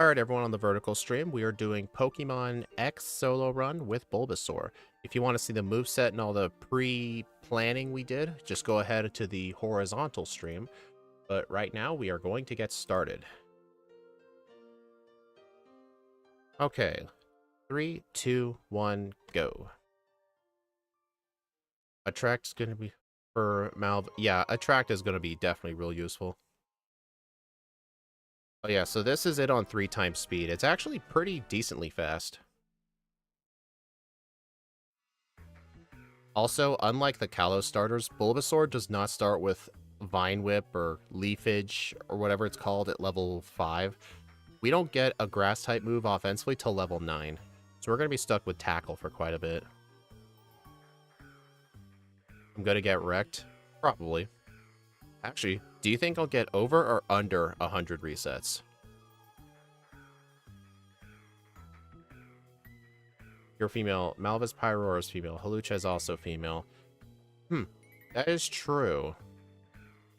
Alright, everyone on the vertical stream, we are doing Pokemon X solo run with Bulbasaur. If you want to see the moveset and all the pre-planning we did, just go ahead to the horizontal stream. But right now, we are going to get started. Okay, 3, 2, 1, go. Attract's going to be for Malv. Yeah, Attract is going to be definitely real useful. Oh yeah, so this is it on 3 times speed. It's actually pretty decently fast. Also, unlike the Kalos starters, Bulbasaur does not start with Vine Whip or Leafage or whatever it's called at level 5. We don't get a Grass-type move offensively till level 9. So we're going to be stuck with Tackle for quite a bit. I'm going to get wrecked? Probably. Actually, do you think I'll get over or under 100 resets? You're female. Malvis Pyroar is female. Halucha is also female. That is true.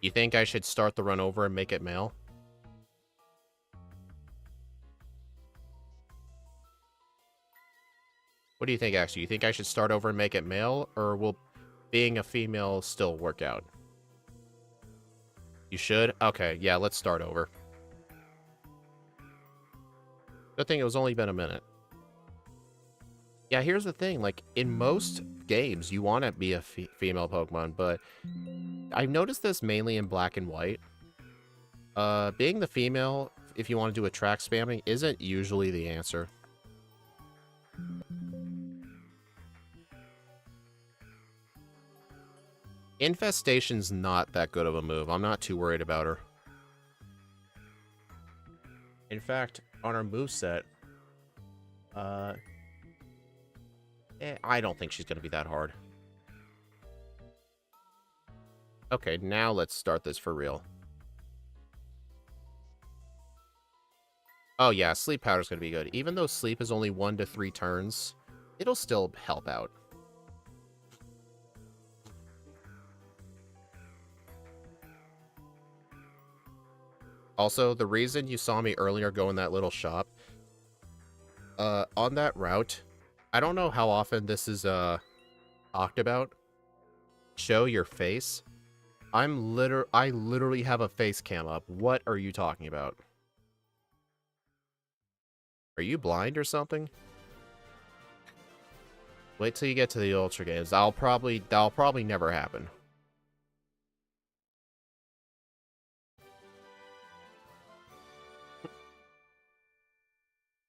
You think I should start the run over and make it male? What do you think, actually? You think I should start over and make it male, or will being a female still work out? You should? Okay, yeah, let's start over. Good thing it was only been a minute. Yeah, here's the thing. Like, in most games, you want to be a female Pokemon, but I've noticed this mainly in Black and White. Being the female, if you want to do Attract spamming, isn't usually the answer. Infestation's not that good of a move. I'm not too worried about her. In fact, on our moveset, I don't think she's going to be that hard. Okay, now let's start this for real. Oh yeah, Sleep Powder's going to be good. Even though Sleep is only 1 to 3 turns, it'll still help out. Also, the reason you saw me earlier go in that little shop, on that route, I don't know how often this is talked about. Show your face. I literally have a face cam up. What are you talking about? Are you blind or something? Wait till you get to the Ultra Games. That'll probably never happen.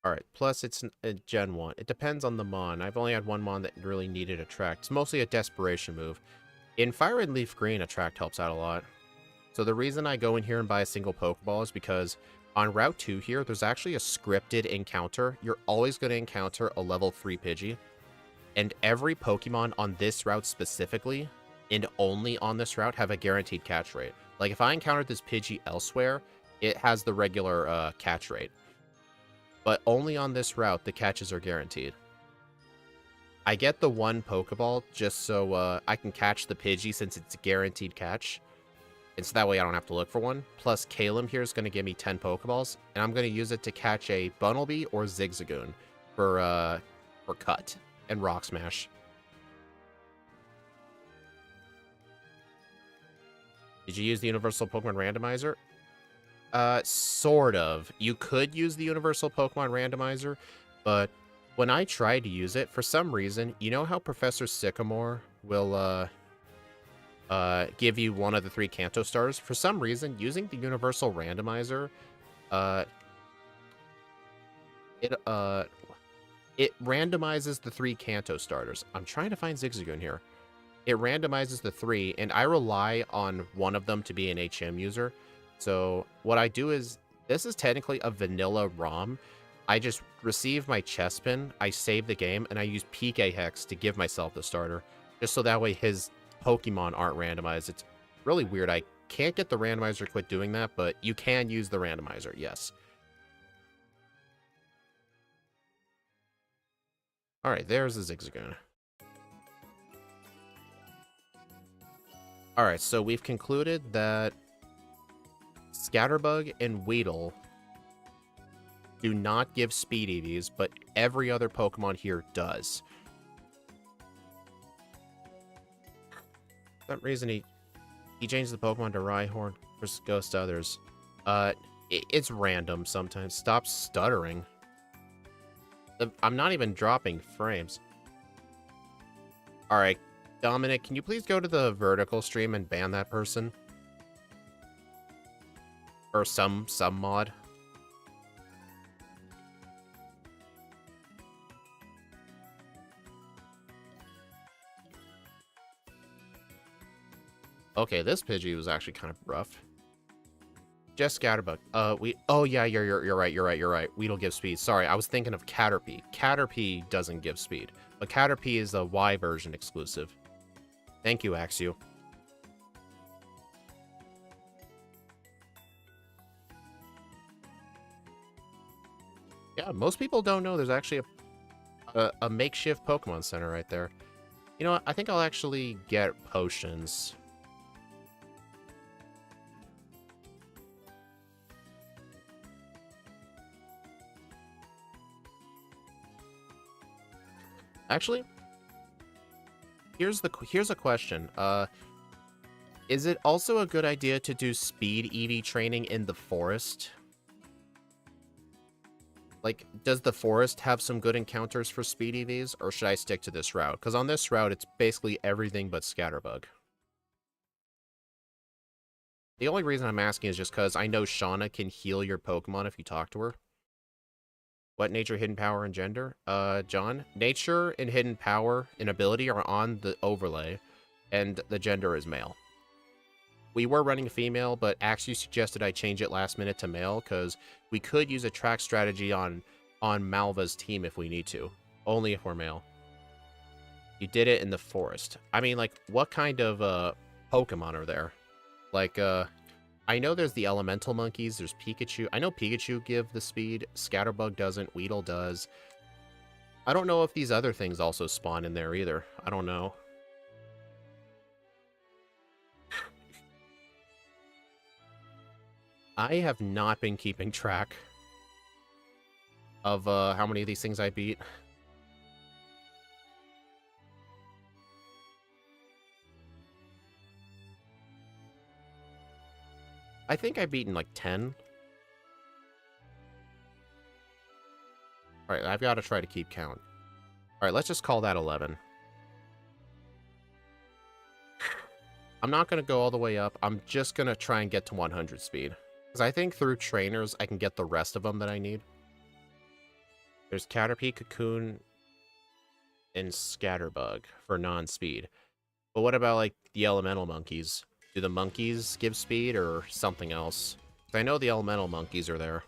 Alright, plus it's a Gen 1. It depends on the Mon. I've only had one Mon that really needed Attract. It's mostly a Desperation move. In Fire and Leaf Green, Attract helps out a lot. So the reason I go in here and buy a single Pokeball is because on Route 2 here, there's actually a scripted encounter. You're always going to encounter a level 3 Pidgey. And every Pokemon on this route specifically, and only on this route, have a guaranteed catch rate. Like, if I encountered this Pidgey elsewhere, it has the regular catch rate. But only on this route, the catches are guaranteed. I get the one Pokeball just so I can catch the Pidgey since it's a guaranteed catch. And so that way I don't have to look for one. Plus, Calum here is going to give me 10 Pokeballs. And I'm going to use it to catch a Bunnelby or Zigzagoon for Cut and Rock Smash. Did you use the Universal Pokemon Randomizer? Sort of. You could use the Universal Pokemon Randomizer, but when I tried to use it, for some reason, you know how Professor Sycamore will, give you one of the 3 Kanto stars? For some reason, using the Universal Randomizer, it randomizes the 3 Kanto starters. I'm trying to find Zigzagoon here. It randomizes the 3, and I rely on one of them to be an HM user. So what I do is, this is technically a vanilla ROM. I just receive my Chespin, I save the game, and I use PK Hex to give myself the starter. Just so that way his Pokemon aren't randomized. It's really weird. I can't get the randomizer to quit doing that, but you can use the randomizer, yes. Alright, there's the Zigzagoon. Alright, so we've concluded that Scatterbug and Weedle do not give speed EVs, but every other Pokemon here does. For some reason, he changed the Pokemon to Rhyhorn versus Ghost others. It's random sometimes. Stop stuttering. I'm not even dropping frames. Alright, Dominic, can you please go to the vertical stream and ban that person? Or some mod. Okay, this Pidgey was actually kind of rough. Just Scatterbug. Oh yeah, you're right. Weedle gives speed. Sorry, I was thinking of Caterpie. Caterpie doesn't give speed, but Caterpie is a Y version exclusive. Thank you, Axew. Yeah, most people don't know there's actually a makeshift Pokemon Center right there. You know what? I think I'll actually get potions. Actually, here's a question. Is it also a good idea to do speed EV training in the forest? Like, does the forest have some good encounters for speed EVs, or should I stick to this route? Because on this route, it's basically everything but Scatterbug. The only reason I'm asking is just because I know Shauna can heal your Pokemon if you talk to her. What nature, hidden power, and gender? John, nature and hidden power and ability are on the overlay, and the gender is male. We were running a female, but Axie suggested I change it last minute to male, because we could use a track strategy on Malva's team if we need to. Only if we're male. You did it in the forest. I mean, like, what kind of, Pokemon are there? Like, I know there's the elemental monkeys, there's Pikachu. I know Pikachu give the speed, Scatterbug doesn't, Weedle does. I don't know if these other things also spawn in there either. I don't know. I have not been keeping track of how many of these things I beat. I think I've beaten like 10. Alright, I've got to try to keep count. Alright, let's just call that 11. I'm not going to go all the way up. I'm just going to try and get to 100 speed. Because I think through trainers, I can get the rest of them that I need. There's Caterpie, Cocoon, and Scatterbug for non-speed. But what about, like, the elemental monkeys? Do the monkeys give speed or something else? I know the elemental monkeys are there.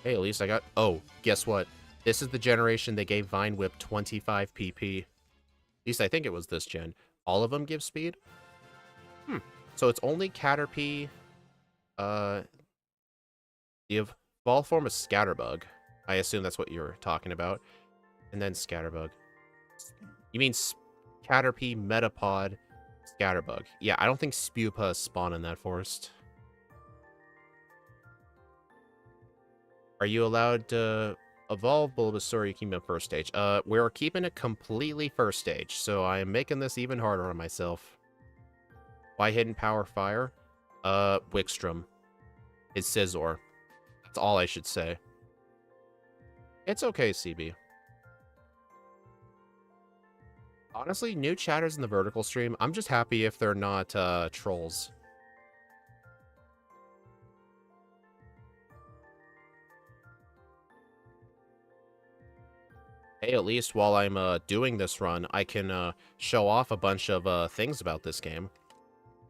Hey, at least I got... Oh, guess what? This is the generation they gave Vine Whip 25 PP. At least I think it was this gen. All of them give speed? So it's only Caterpie, the evolved form of Scatterbug. I assume that's what you're talking about. And then Scatterbug. You mean Caterpie, Metapod, Scatterbug. Yeah, I don't think Spewpa spawn in that forest. Are you allowed to evolve Bulbasaur? You keep him at first stage. We're keeping it completely first stage, so I am making this even harder on myself. Why hidden power fire? Wickstrom. It's Scizor. That's all I should say. It's okay, CB. Honestly, new chatters in the vertical stream, I'm just happy if they're not, trolls. Hey, at least while I'm, doing this run, I can, show off a bunch of, things about this game.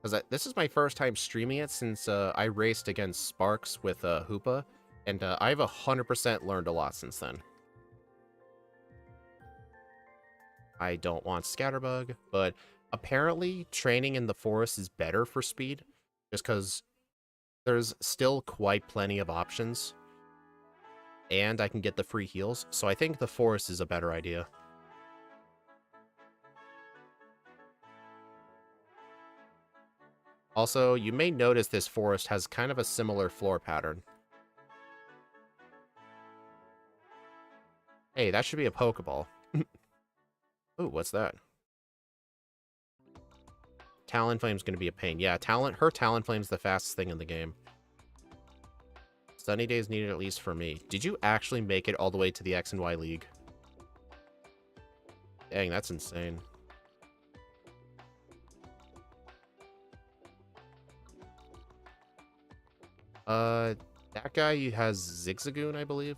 Because this is my first time streaming it since, I raced against Sparks with, Hoopa, and, I've 100% learned a lot since then. I don't want Scatterbug, but apparently training in the forest is better for speed, just because there's still quite plenty of options, and I can get the free heals, so I think the forest is a better idea. Also, you may notice this forest has kind of a similar floor pattern. Hey, that should be a Pokeball. Ooh, what's that? Talonflame's gonna be a pain. Yeah, her Talonflame's the fastest thing in the game. Sunny days needed at least for me. Did you actually make it all the way to the X and Y League? Dang, that's insane. That guy has Zigzagoon, I believe.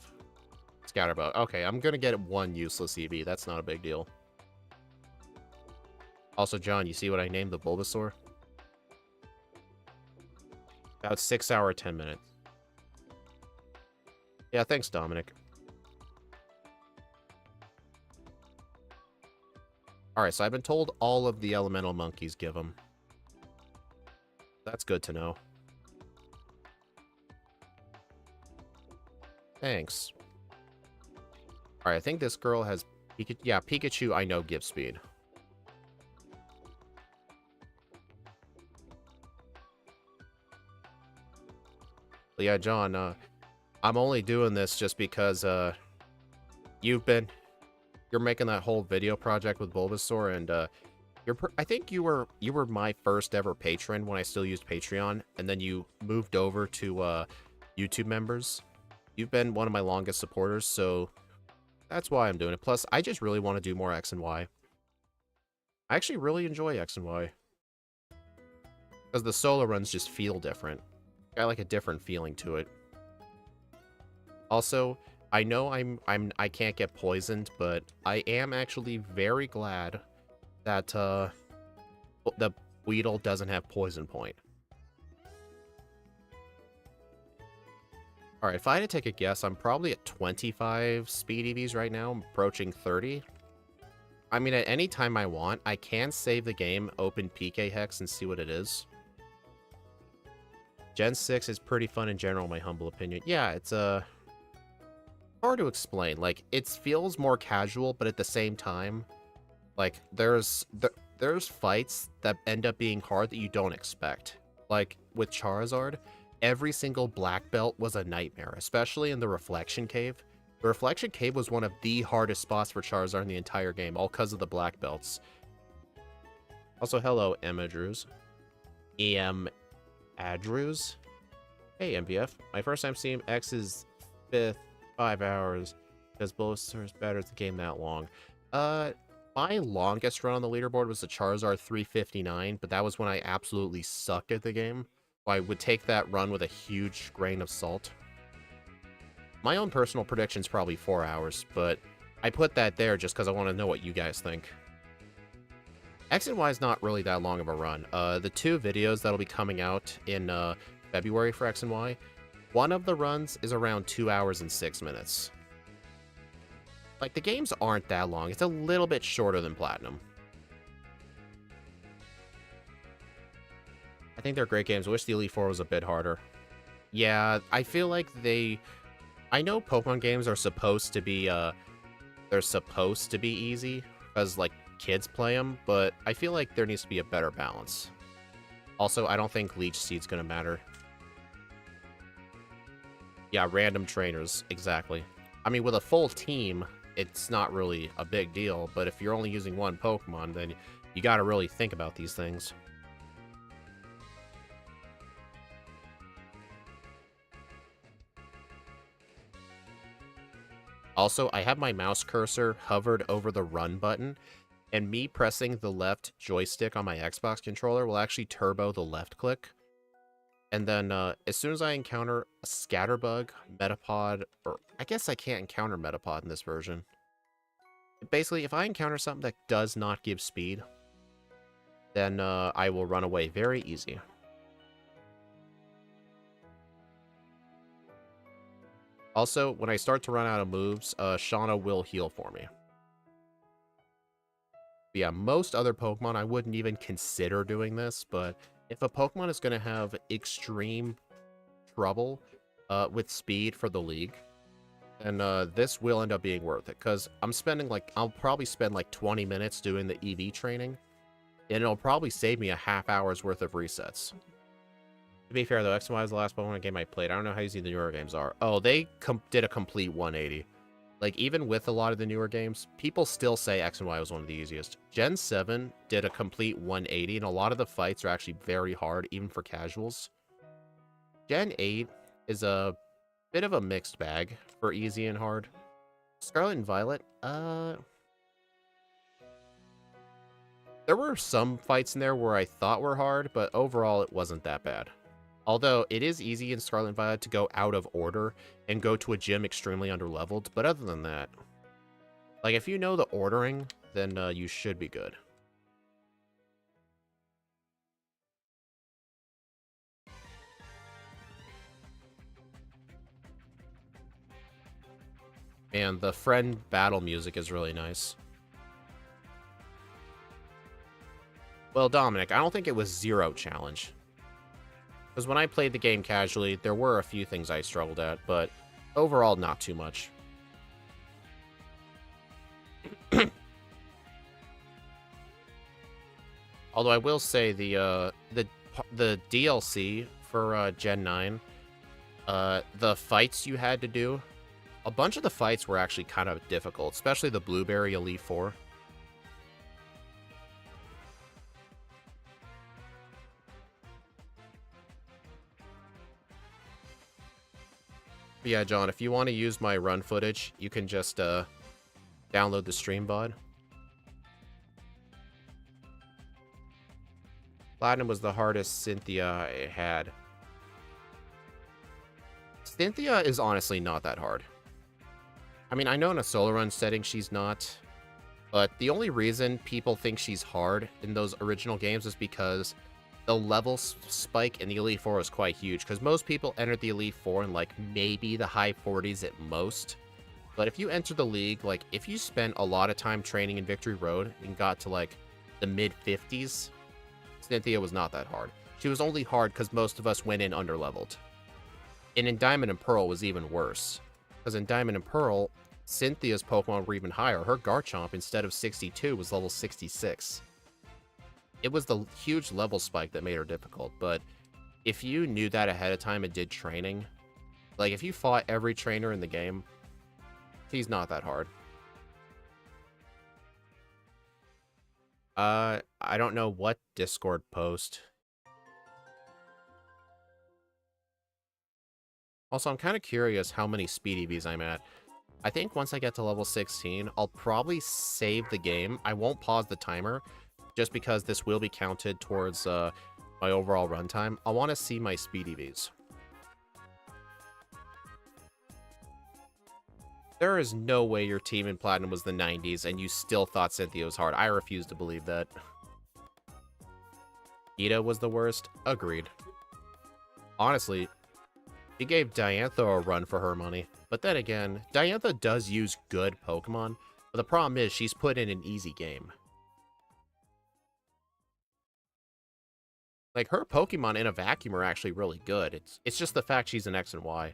Scatterbug. Okay, I'm gonna get one useless EV. That's not a big deal. Also, John, you see what I named the Bulbasaur? About 6 hour, 10 minutes. Yeah, thanks, Dominic. Alright, so I've been told all of the elemental monkeys give them. That's good to know. Thanks. Alright, I think this girl has... Yeah, Pikachu I know gives speed. But yeah, John, I'm only doing this just because, you're making that whole video project with Bulbasaur, and, I think you were my first ever patron when I still used Patreon, and then you moved over to, YouTube members. You've been one of my longest supporters, so that's why I'm doing it. Plus, I just really want to do more X and Y. I actually really enjoy X and Y. Because the solo runs just feel different. Got like a different feeling to it. Also, I know I can't get poisoned, but I am actually very glad that the Weedle doesn't have poison point. Alright, if I had to take a guess, I'm probably at 25 speed EVs right now. I'm approaching 30. I mean, at any time I want, I can save the game, open PK Hex, and see what it is. Gen 6 is pretty fun in general, in my humble opinion. Yeah, it's hard to explain. Like, it feels more casual, but at the same time, like, there's fights that end up being hard that you don't expect. Like, with Charizard, every single black belt was a nightmare, especially in the Reflection Cave. The Reflection Cave was one of the hardest spots for Charizard in the entire game, all because of the black belts. Also, hello, Emma Drews. EM Adrews? Hey, MVF. My first time seeing X is 5th, 5 hours, because Bulbasaur is better at the game that long. My longest run on the leaderboard was the Charizard 359, but that was when I absolutely sucked at the game. I would take that run with a huge grain of salt. My own personal prediction is probably 4 hours, but I put that there just because I want to know what you guys think. X and Y is not really that long of a run. The 2 videos that'll be coming out in February for X and Y, one of the runs is around 2 hours and 6 minutes. Like, the games aren't that long. It's a little bit shorter than Platinum. I think they're great games. I wish the Elite Four was a bit harder. Yeah, I feel like I know Pokemon games are supposed to be, they're supposed to be easy, because, like, kids play them, but I feel like there needs to be a better balance. Also, I don't think Leech Seed's gonna matter. Yeah, random trainers, exactly. I mean, with a full team, it's not really a big deal, but if you're only using one Pokemon, then you gotta really think about these things. Also, I have my mouse cursor hovered over the run button, and me pressing the left joystick on my Xbox controller will actually turbo the left click. And then, as soon as I encounter a Scatterbug, Metapod, or I guess I can't encounter Metapod in this version. Basically, if I encounter something that does not give speed, then I will run away very easy. Also, when I start to run out of moves, Shauna will heal for me. But yeah, most other Pokemon, I wouldn't even consider doing this, but if a Pokemon is going to have extreme trouble with speed for the league, then this will end up being worth it, because I'll probably spend like 20 minutes doing the EV training, And it'll probably save me a half hour's worth of resets. To be fair, though, X and Y was the last Pokemon game I played. I don't know how easy the newer games are. Oh, they did a complete 180. Like, even with a lot of the newer games, people still say X and Y was one of the easiest. Gen 7 did a complete 180, and a lot of the fights are actually very hard, even for casuals. Gen 8 is a bit of a mixed bag for easy and hard. Scarlet and Violet, there were some fights in there where I thought were hard, but overall it wasn't that bad. Although it is easy in Scarlet and Violet to go out of order and go to a gym extremely underleveled, but other than that, like if you know the ordering, then you should be good. And the friend battle music is really nice. Well, Dominic, I don't think it was zero challenge. Because when I played the game casually, there were a few things I struggled at, but overall, not too much. Although I will say the DLC for Gen 9, the fights you had to do, a bunch of the fights were actually kind of difficult, especially the Blueberry Elite Four. But yeah, John, if you want to use my run footage, you can just download the stream bot. Platinum was the hardest Cynthia I had. Cynthia is honestly not that hard. I mean, I know in a solo run setting she's not, but the only reason people think she's hard in those original games is because the level spike in the Elite Four was quite huge, because most people entered the Elite Four in like maybe the high 40s at most. But if you enter the league, like if you spent a lot of time training in Victory Road and got to like the mid 50s, Cynthia was not that hard. She was only hard because most of us went in underleveled. And in Diamond and Pearl was even worse, because in Diamond and Pearl, Cynthia's Pokemon were even higher. Her Garchomp, instead of 62, was level 66. It was the huge level spike that made her difficult, but if you knew that ahead of time and did training, like if you fought every trainer in the game, she's not that hard. I don't know what Discord post. Also, I'm kind of curious how many Speed EVs I'm at. I think once I get to level 16, I'll probably save the game. I won't pause the timer, just because this will be counted towards my overall runtime. I want to see my Speed EVs. There is no way your team in Platinum was the 90s and you still thought Cynthia was hard. I refuse to believe that. Ida was the worst? Agreed. Honestly, she gave Diantha a run for her money. But then again, Diantha does use good Pokemon, but the problem is she's put in an easy game. Like, her Pokemon in a vacuum are actually really good. It's just the fact she's an X and Y.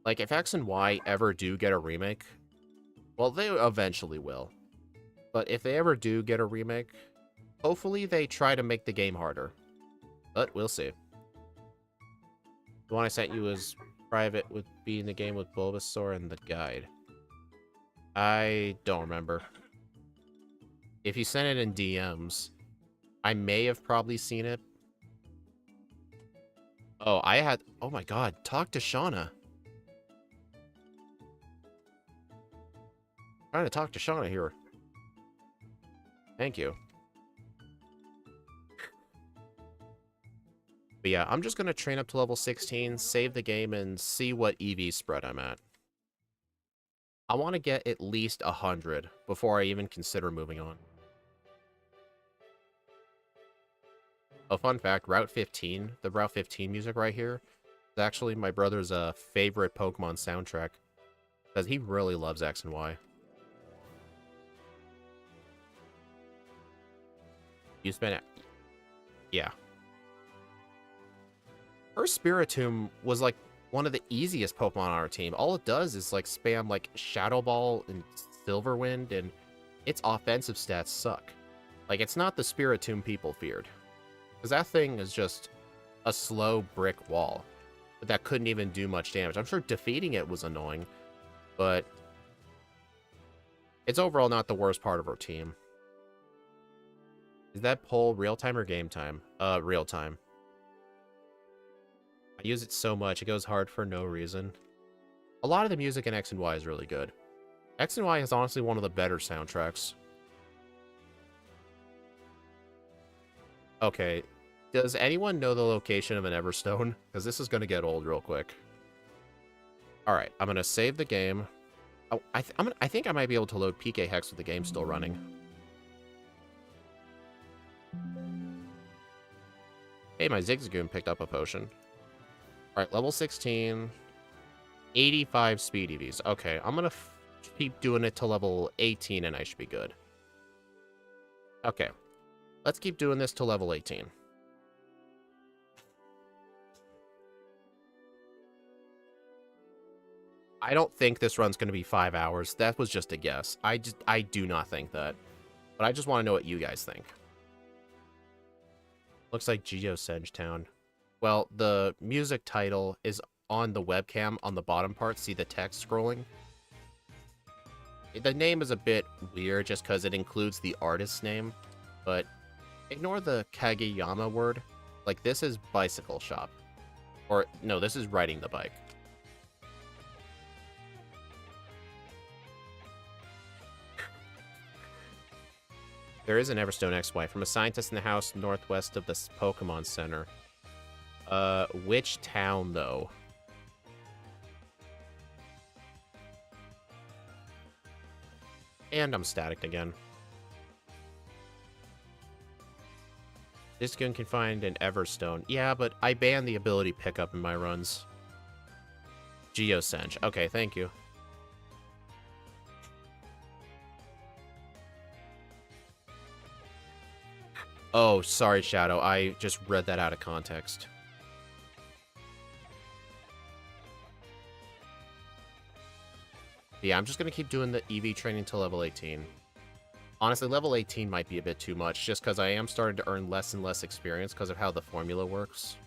Like, if X and Y ever do get a remake, well, they eventually will. But if they ever do get a remake, hopefully they try to make the game harder. But we'll see. The one I sent you was private with being the game with Bulbasaur and the guide. I don't remember. If you sent it in DMs, I may have probably seen it. Oh, oh my god, talk to Shauna. Trying to talk to Shauna here. Thank you. But yeah, I'm just going to train up to level 16, save the game, and see what EV spread I'm at. I want to get at least 100 before I even consider moving on. A fun fact, Route 15, the Route 15 music right here, is actually my brother's favorite Pokemon soundtrack, because he really loves X and Y. You spent it. Yeah. Her Spiritomb was like one of the easiest Pokemon on our team. All it does is like spam like Shadow Ball and Silverwind, and its offensive stats suck. Like, it's not the Spiritomb people feared. Because that thing is just a slow brick wall. But that couldn't even do much damage. I'm sure defeating it was annoying, but it's overall not the worst part of our team. Is that poll real-time or game time? Real-time. I use it so much, it goes hard for no reason. A lot of the music in X and Y is really good. X and Y is honestly one of the better soundtracks. Okay, does anyone know the location of an Everstone? Because this is going to get old real quick. Alright, I'm going to save the game. Oh, I think I might be able to load PK Hex with the game still running. Hey, my Zigzagoon picked up a potion. Alright, level 16. 85 speed EVs. Okay, I'm going to keep doing it to level 18 and I should be good. Okay, let's keep doing this to level 18. I don't think this run's going to be 5 hours. That was just a guess. I do not think that. But I just want to know what you guys think. Looks like Geosenge Town. Well, the music title is on the webcam on the bottom part. See the text scrolling? The name is a bit weird just because it includes the artist's name. But ignore the Kageyama word. Like, this is bicycle shop. Or, no, this is riding the bike. There is an Everstone XY from a scientist in the house northwest of the Pokemon Center. Which town, though? And I'm static again. This gun can find an Everstone. Yeah, but I banned the ability pickup in my runs. Geosenge. Okay, thank you. Oh, sorry, Shadow. I just read that out of context. Yeah, I'm just going to keep doing the EV training till level 18. Honestly, level 18 might be a bit too much, just because I am starting to earn less and less experience because of how the formula works.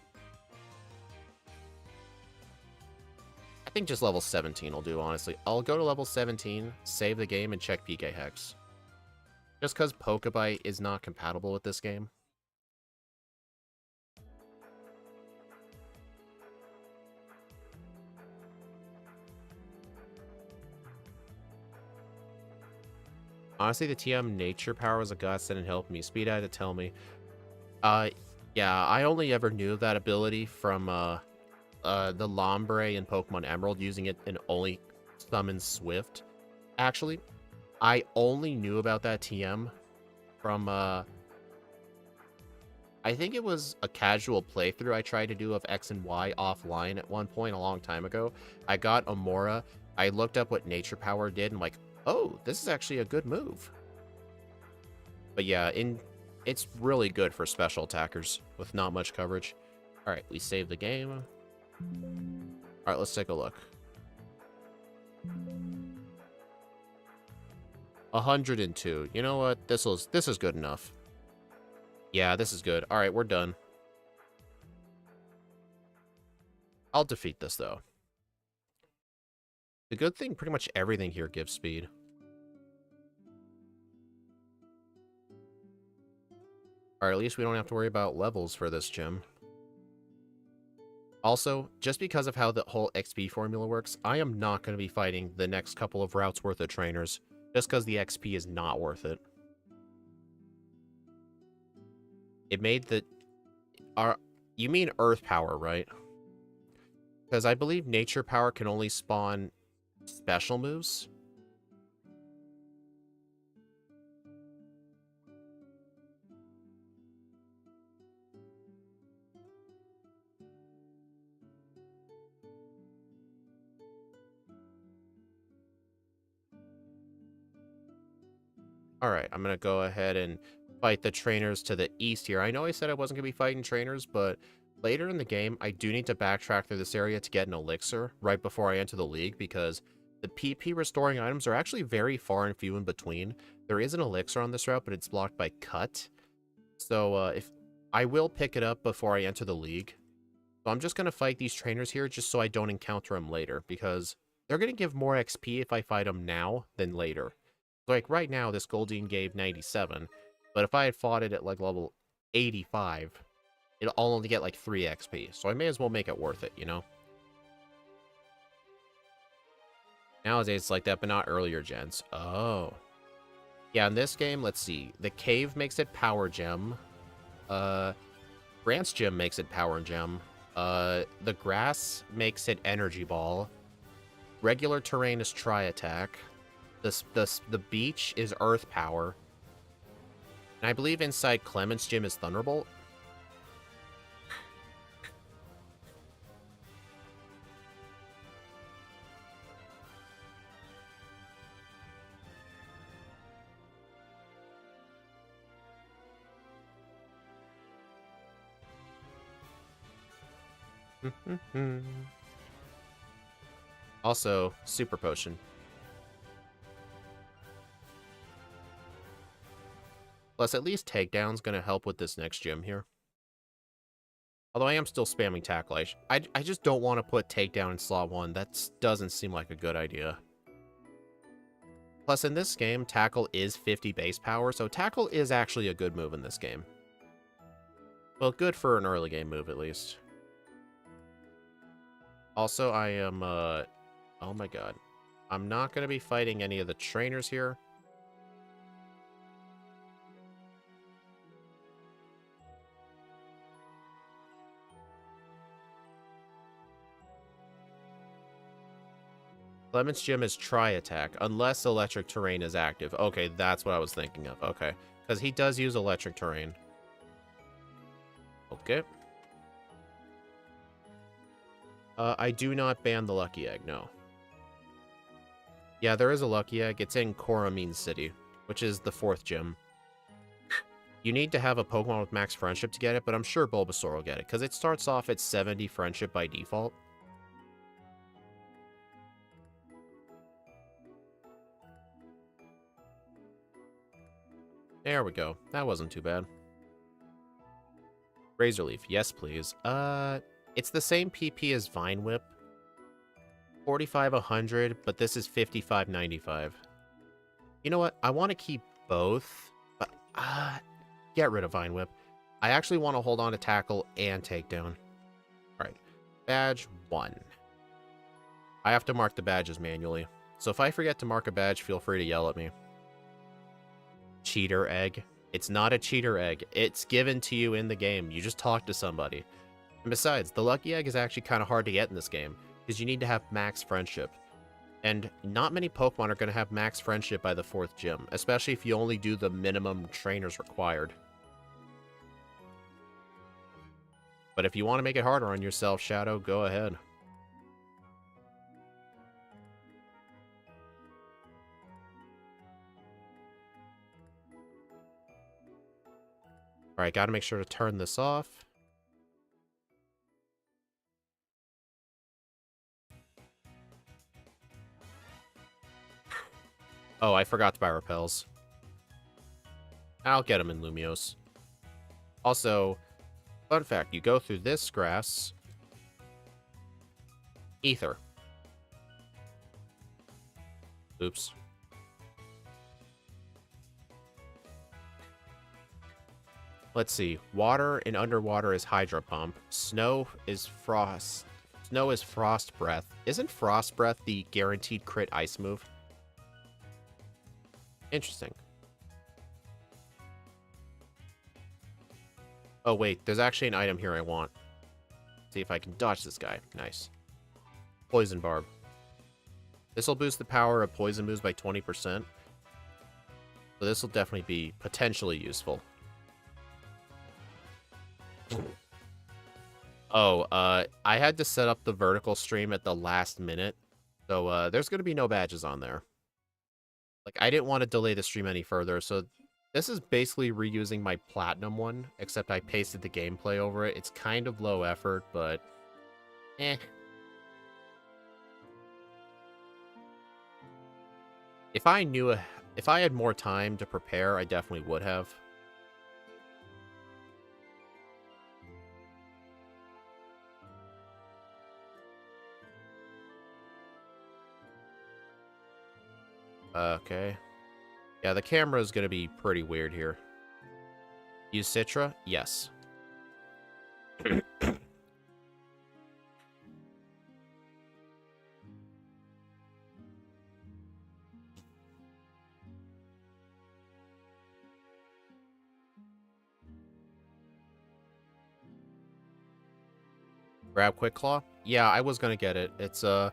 I think just level 17 will do, honestly. I'll go to level 17, save the game, and check PK Hex. Just because Pokebite is not compatible with this game. Honestly, the TM Nature Power was a godsend and helped me. Speed had to tell me. Yeah, I only ever knew that ability from, the Lombre in Pokemon Emerald, using it and only summon Swift. Actually, I only knew about that TM from, I think it was a casual playthrough I tried to do of X and Y offline at one point a long time ago. I got Amora. I looked up what Nature Power did and like, oh, this is actually a good move. But yeah, it's really good for special attackers with not much coverage. Alright, we save the game. Alright, let's take a look. 102. You know what? This is good enough. Yeah, this is good. Alright, we're done. I'll defeat this, though. The good thing, pretty much everything here gives speed. Or at least we don't have to worry about levels for this gym. Also, just because of how the whole XP formula works, I am not going to be fighting the next couple of routes worth of trainers, just because the XP is not worth it. It made the... You mean Earth Power, right? Because I believe Nature Power can only spawn special moves. Alright, I'm going to go ahead and fight the trainers to the east here. I know I said I wasn't going to be fighting trainers, but later in the game, I do need to backtrack through this area to get an elixir right before I enter the league, because The PP restoring items are actually very far and few in between. There is an elixir on this route, but it's blocked by cut. So if I will pick it up before I enter the league. So I'm just going to fight these trainers here just so I don't encounter them later, because they're going to give more XP if I fight them now than later. Like right now, this Goldeen gave 97, but if I had fought it at like level 85, I'll only get like 3 XP, so I may as well make it worth it, you know? Nowadays it's like that, but not earlier gens. Oh. Yeah, in this game, let's see. The cave makes it power gem. Grant's gym makes it power gem. The grass makes it energy ball. Regular terrain is tri-attack. The beach is earth power. And I believe inside Clement's gym is Thunderbolt. Also, Super Potion. Plus, at least Takedown's going to help with this next gym here. Although I am still spamming Tackle. I just don't want to put Takedown in slot 1. That doesn't seem like a good idea. Plus, in this game, Tackle is 50 base power, so Tackle is actually a good move in this game. Well, good for an early game move, at least. Also, I am, oh my god. I'm not going to be fighting any of the trainers here. Clement's gym is tri-attack, unless electric terrain is active. Okay, that's what I was thinking of. Okay, because he does use electric terrain. Okay. I do not ban the Lucky Egg, no. Yeah, there is a Lucky Egg. It's in Koramine City, which is the 4th gym. You need to have a Pokemon with max friendship to get it, but I'm sure Bulbasaur will get it, because it starts off at 70 friendship by default. There we go. That wasn't too bad. Razor Leaf, yes please. It's the same PP as Vine Whip. 45-100, but this is 55-95. You know what? I want to keep both, but get rid of Vine Whip. I actually want to hold on to Tackle and Takedown. Alright. Badge 1. I have to mark the badges manually. So if I forget to mark a badge, feel free to yell at me. Cheater egg. It's not a cheater egg. It's given to you in the game. You just talk to somebody. And besides, the Lucky Egg is actually kind of hard to get in this game, because you need to have max friendship. And not many Pokemon are going to have max friendship by the 4th gym, especially if you only do the minimum trainers required. But if you want to make it harder on yourself, Shadow, go ahead. Alright, gotta make sure to turn this off. Oh, I forgot to buy repels. I'll get them in Lumiose. Also, fun fact, you go through this grass. Ether. Oops. Let's see. Water and underwater is Hydro Pump. Snow is Frost. Snow is Frost Breath. Isn't Frost Breath the guaranteed crit ice move? Interesting. Oh, wait. There's actually an item here I want. See if I can dodge this guy. Nice. Poison Barb. This will boost the power of poison moves by 20%. So this will definitely be potentially useful. Oh, I had to set up the vertical stream at the last minute. So, there's going to be no badges on there. Like, I didn't want to delay the stream any further, so this is basically reusing my Platinum one, except I pasted the gameplay over it. It's kind of low effort, but... If I knew, if I had more time to prepare, I definitely would have. Okay. Yeah, the camera is going to be pretty weird here. Use Citra? Yes. Grab Quick Claw? Yeah, I was going to get it. It's a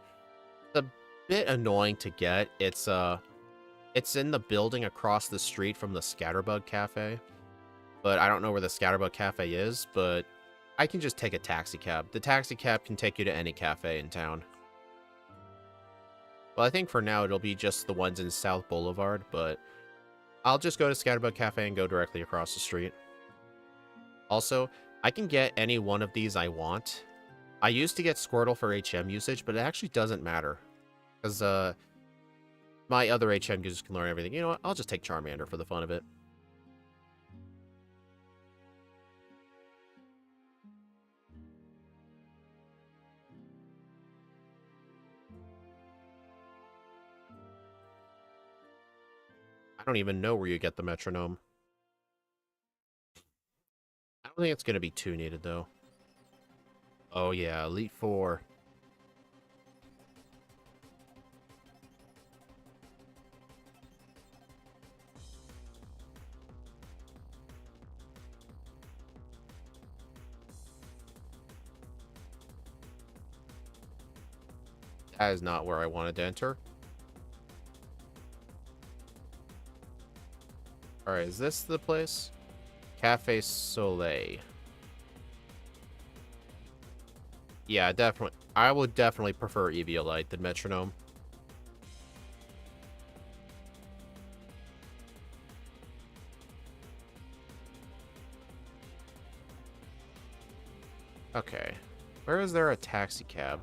bit annoying to get. It's in the building across the street from the Scatterbug Cafe. But I don't know where the Scatterbug Cafe is, but I can just take a taxi cab. The taxi cab can take you to any cafe in town. Well, I think for now it'll be just the ones in South Boulevard, but I'll just go to Scatterbug Cafe and go directly across the street. Also, I can get any one of these I want. I used to get Squirtle for HM usage, but it actually doesn't matter. Because my other HM users can learn everything. You know what? I'll just take Charmander for the fun of it. I don't even know where you get the metronome. I don't think it's going to be too needed, though. Oh, yeah. Elite Four. That is not where I wanted to enter. Alright, is this the place? Cafe Soleil. Yeah, definitely. I would definitely prefer Eviolite than Metronome. Okay. Where is there a taxi cab?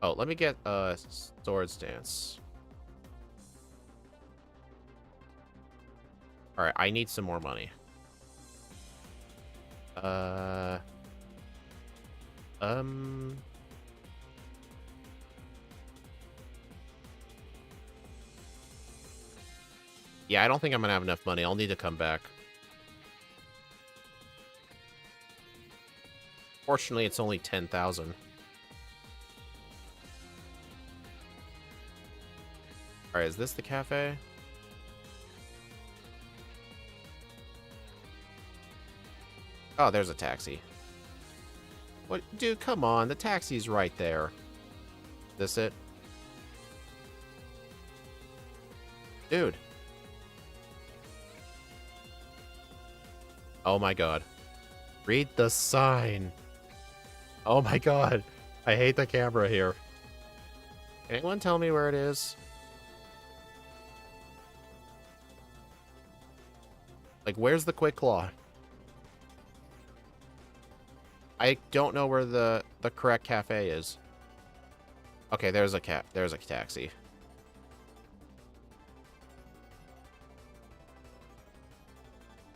Oh, let me get Swords Dance. Alright, I need some more money. Yeah, I don't think I'm gonna have enough money. I'll need to come back. Fortunately, it's only 10,000. Alright, is this the cafe? Oh, there's a taxi. What? Dude, come on. The taxi's right there. This it? Dude. Oh my god. Read the sign. Oh my god. I hate the camera here. Can anyone tell me where it is? Like, where's the Quick Claw? I don't know where the correct cafe is. Okay, there's a taxi.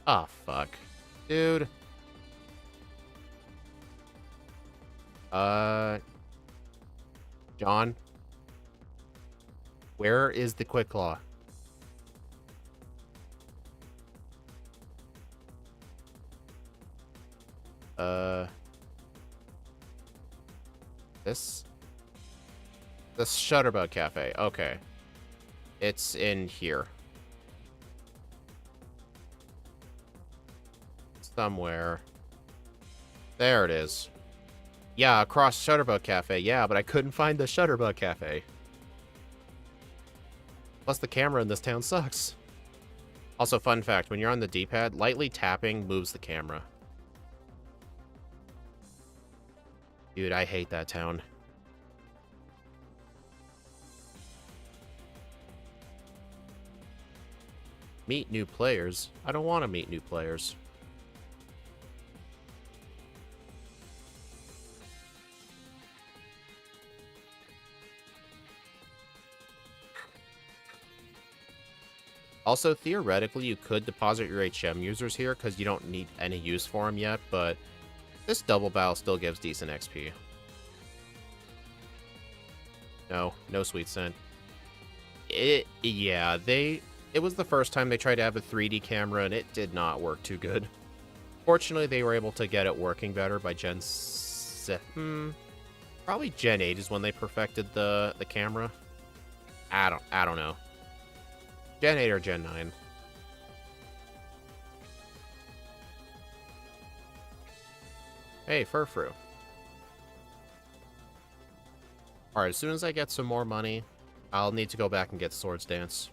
Oh, fuck. Dude. John? Where is the Quick Claw? The Shutterbug Cafe. Okay. It's in here. Somewhere. There it is. Yeah, across Shutterbug Cafe. Yeah, but I couldn't find the Shutterbug Cafe. Plus, the camera in this town sucks. Also, fun fact, when you're on the D-pad, lightly tapping moves the camera. Dude, I hate that town. Meet new players? I don't want to meet new players. Also, theoretically, you could deposit your HM users here because you don't need any use for them yet, but this double battle still gives decent XP. No, no sweet scent. It was the first time they tried to have a 3D camera, and it did not work too good. Fortunately, they were able to get it working better by probably Gen 8 is when they perfected the camera. I don't know. Gen 8 or Gen 9. Hey, Furfru. Alright, as soon as I get some more money, I'll need to go back and get Swords Dance.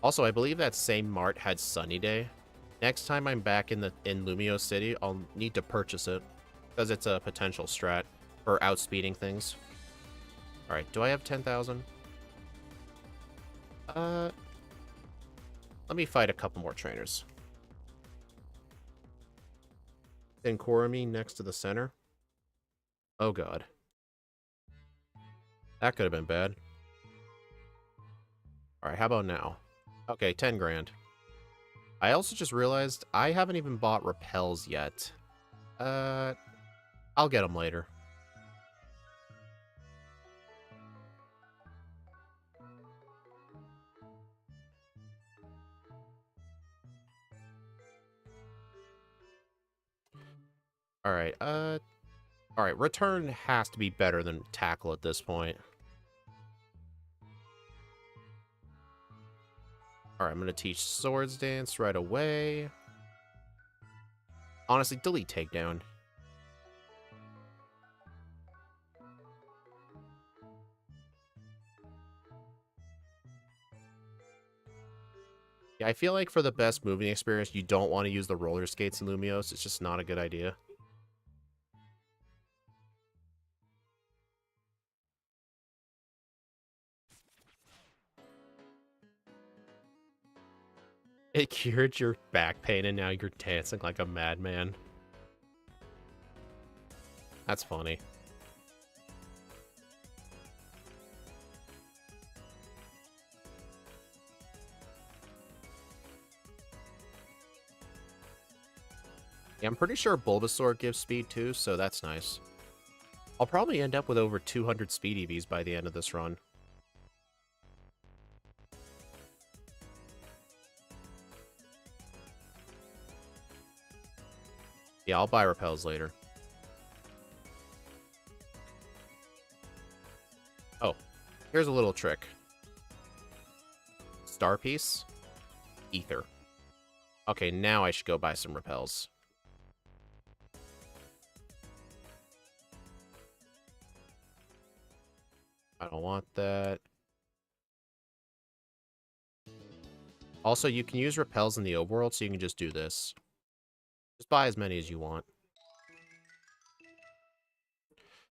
Also, I believe that same mart had Sunny Day. Next time I'm back in Lumio City, I'll need to purchase it, because it's a potential strat for outspeeding things. Alright, do I have 10,000? Let me fight a couple more trainers. Then Korami next to the center. Oh god. That could have been bad. Alright, how about now? Okay, 10 grand. I also just realized I haven't even bought repels yet. I'll get them later. Alright, alright, return has to be better than tackle at this point. Alright, I'm gonna teach Swords Dance right away. Honestly, delete Takedown. Yeah, I feel like for the best moving experience, you don't want to use the roller skates in Lumios. It's just not a good idea. It cured your back pain and now you're dancing like a madman. That's funny. Yeah, I'm pretty sure Bulbasaur gives speed too, so that's nice. I'll probably end up with over 200 speed EVs by the end of this run. Yeah, I'll buy repels later. Oh, here's a little trick. Star Piece. Ether. Okay, now I should go buy some repels. I don't want that. Also, you can use repels in the overworld, so you can just do this. Just buy as many as you want.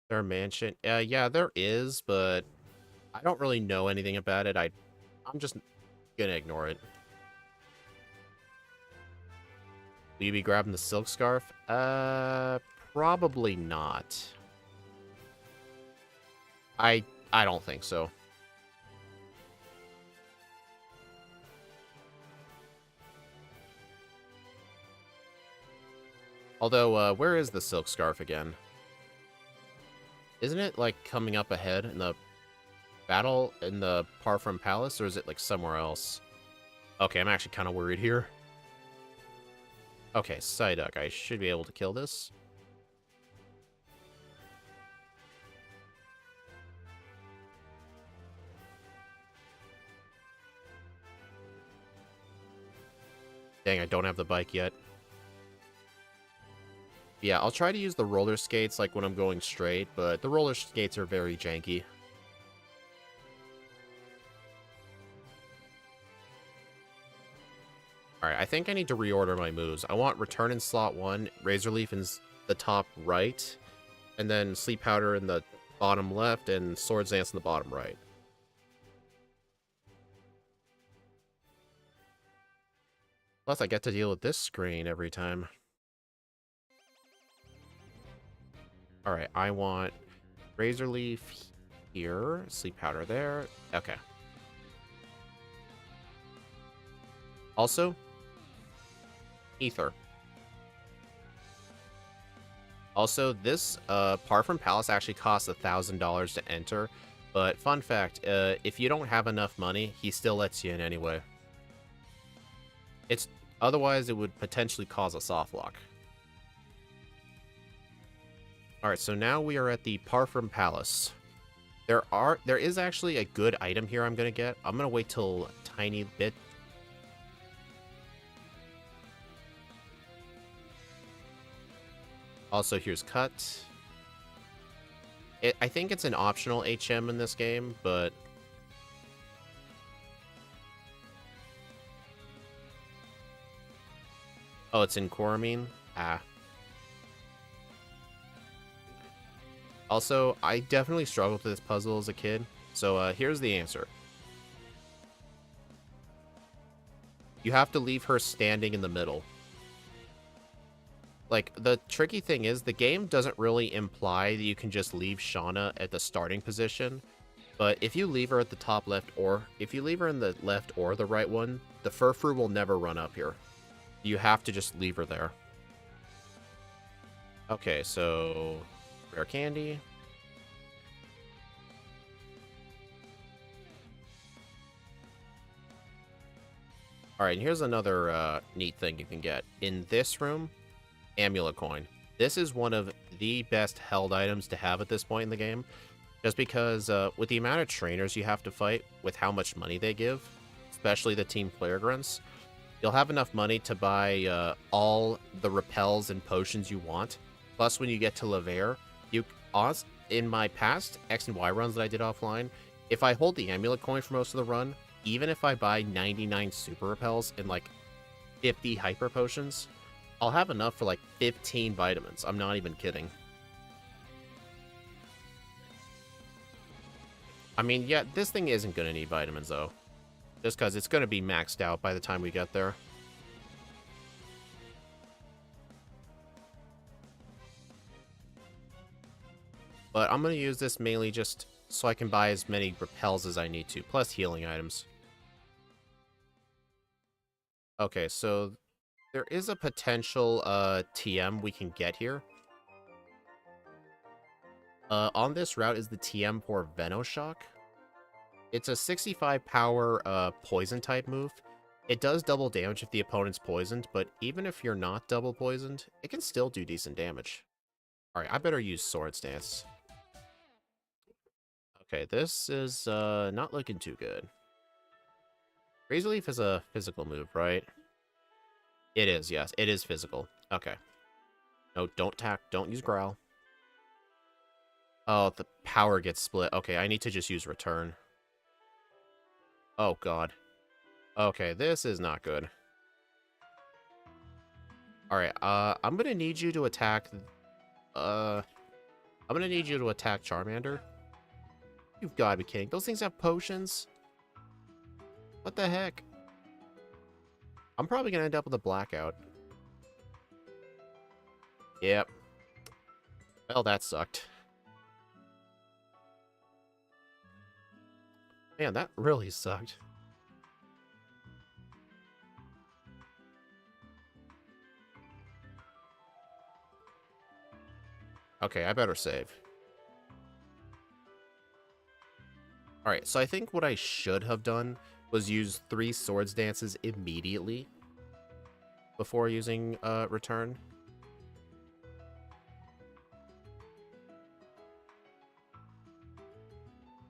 Their mansion. Yeah, there is, but I don't really know anything about it. I'm just gonna ignore it. Will you be grabbing the silk scarf? Probably not. I don't think so. Although, where is the silk scarf again? Isn't it, like, coming up ahead in the battle in the Parfum Palace, or is it, like, somewhere else? Okay, I'm actually kind of worried here. Okay, Psyduck. I should be able to kill this. Dang, I don't have the bike yet. Yeah, I'll try to use the roller skates, like, when I'm going straight, but the roller skates are very janky. Alright, I think I need to reorder my moves. I want Return in slot 1, Razor Leaf in the top right, and then Sleep Powder in the bottom left, and Swords Dance in the bottom right. Plus, I get to deal with this screen every time. Alright, I want Razor Leaf here, Sleep Powder there. Okay. Also, Ether. Also, this Parfum Palace actually costs $1,000 to enter, but fun fact, if you don't have enough money, he still lets you in anyway. It's otherwise it would potentially cause a soft lock. Alright, so now we are at the Parfum Palace. There is actually a good item here I'm gonna get. I'm gonna wait till a tiny bit. Also, here's Cut. I think it's an optional HM in this game, but... Oh, it's in Coramine? Ah. Also, I definitely struggled with this puzzle as a kid, so here's the answer. You have to leave her standing in the middle. Like, the tricky thing is, the game doesn't really imply that you can just leave Shauna at the starting position, but if you leave her at the top left, or if you leave her in the left or the right one, the Furfrou will never run up here. You have to just leave her there. Okay, so... Rare candy. Alright, here's another neat thing you can get. In this room, Amulet Coin. This is one of the best held items to have at this point in the game. Just because with the amount of trainers you have to fight, with how much money they give, especially the team player grunts, you'll have enough money to buy all the repels and potions you want. Plus, when you get to Levair, in my past X and Y runs that I did offline, if I hold the Amulet Coin for most of the run, even if I buy 99 super repels and like 50 hyper potions, I'll have enough for like 15 vitamins. I'm not even kidding. I mean, yeah, this thing isn't going to need vitamins though. Just because it's going to be maxed out by the time we get there. But I'm going to use this mainly just so I can buy as many repels as I need to, plus healing items. Okay, so there is a potential TM we can get here. On this route is the TM for Venoshock. It's a 65 power poison type move. It does double damage if the opponent's poisoned, but even if you're not double poisoned, it can still do decent damage. Alright, I better use Sword Stance. Okay, this is not looking too good. Razor Leaf is a physical move, right? It is, yes. It is physical. Okay. No, don't use Growl. Oh, the power gets split. Okay, I need to just use Return. Oh, God. Okay, this is not good. Alright, I'm gonna need you to attack... I'm gonna need you to attack Charmander. You've gotta be kidding. Those things have potions? What the heck? I'm probably gonna end up with a blackout. Yep. Well, that sucked. Man, that really sucked. Okay, I better save. Alright, so I think what I should have done was use 3 Swords Dances immediately before using Return.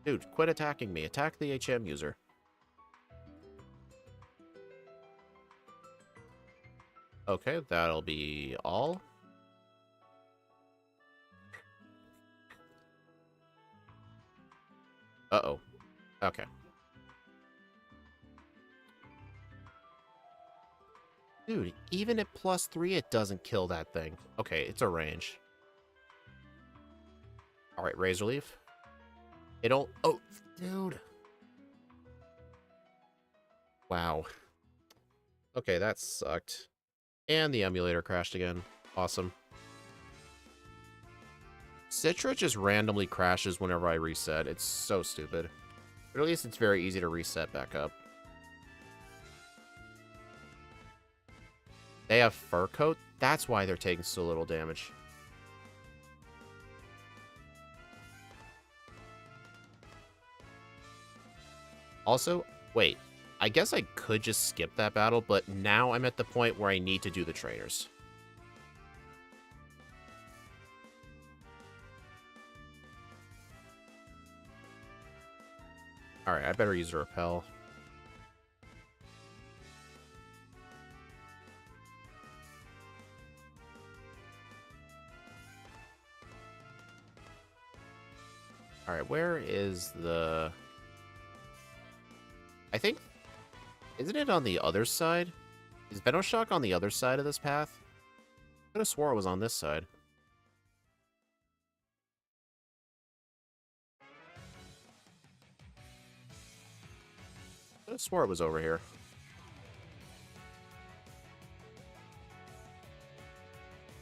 Dude, quit attacking me. Attack the HM user. Okay, that'll be all. Uh-oh. Okay. Dude, even at +3, it doesn't kill that thing. Okay, it's a range. Alright, Razor Leaf. It'll... Oh, dude. Wow. Okay, that sucked. And the emulator crashed again. Awesome. Citra just randomly crashes whenever I reset. It's so stupid. But at least it's very easy to reset back up. They have fur coat? That's why they're taking so little damage. Also, wait. I guess I could just skip that battle, but now I'm at the point where I need to do the trainers. Alright, I better use a repel. Alright, where is the... I think... Isn't it on the other side? Is Venoshock on the other side of this path? I could have swore it was on this side. I could have swore it was over here.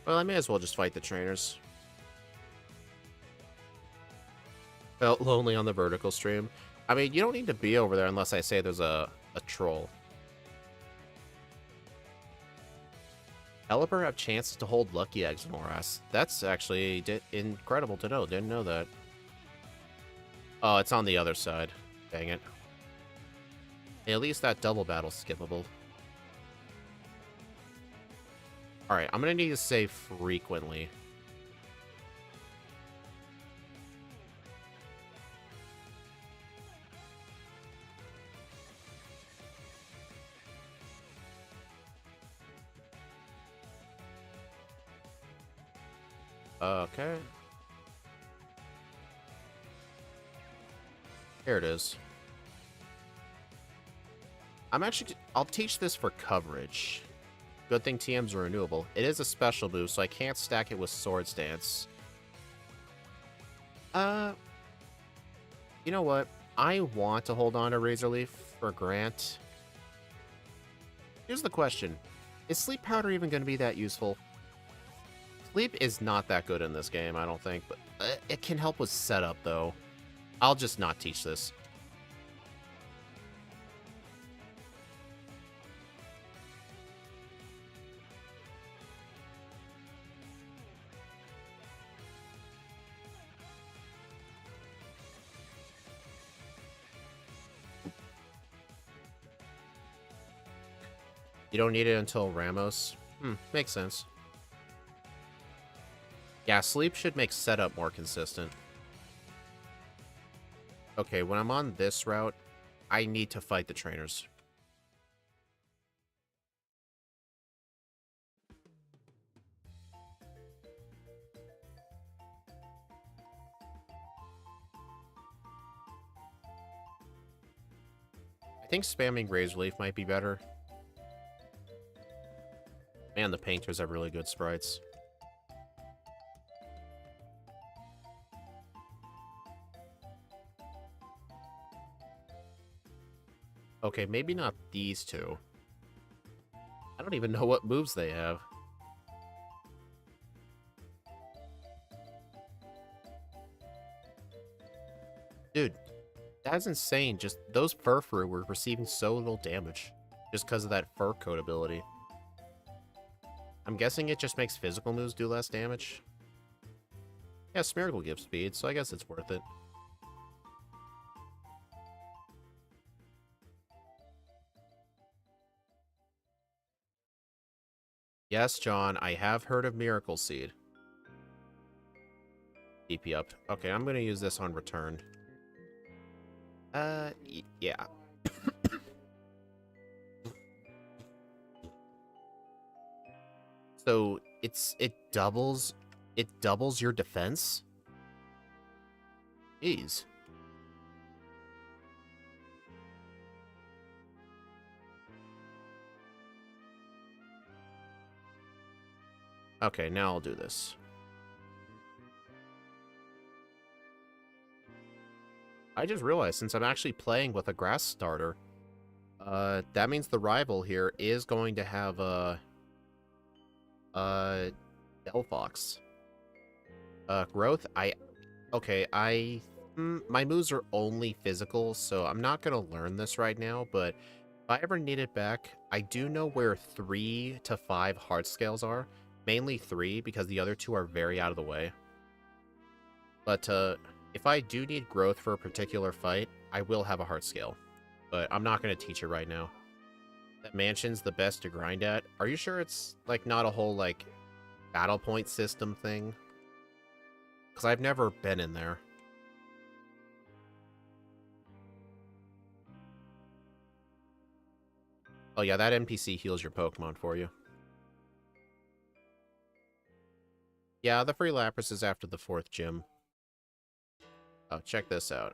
Well, I may as well just fight the trainers. Felt lonely on the vertical stream. I mean, you don't need to be over there unless I say there's a troll. Pelipper have chances to hold lucky eggs in Oras. That's actually incredible to know. Didn't know that. Oh, it's on the other side. Dang it. At least that double battle's skippable. Alright, I'm gonna need to save frequently. Okay. Here it is. I'll teach this for coverage. Good thing TMs are renewable. It is a special move, so I can't stack it with Swords Dance. You know what? I want to hold on to Razor Leaf for Grant. Here's the question. Is Sleep Powder even going to be that useful? Sleep is not that good in this game, I don't think, but it can help with setup, though. I'll just not teach this. You don't need it until Ramos? Makes sense. Yeah, sleep should make setup more consistent. Okay, when I'm on this route, I need to fight the trainers. I think spamming Razor Leaf might be better. Man, the painters have really good sprites. Okay, maybe not these two. I don't even know what moves they have. Dude, that's insane. Just those Furfru were receiving so little damage just because of that fur coat ability. I'm guessing it just makes physical moves do less damage. Yeah, Smeargle gives speed, so I guess it's worth it. Yes, John, I have heard of Miracle Seed. DP up. Okay, I'm going to use this on return. Yeah. So, it doubles your defense? Jeez. Okay, now I'll do this. I just realized, since I'm actually playing with a grass starter, that means the rival here is going to have Delphox. Growth, my moves are only physical, so I'm not gonna learn this right now, but If I ever need it back, I do know where 3 to 5 heart scales are. Mainly 3, because the other 2 are very out of the way. But if I do need growth for a particular fight, I will have a heart scale. But I'm not going to teach it right now. That mansion's the best to grind at. Are you sure it's, like, not a whole, like, battle point system thing? Because I've never been in there. Oh yeah, that NPC heals your Pokemon for you. Yeah, the free Lapras is after the 4th gym. Oh, check this out.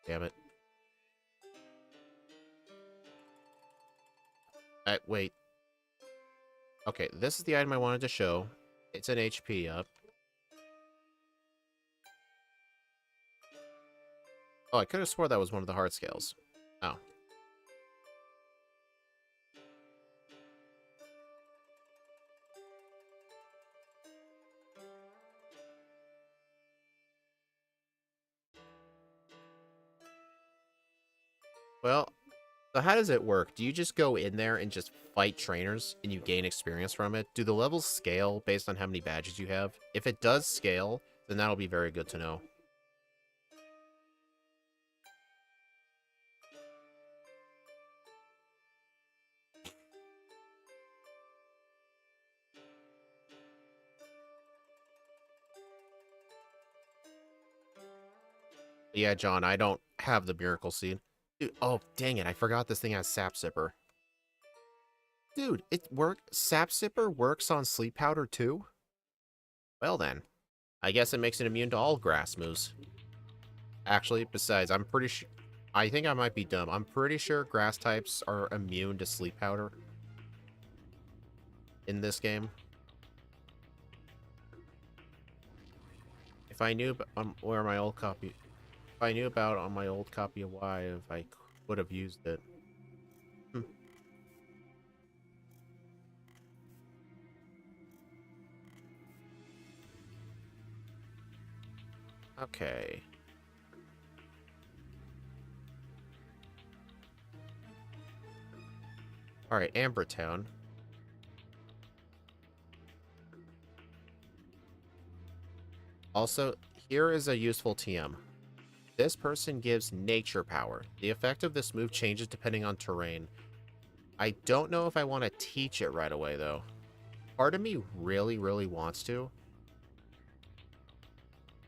Damn it. Wait. Okay, this is the item I wanted to show. It's an HP up. Oh, I could have swore that was one of the heart scales. Oh. Well, so how does it work? Do you just go in there and just fight trainers and you gain experience from it? Do the levels scale based on how many badges you have? If it does scale, then that'll be very good to know. Yeah, John, I don't have the Miracle Seed. Dude, oh, dang it, I forgot this thing has Sap Sipper. Dude, Sap Sipper works on Sleep Powder too? Well then, I guess it makes it immune to all grass moves. Actually, besides, I'm pretty sure... I think I might be dumb. I'm pretty sure grass types are immune to Sleep Powder in this game. If I knew where my old copy... If I knew about on my old copy of Y, if I would have used it. Okay. Alright, Amber Town. Also, here is a useful TM. This person gives nature power. The effect of this move changes depending on terrain. I don't know if I want to teach it right away, though. Part of me really, really wants to.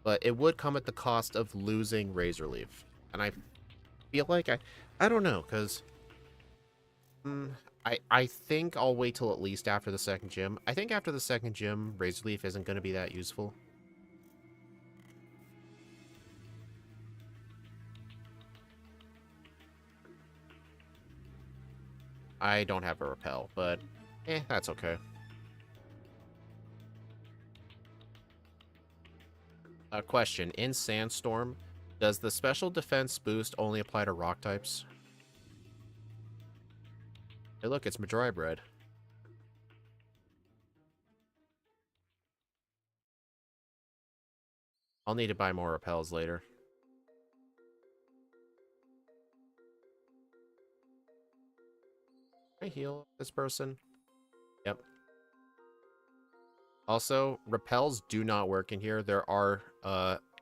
But it would come at the cost of losing Razor Leaf. And I feel like I don't know, because... I think I'll wait till at least after the 2nd gym. I think after the 2nd gym, Razor Leaf isn't going to be that useful. I don't have a repel, but that's okay. Question. In Sandstorm, does the special defense boost only apply to rock types? Hey look, it's Madry Bread. I'll need to buy more repels later. Can I heal this person? Yep. Also, repels do not work in here. There are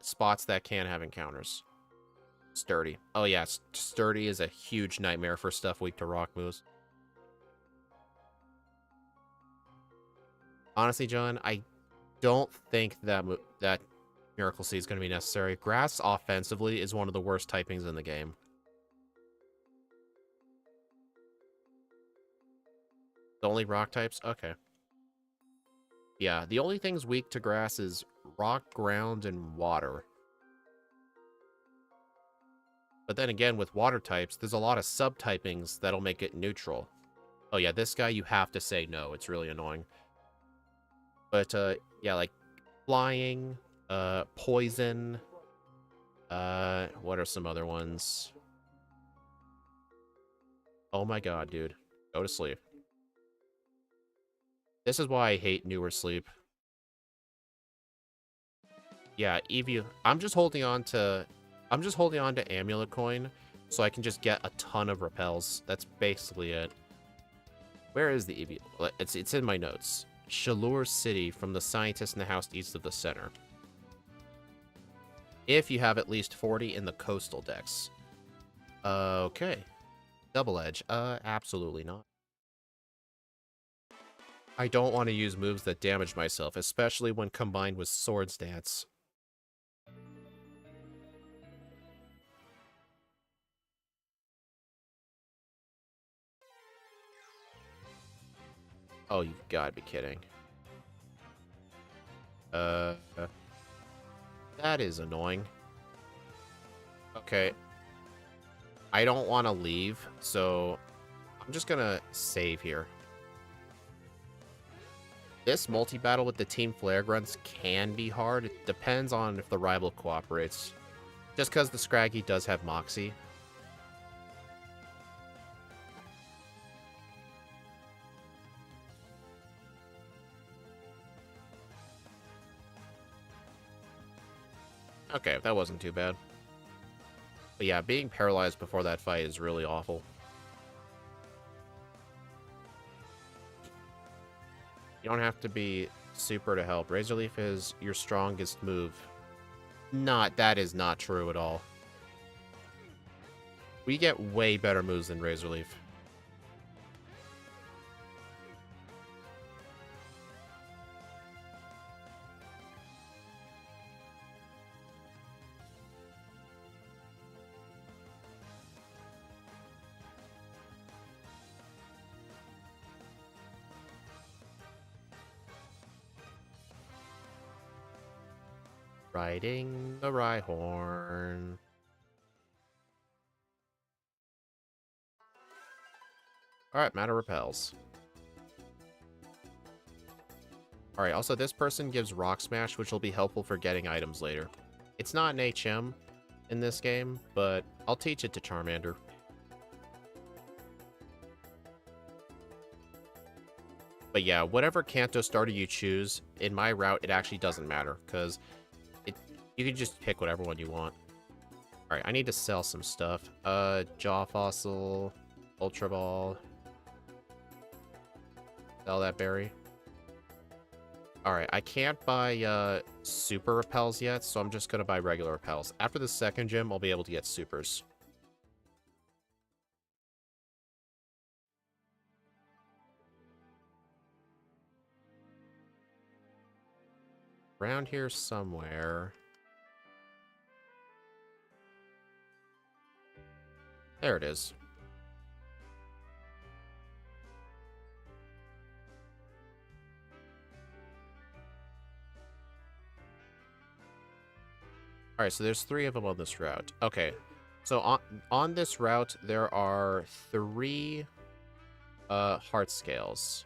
spots that can have encounters. Sturdy. Oh yeah, Sturdy is a huge nightmare for stuff weak to rock moves. Honestly, John, I don't think that Miracle Seed is going to be necessary. Grass offensively is one of the worst typings in the game. The only rock types? Okay. Yeah, the only things weak to grass is rock, ground, and water. But then again, with water types, there's a lot of subtypings that'll make it neutral. Oh yeah, this guy you have to say no. It's really annoying. But yeah, like flying, poison, what are some other ones? Oh my god, dude. Go to sleep. This is why I hate newer sleep. Yeah, Eevee. I'm just holding on to Amulet Coin So I can just get a ton of repels. That's basically it. Where is the EV? It's in my notes. Shalur City from the scientist in the house east of the center. If you have at least 40 in the coastal decks. Okay. Double edge. Absolutely not. I don't want to use moves that damage myself, especially when combined with Swords Dance. Oh, you've got to be kidding. That is annoying. Okay. I don't want to leave, so I'm just gonna save here. This multi-battle with the Team Flare Grunts can be hard. It depends on if the rival cooperates. Just because the Scraggy does have Moxie. Okay, that wasn't too bad. But yeah, being paralyzed before that fight is really awful. You don't have to be super to help. Razor Leaf is your strongest move. That is not true at all. We get way better moves than Razor Leaf. Riding the Rhyhorn. Alright, Matter repels. Alright, also this person gives Rock Smash, which will be helpful for getting items later. It's not an HM in this game, but I'll teach it to Charmander. But yeah, whatever Kanto starter you choose, in my route, it actually doesn't matter, because you can just pick whatever one you want. Alright, I need to sell some stuff. Jaw Fossil, Ultra Ball. Sell that berry. Alright, I can't buy super repels yet, so I'm just gonna buy regular repels. After the second gym, I'll be able to get supers. Around here somewhere. There it is. Alright, so there's 3 of them on this route. Okay, so on this route, there are 3 heart scales.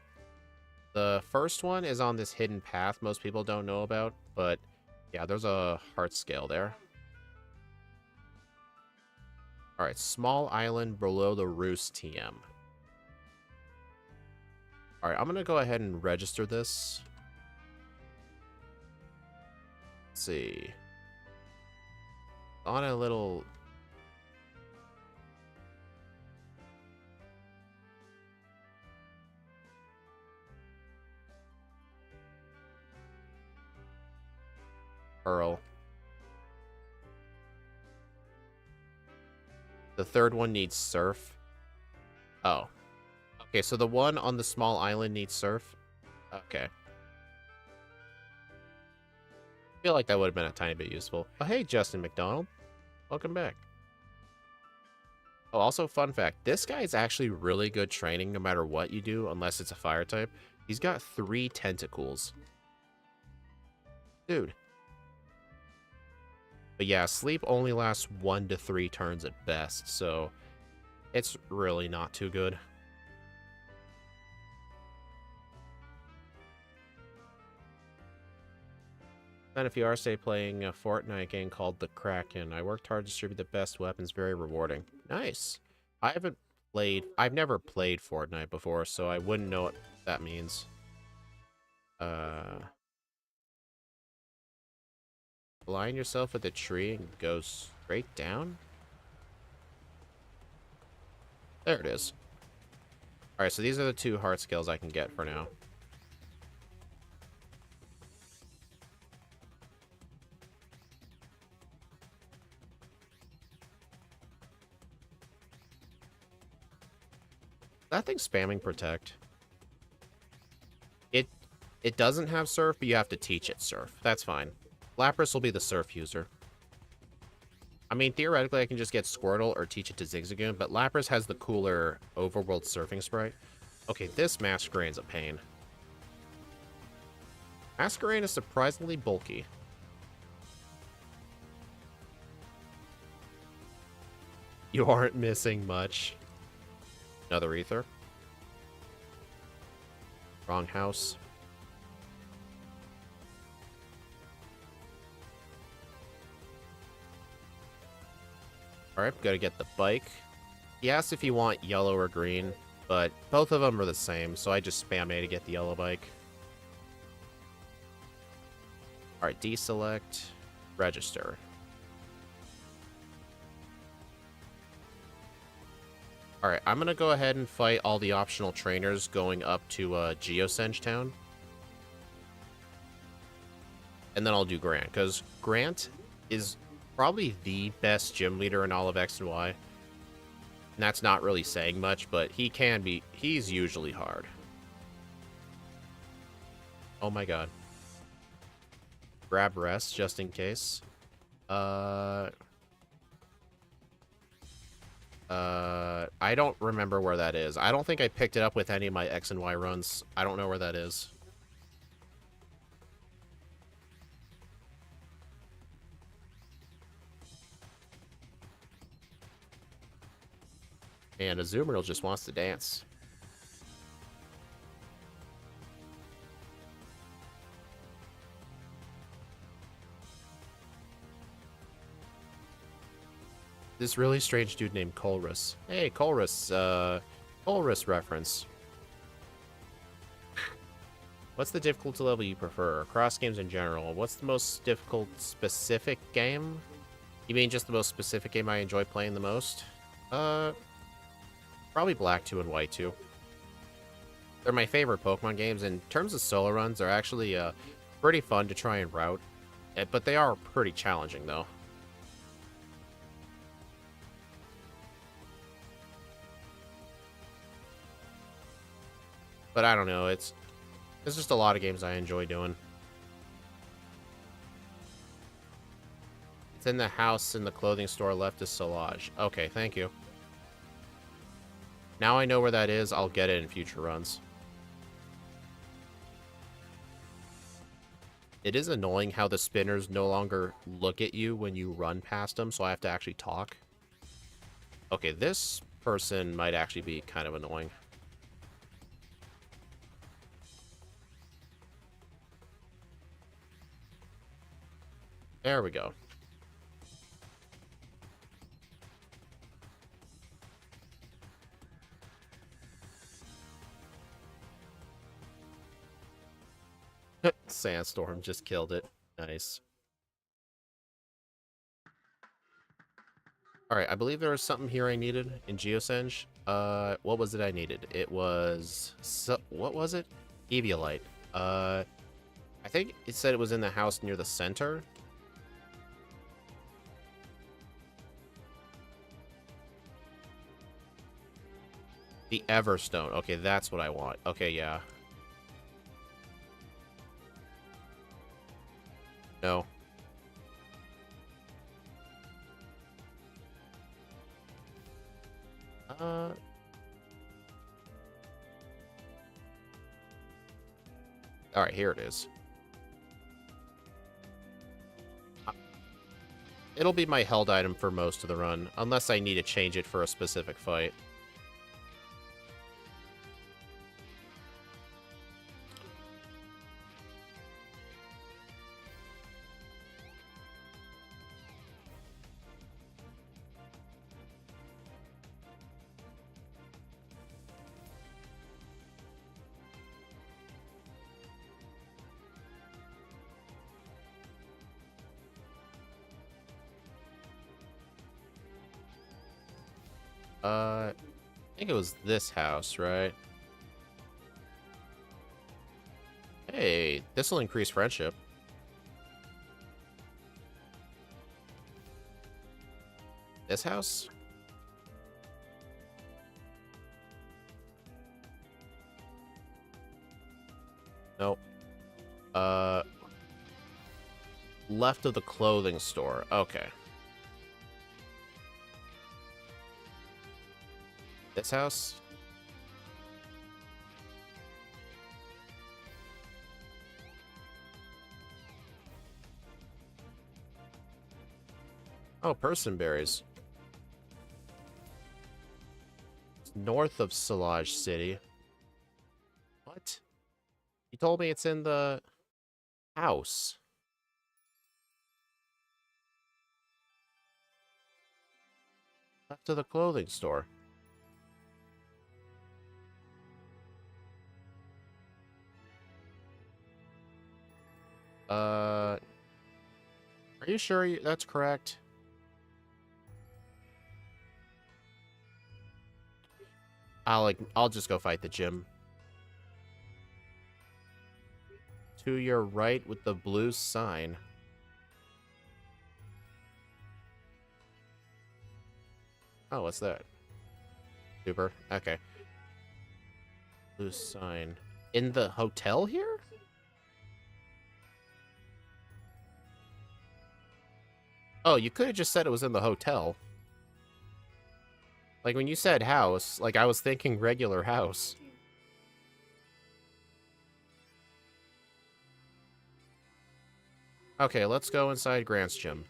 The first one is on this hidden path most people don't know about, but yeah, there's a heart scale there. Alright, small island below the Roost TM. Alright, I'm gonna go ahead and register this. Let's see. On a little... Pearl. The third one needs surf. Oh. Okay, so the one on the small island needs surf? Okay. I feel like that would have been a tiny bit useful. Oh, hey, Justin McDonald. Welcome back. Oh, also, fun fact. This guy is actually really good training no matter what you do, unless it's a fire type. He's got 3 tentacles. Dude. But yeah, sleep only lasts 1 to 3 turns at best, so it's really not too good. And if you are, say, playing a Fortnite game called The Kraken, I worked hard to distribute the best weapons, very rewarding. Nice. I've never played Fortnite before, so I wouldn't know what that means. Align yourself with a tree and go straight down? There it is. Alright, so these are the 2 heart scales I can get for now. That thing's spamming Protect. It doesn't have Surf, but you have to teach it Surf. That's fine. Lapras will be the Surf user. I mean, theoretically, I can just get Squirtle or teach it to Zigzagoon, but Lapras has the cooler Overworld Surfing Sprite. Okay, this Masquerade's a pain. Masquerade is surprisingly bulky. You aren't missing much. Another Ether. Wrong house. Alright, gotta get the bike. He asked if you want yellow or green, but both of them are the same, so I just spam A to get the yellow bike. Alright, deselect, register. Alright, I'm gonna go ahead and fight all the optional trainers going up to Geosenge Town. And then I'll do Grant, because Grant is probably the best gym leader in all of X and Y. And that's not really saying much, but he's usually hard. Oh my god. Grab rest, just in case. I don't remember where that is. I don't think I picked it up with any of my X and Y runs. I don't know where that is. And Azumarill just wants to dance. This really strange dude named Colrus. Hey, Colrus, Colrus reference. What's the difficulty level you prefer? Across games in general. What's the most difficult specific game? You mean just the most specific game I enjoy playing the most? Probably Black 2 and White 2. They're my favorite Pokemon games. In terms of solo runs, they're actually pretty fun to try and route. But they are pretty challenging, though. But I don't know, there's just a lot of games I enjoy doing. It's in the house in the clothing store left is Solage. Okay, thank you. Now I know where that is, I'll get it in future runs. It is annoying how the spinners no longer look at you when you run past them, so I have to actually talk. Okay, this person might actually be kind of annoying. There we go. Sandstorm just killed it. Nice. Alright, I believe there was something here I needed in Geosenge. What was it I needed? It was... what was it? Eviolite. I think it said it was in the house near the center. The Everstone. Okay, that's what I want. Okay, yeah. No. Alright, here it is. It'll be my held item for most of the run, unless I need to change it for a specific fight. think it was this house, right? Hey, this will increase friendship. This house? Nope. Left of the clothing store. Okay. This house? Oh, personberries. It's north of Solage City. What? You told me it's in the house. Left of the clothing store. Are you sure that's correct? I'll just go fight the gym. To your right with the blue sign. Oh, what's that? Super. Okay. Blue sign. In the hotel here? Oh, you could have just said it was in the hotel. Like, when you said house, like, I was thinking regular house. Okay, let's go inside Grant's gym.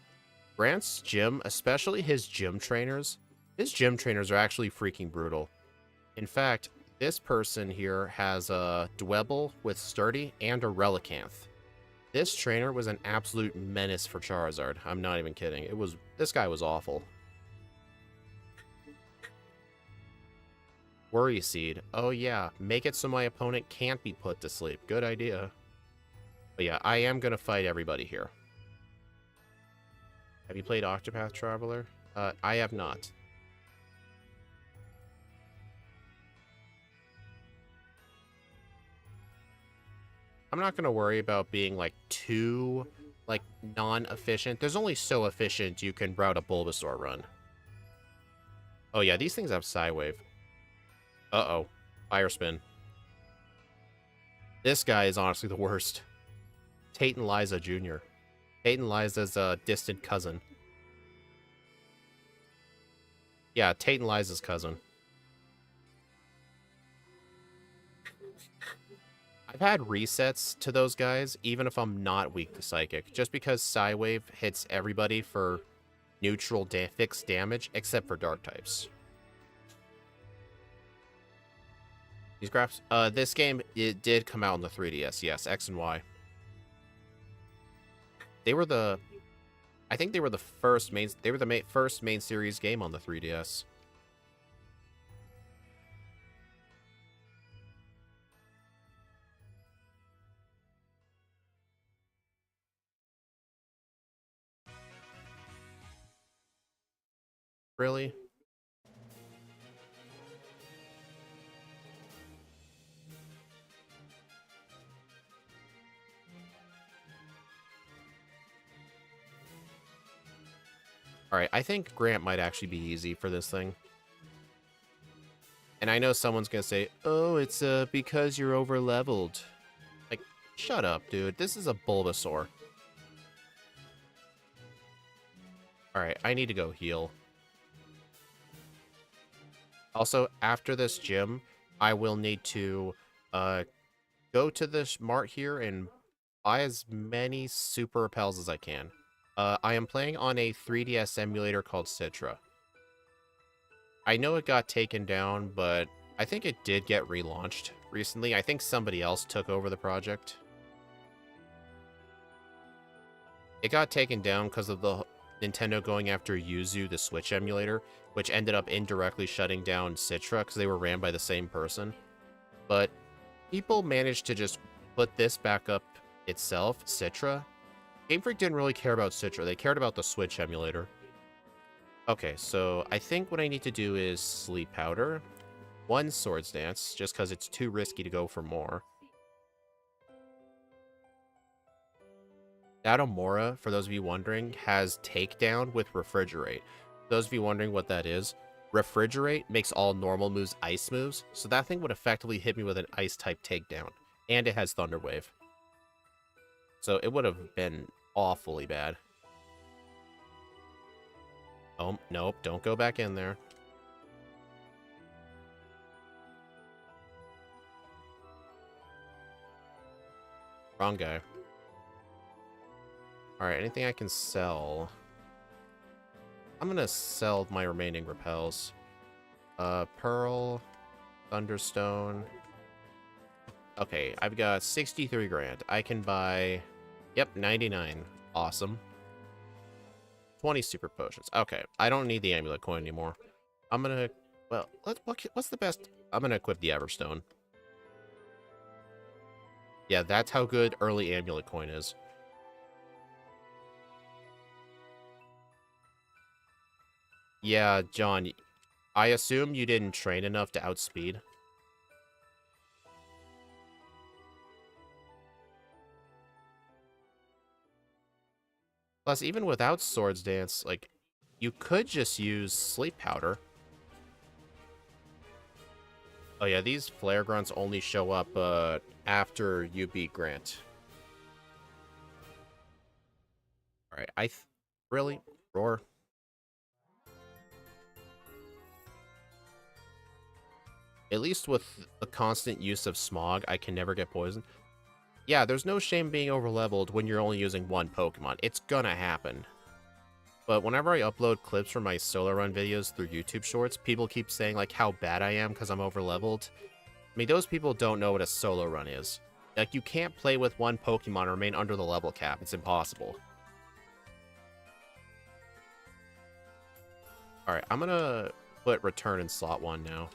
Grant's gym, especially his gym trainers are actually freaking brutal. In fact, this person here has a Dwebble with Sturdy and a Relicanth. This trainer was an absolute menace for Charizard. I'm not even kidding. This guy was awful. Worry Seed. Oh yeah, make it so my opponent can't be put to sleep. Good idea. But yeah, I am gonna fight everybody here. Have you played Octopath Traveler? I have not. I'm not gonna worry about being like too like non-efficient. There's only so efficient you can route a Bulbasaur run. Oh yeah, these things have Psywave. Uh-oh. Fire Spin. This guy is honestly the worst. Tate and Liza Jr. Tate and Liza's a distant cousin. Yeah, Tate and Liza's cousin. I've had resets to those guys, even if I'm not weak to Psychic, just because Psywave hits everybody for neutral fixed damage, except for Dark types. These graphs, this game, it did come out on the 3DS, yes, X and Y. They were I think they were the first first main series game on the 3DS. Really? Alright, I think Grant might actually be easy for this thing. And I know someone's gonna say, oh, it's because you're over-leveled. Like, shut up, dude. This is a Bulbasaur. Alright, I need to go heal. Also, after this gym, I will need to go to this mart here and buy as many super repels as I can. I am playing on a 3DS emulator called Citra. I know it got taken down, but I think it did get relaunched recently. I think somebody else took over the project. It got taken down because of the Nintendo going after Yuzu, the Switch emulator, which ended up indirectly shutting down Citra because they were ran by the same person. But people managed to just put this back up itself, Citra. Game Freak didn't really care about Citra. They cared about the Switch emulator. Okay, so I think what I need to do is Sleep Powder. one Swords Dance, just because it's too risky to go for more. That Amora, for those of you wondering, has Takedown with Refrigerate. Those of you wondering what that is, Refrigerate makes all normal moves ice moves, so that thing would effectively hit me with an ice-type takedown. And it has Thunder Wave. So it would have been awfully bad. Oh, nope, don't go back in there. Wrong guy. Alright, anything I can sell? I'm gonna sell my remaining repels. Pearl, Thunderstone. Okay, I've got 63 grand. I can buy... Yep, 99. Awesome. 20 super potions. Okay, I don't need the amulet coin anymore. I'm gonna... Well, what's the best... I'm gonna equip the Everstone. Yeah, that's how good early amulet coin is. Yeah, John, I assume you didn't train enough to outspeed. Plus, even without Swords Dance, like, you could just use Sleep Powder. Oh yeah, these Flare Grunts only show up after you beat Grant. Alright, really? Roar? At least with the constant use of Smog, I can never get poisoned. Yeah, there's no shame being overleveled when you're only using one Pokemon. It's gonna happen. But whenever I upload clips from my solo run videos through YouTube Shorts, people keep saying, like, how bad I am because I'm overleveled. I mean, those people don't know what a solo run is. Like, you can't play with one Pokemon and remain under the level cap. It's impossible. Alright, I'm gonna put Return in slot 1 now.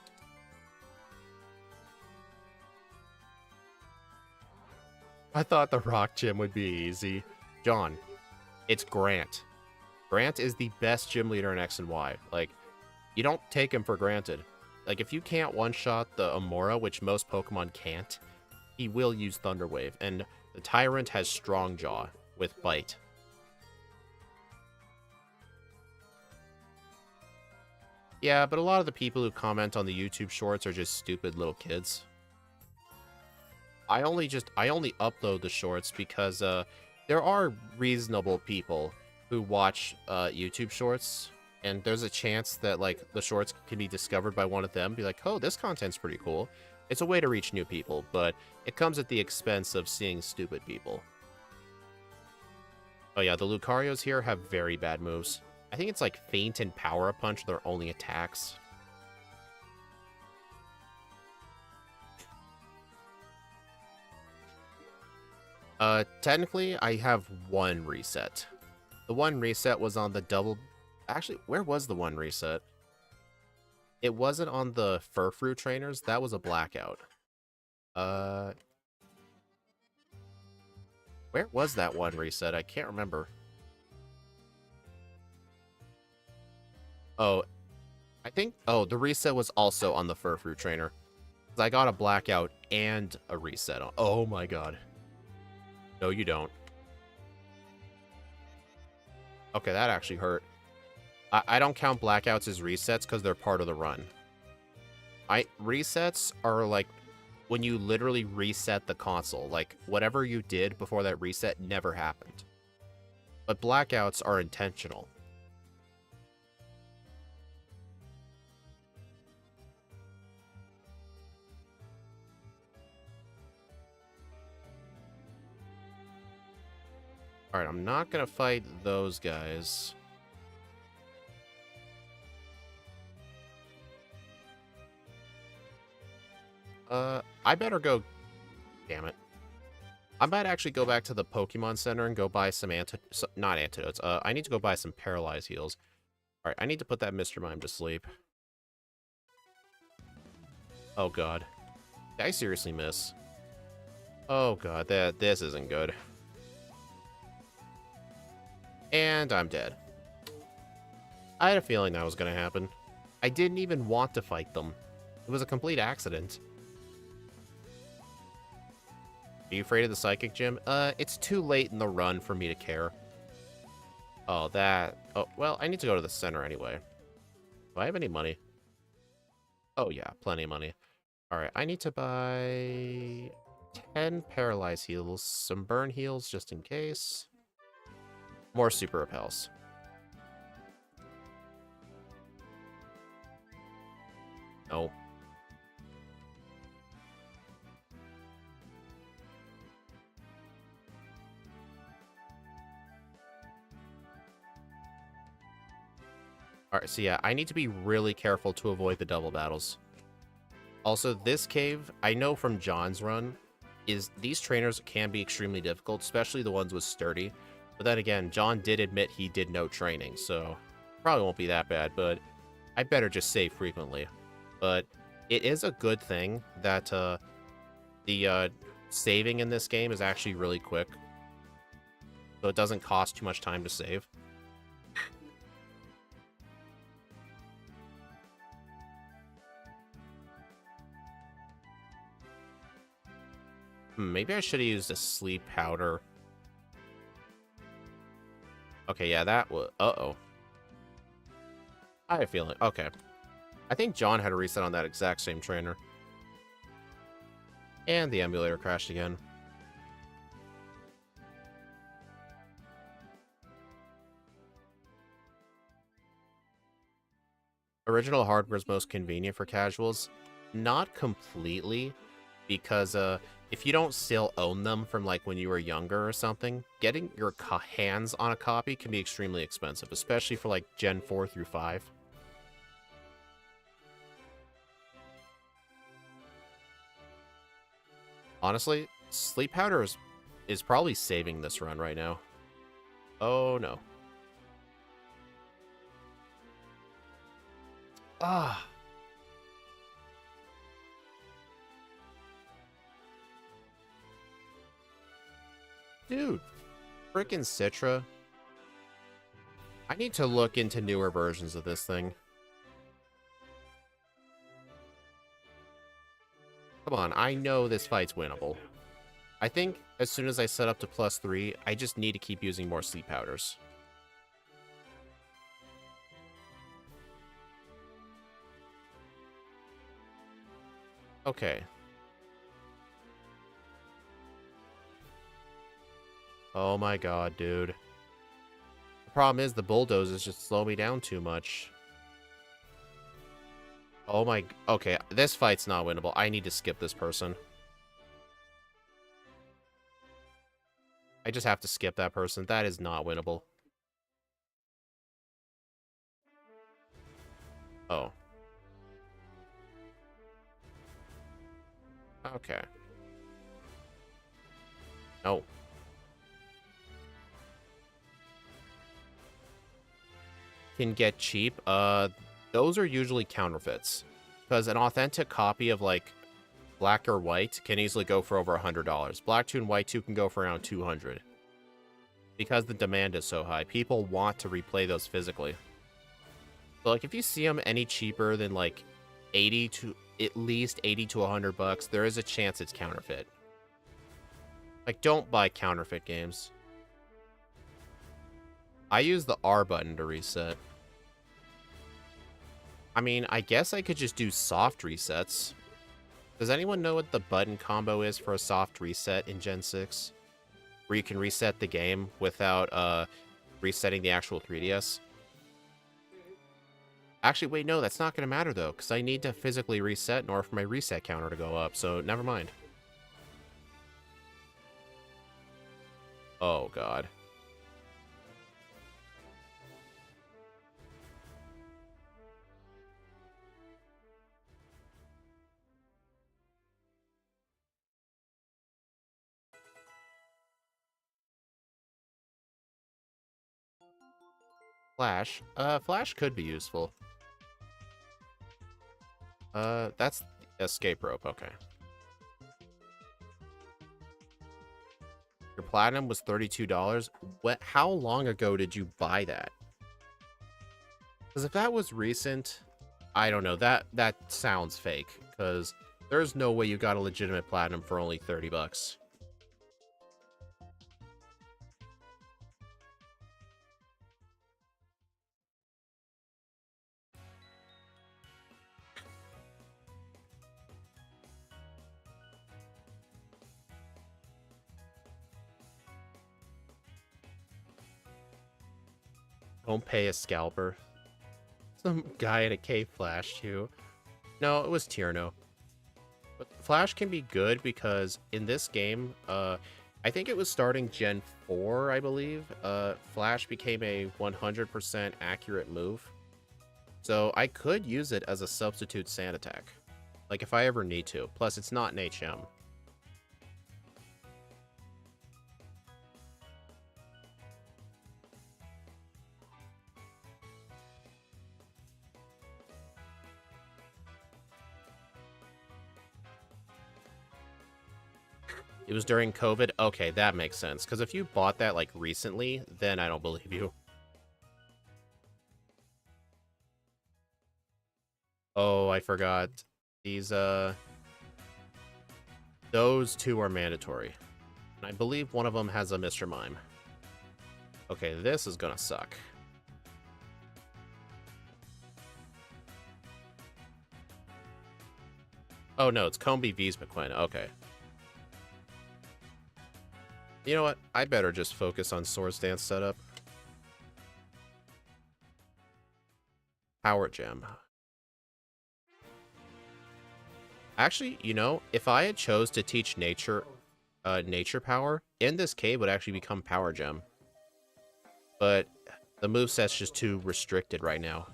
I thought the Rock Gym would be easy. John, it's Grant. Grant is the best gym leader in X and Y. Like, you don't take him for granted. Like, if you can't one-shot the Amora, which most Pokemon can't, he will use Thunder Wave. And the Tyrant has Strong Jaw with Bite. Yeah, but a lot of the people who comment on the YouTube Shorts are just stupid little kids. I only upload the shorts because there are reasonable people who watch YouTube Shorts, and there's a chance that, like, the shorts can be discovered by one of them, be like, oh, this content's pretty cool. It's a way to reach new people, but it comes at the expense of seeing stupid people. Oh yeah, the Lucarios here have very bad moves. I think it's like Feint and Power Punch are their only attacks. Technically, I have one reset. The one reset was on the double... Actually, where was the one reset? It wasn't on the Furfrou trainers. That was a blackout. Where was that one reset? I can't remember. Oh, I think... Oh, the reset was also on the Furfrou trainer. I got a blackout and a reset on... Oh my god. No, you don't. Okay, that actually hurt. I don't count blackouts as resets because they're part of the run. Resets are like when you literally reset the console. Like, whatever you did before that reset never happened. But blackouts are intentional. Alright, I'm not gonna fight those guys. I better go... Damn it. I might actually go back to the Pokemon Center and go buy some not antidotes. I need to go buy some Paralyze heals. Alright, I need to put that Mr. Mime to sleep. Oh god. Did I seriously miss? Oh god, this isn't good. And I'm dead. I had a feeling that was gonna happen. I didn't even want to fight them. It was a complete accident. Are you afraid of the psychic gym? It's too late in the run for me to care. Oh, that... Oh, well, I need to go to the center anyway. Do I have any money? Oh, yeah, plenty of money. Alright, I need to buy 10 paralyze heals, some burn heals just in case. More super repels. No. Alright, so yeah, I need to be really careful to avoid the double battles. Also, this cave, I know from John's run, is these trainers can be extremely difficult, especially the ones with sturdy. But then again, John did admit he did no training, so probably won't be that bad, but I better just save frequently. But it is a good thing that the saving in this game is actually really quick. So it doesn't cost too much time to save. Maybe I should have used a sleep powder. Okay, yeah, that was... Uh-oh. I have a feeling. Okay. I think John had a reset on that exact same trainer. And the emulator crashed again. Original hardware is most convenient for casuals. Not completely, because if you don't still own them from like when you were younger or something, getting your hands on a copy can be extremely expensive, especially for like Gen 4 through 5. Honestly, Sleep Powder is probably saving this run right now. Oh no. Ah. Dude, frickin' Citra. I need to look into newer versions of this thing. Come on, I know this fight's winnable. I think as soon as I set up to +3, I just need to keep using more sleep powders. Okay. Oh my god, dude. The problem is the bulldozers just slow me down too much. Oh my... Okay, this fight's not winnable. I need to skip this person. I just have to skip that person. That is not winnable. Oh. Okay. No. Can get cheap. Those are usually counterfeits. Because an authentic copy of, like, black or white can easily go for over $100. Black 2 and white 2 can go for around 200. Because the demand is so high, people want to replay those physically. So, like, if you see them any cheaper than, like, 80 to... at least 80 to 100 bucks, there is a chance it's counterfeit. Like, don't buy counterfeit games. I use the R button to reset. I mean, I guess I could just do soft resets. Does anyone know what the button combo is for a soft reset in Gen 6? Where you can reset the game without resetting the actual 3DS? Actually, wait, no, that's not going to matter, though, because I need to physically reset in order for my reset counter to go up, so never mind. Oh, God. Flash? Flash could be useful. That's escape rope, okay. Your platinum was $32. How long ago did you buy that? Because if that was recent, I don't know. That sounds fake, because there's no way you got a legitimate platinum for only 30 bucks. Don't pay a scalper. Some guy in a cave flash too. No, it was Tierno. But Flash can be good because in this game, I think it was starting Gen 4, I believe. Flash became a 100% accurate move. So I could use it as a substitute sand attack. Like if I ever need to. Plus, it's not an HM. It was during COVID? Okay, that makes sense. Because if you bought that, like, recently, then I don't believe you. Oh, I forgot. These, those two are mandatory. And I believe one of them has a Mr. Mime. Okay, this is gonna suck. Oh, no, it's Combi V's McQuinn. Okay. You know what? I better just focus on Swords Dance setup. Power Gem. Actually, you know, if I had chose to teach nature power, in this cave would actually become Power Gem. But the moveset's just too restricted right now.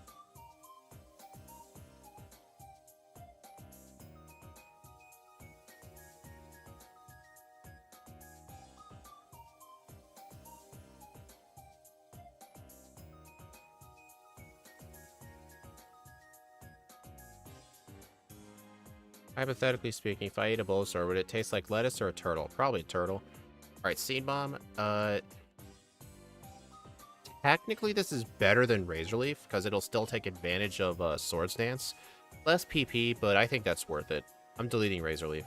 Hypothetically speaking, if I ate a Bulbasaur, would it taste like lettuce or a turtle? Probably a turtle. Alright, Seed Bomb. Technically this is better than Razor Leaf, because it'll still take advantage of Swords Dance. Less PP, but I think that's worth it. I'm deleting Razor Leaf.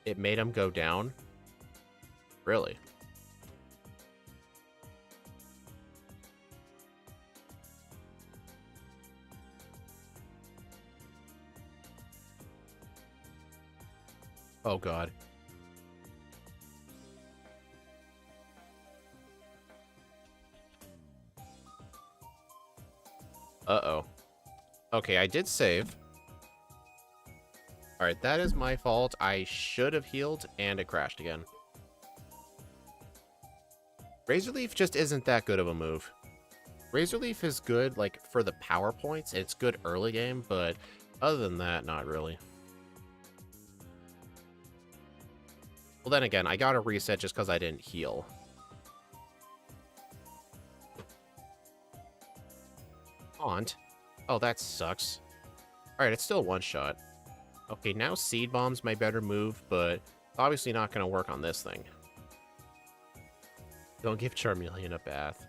It made him go down? Really? Oh god. Uh-oh. Okay, I did save. Alright, that is my fault. I should have healed, and it crashed again. Razor Leaf just isn't that good of a move. Razor Leaf is good, like, for the power points. It's good early game, but other than that, not really. Well, then again, I got a reset just because I didn't heal. Haunt? Oh, that sucks. Alright, it's still one shot. Okay, now Seed Bomb's my better move, but it's obviously not going to work on this thing. Don't give Charmeleon a bath.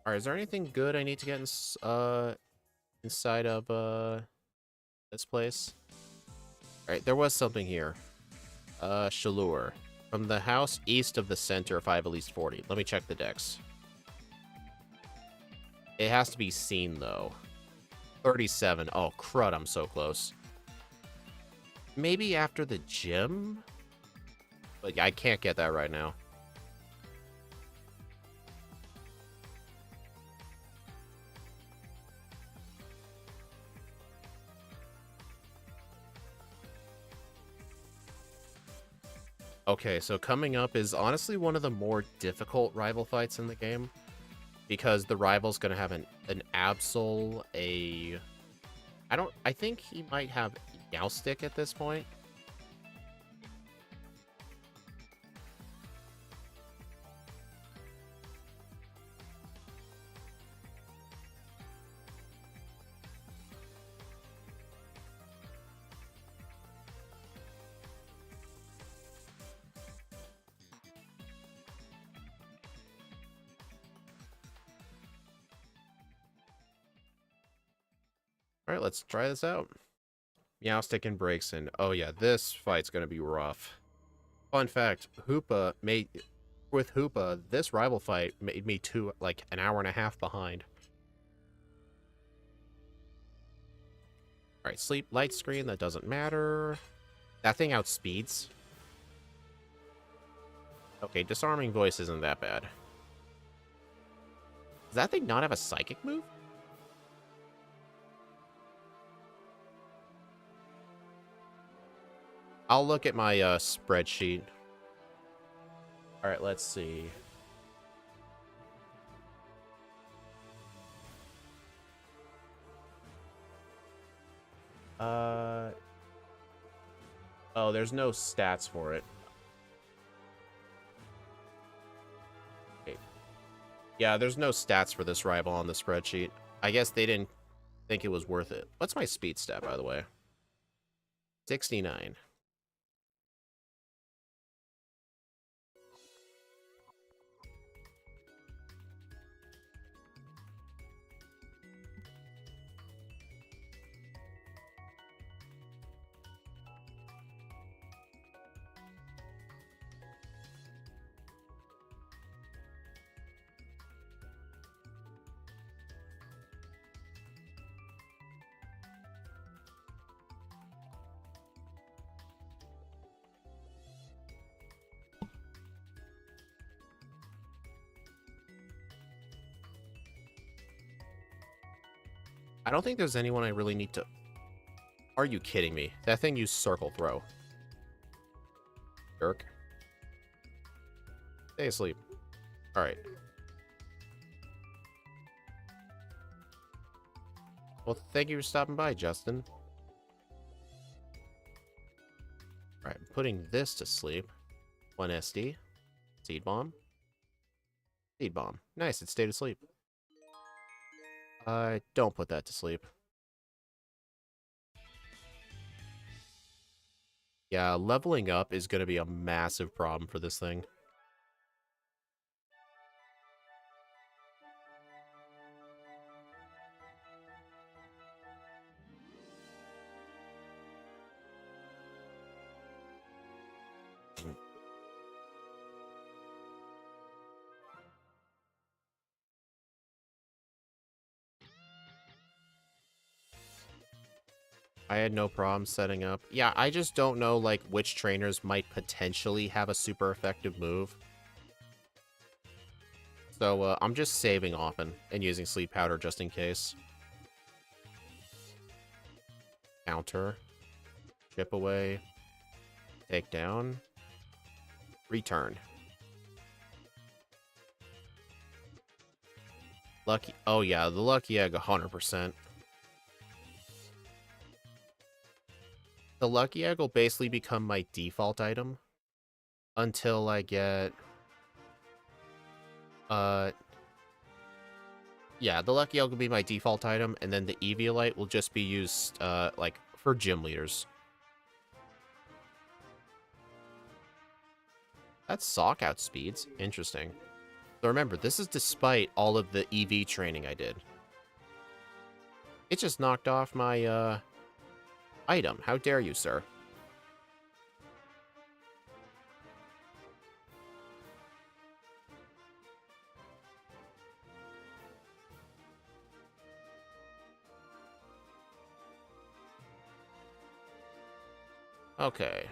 Alright, is there anything good I need to get inside of this place? Alright, there was something here. Shalure. From the house east of the center if I have at least 40. Let me check the dex. It has to be seen, though. 37. Oh, crud, I'm so close. Maybe after the gym? But I can't get that right now. Okay, so coming up is honestly one of the more difficult rival fights in the game, because the rival's gonna have an Absol, I think he might have Meowstic at this point. Alright, let's try this out. Meowstic and Braixen. Oh yeah, this fight's gonna be rough. Fun fact, with Hoopa, this rival fight made me like an hour and a half behind. Alright, sleep light screen, that doesn't matter. That thing outspeeds. Okay, disarming voice isn't that bad. Does that thing not have a psychic move? I'll look at my spreadsheet. Alright, let's see. Oh, there's no stats for it. Okay. Yeah, there's no stats for this rival on the spreadsheet. I guess they didn't think it was worth it. What's my speed stat, by the way? 69. I don't think there's anyone I really need to... Are you kidding me? That thing used Circle Throw. Jerk. Stay asleep. Alright. Well, thank you for stopping by, Justin. Alright, I'm putting this to sleep. 1 SD. Seed Bomb. Seed Bomb. Nice, it stayed asleep. Don't put that to sleep. Yeah, leveling up is going to be a massive problem for this thing. I had no problem setting up. Yeah, I just don't know, like, which trainers might potentially have a super effective move. So, I'm just saving often and using Sleep Powder just in case. Counter. Chip away. Take down. Return. Lucky. Oh, yeah, the Lucky Egg, 100%. The Lucky Egg will basically become my default item until I get... Yeah, the Lucky Egg will be my default item, and then the Eviolite will just be used, like, for gym leaders. That's Sock outspeeds. Interesting. So remember, this is despite all of the EV training I did. It just knocked off my, item. How dare you, sir? Okay.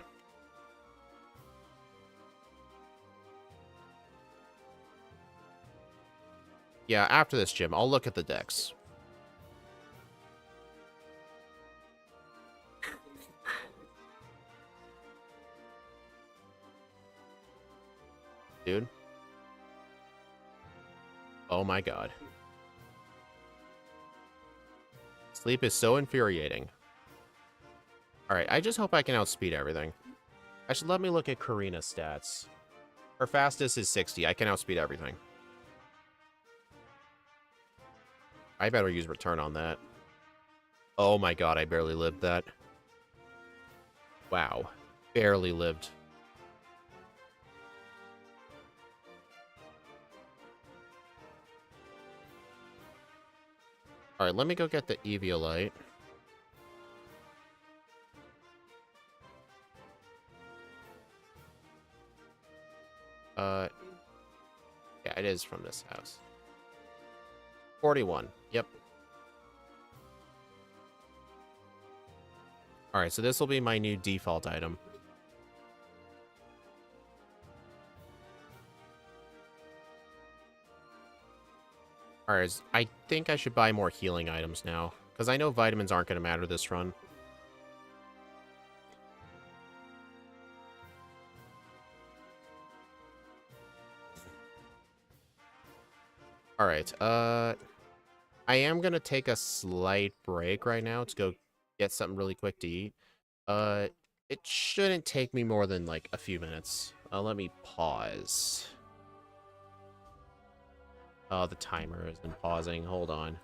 Yeah, after this gym, I'll look at the decks. Dude. Oh my god. Sleep is so infuriating. Alright, I just hope I can outspeed everything. Actually, let me look at Karina's stats. Her fastest is 60. I can outspeed everything. I better use return on that. Oh my god, I barely lived that. Wow. Barely lived. Alright, let me go get the Eviolite. Yeah, it is from this house. 41. Yep. Alright, so this will be my new default item. Alright, I think I should buy more healing items now, because I know vitamins aren't going to matter this run. Alright, I am going to take a slight break right now to go get something really quick to eat. It shouldn't take me more than, like, a few minutes. Let me pause. Oh, the timer isn't pausing. Hold on.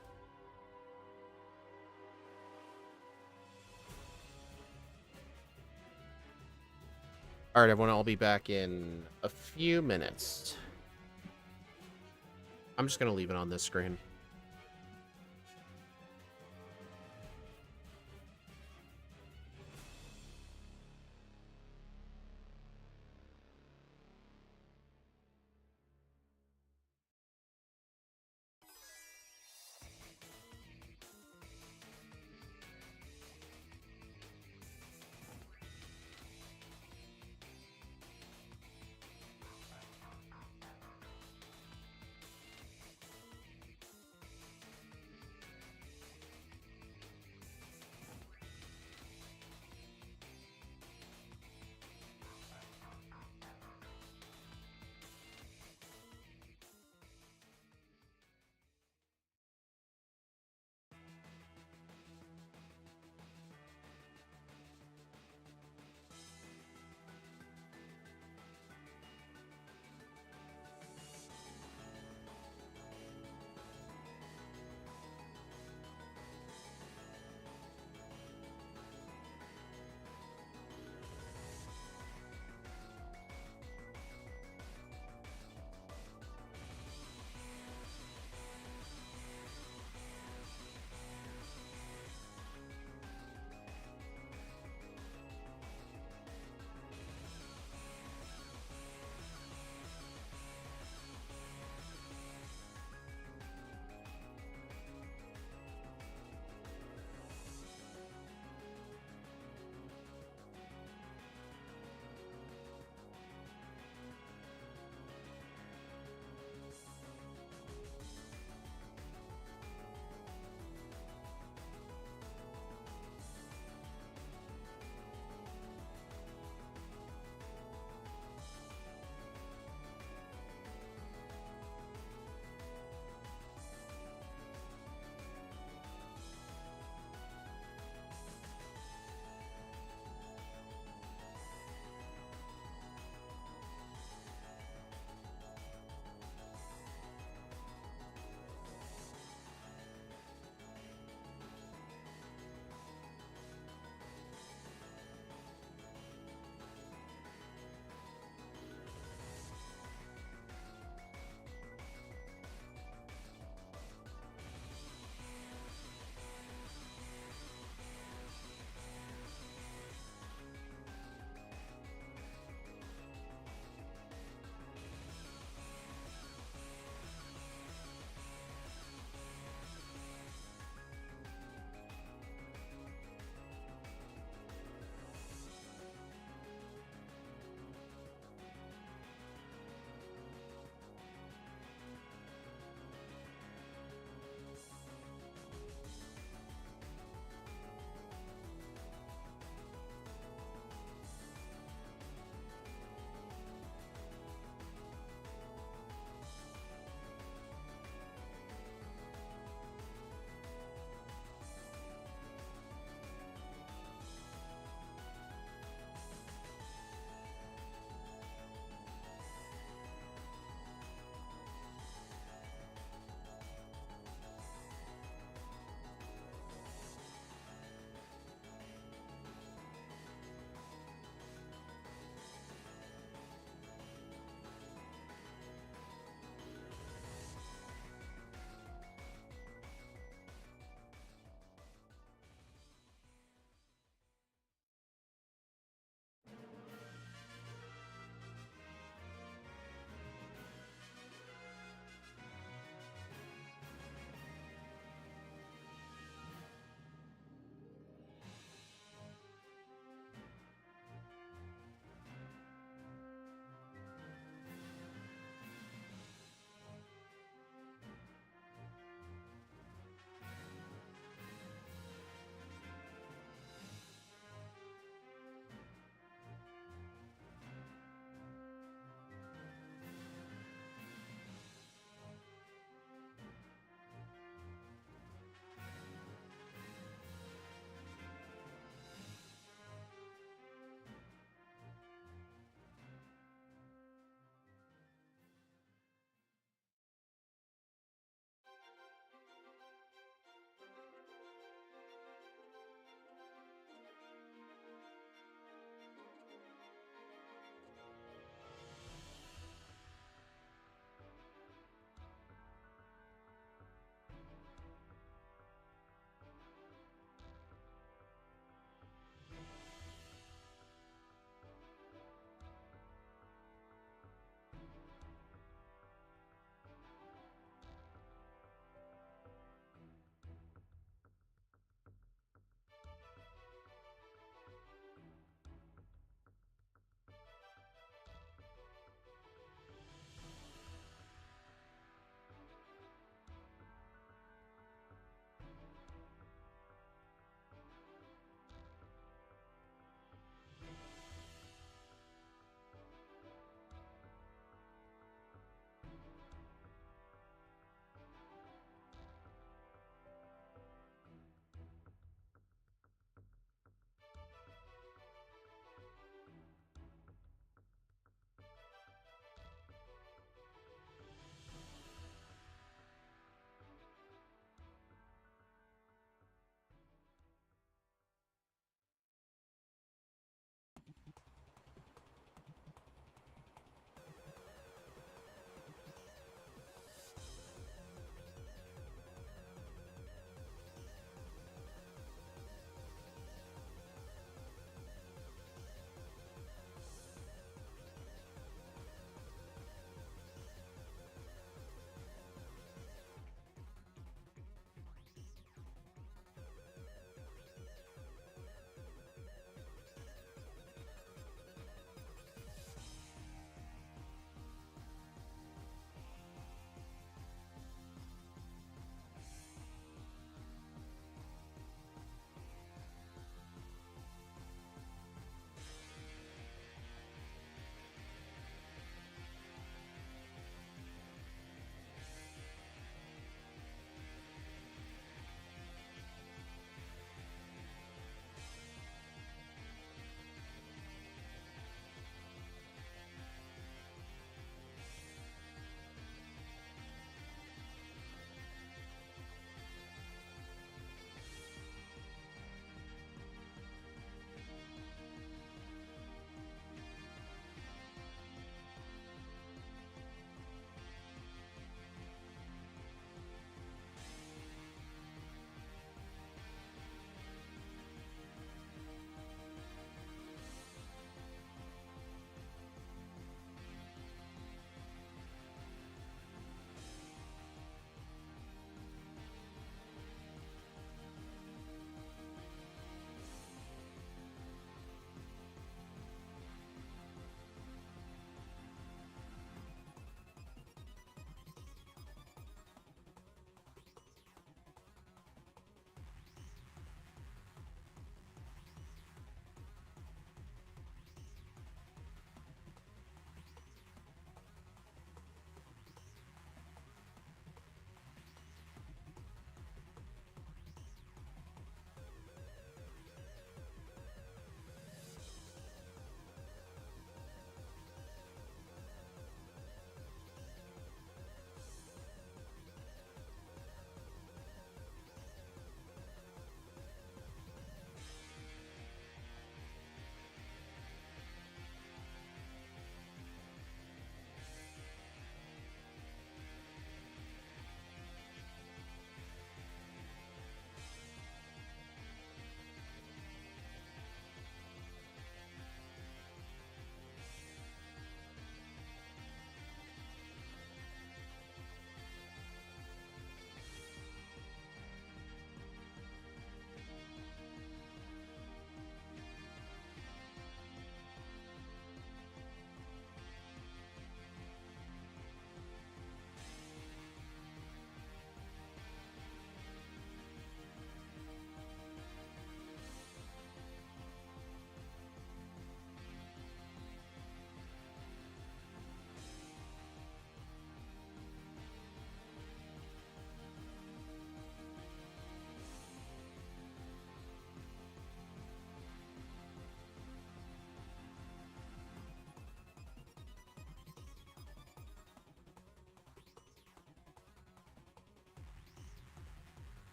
Alright, everyone, I'll be back in a few minutes. I'm just going to leave it on this screen.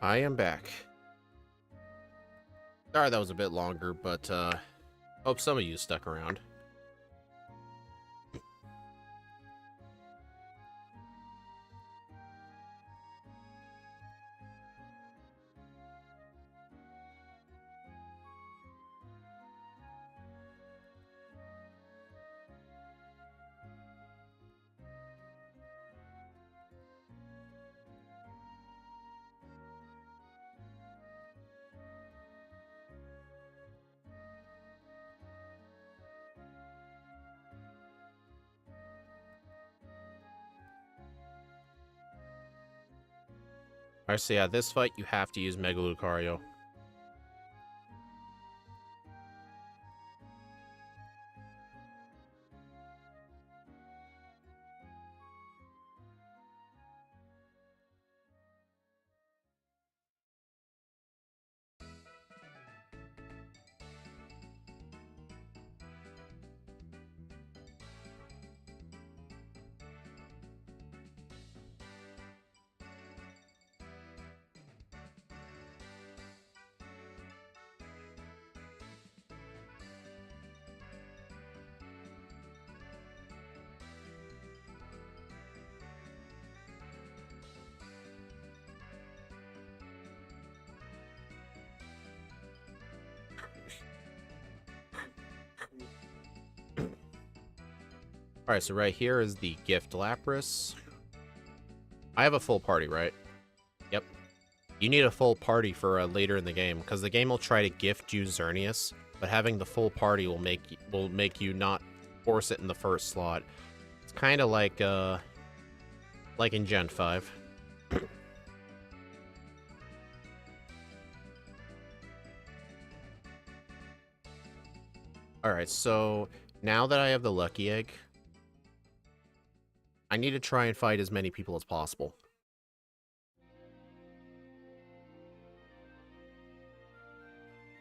I am back. Sorry that was a bit longer, but hope some of you stuck around. Alright, so yeah, this fight you have to use Mega Lucario. Alright, so right here is the Gift Lapras. I have a full party, right? Yep. You need a full party for later in the game, because the game will try to gift you Xerneas, but having the full party will make you not force it in the first slot. It's kind of like in Gen 5. Alright, so now that I have the Lucky Egg, I need to try and fight as many people as possible.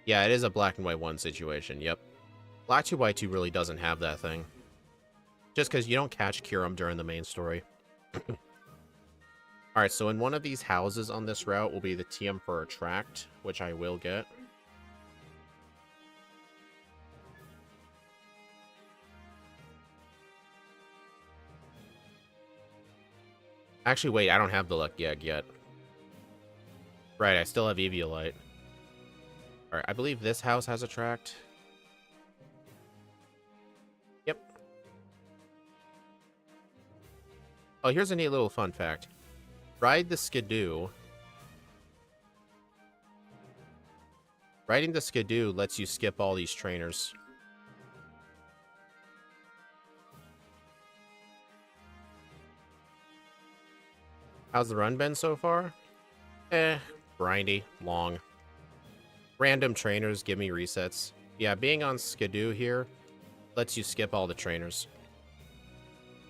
Yeah, it is a black and white 1 situation, yep. Black 2 white 2 really doesn't have that thing. Just because you don't catch Kyurem during the main story. Alright, so in one of these houses on this route will be the TM for Attract, which I will get. Actually, wait, I don't have the Lucky Egg yet. Right, I still have Eviolite. Alright, I believe this house has Attract. Yep. Oh, here's a neat little fun fact. Ride the Skidoo. Riding the Skidoo lets you skip all these trainers. How's the run been so far? Grindy, long. Random trainers give me resets. Yeah, being on Skidoo here lets you skip all the trainers.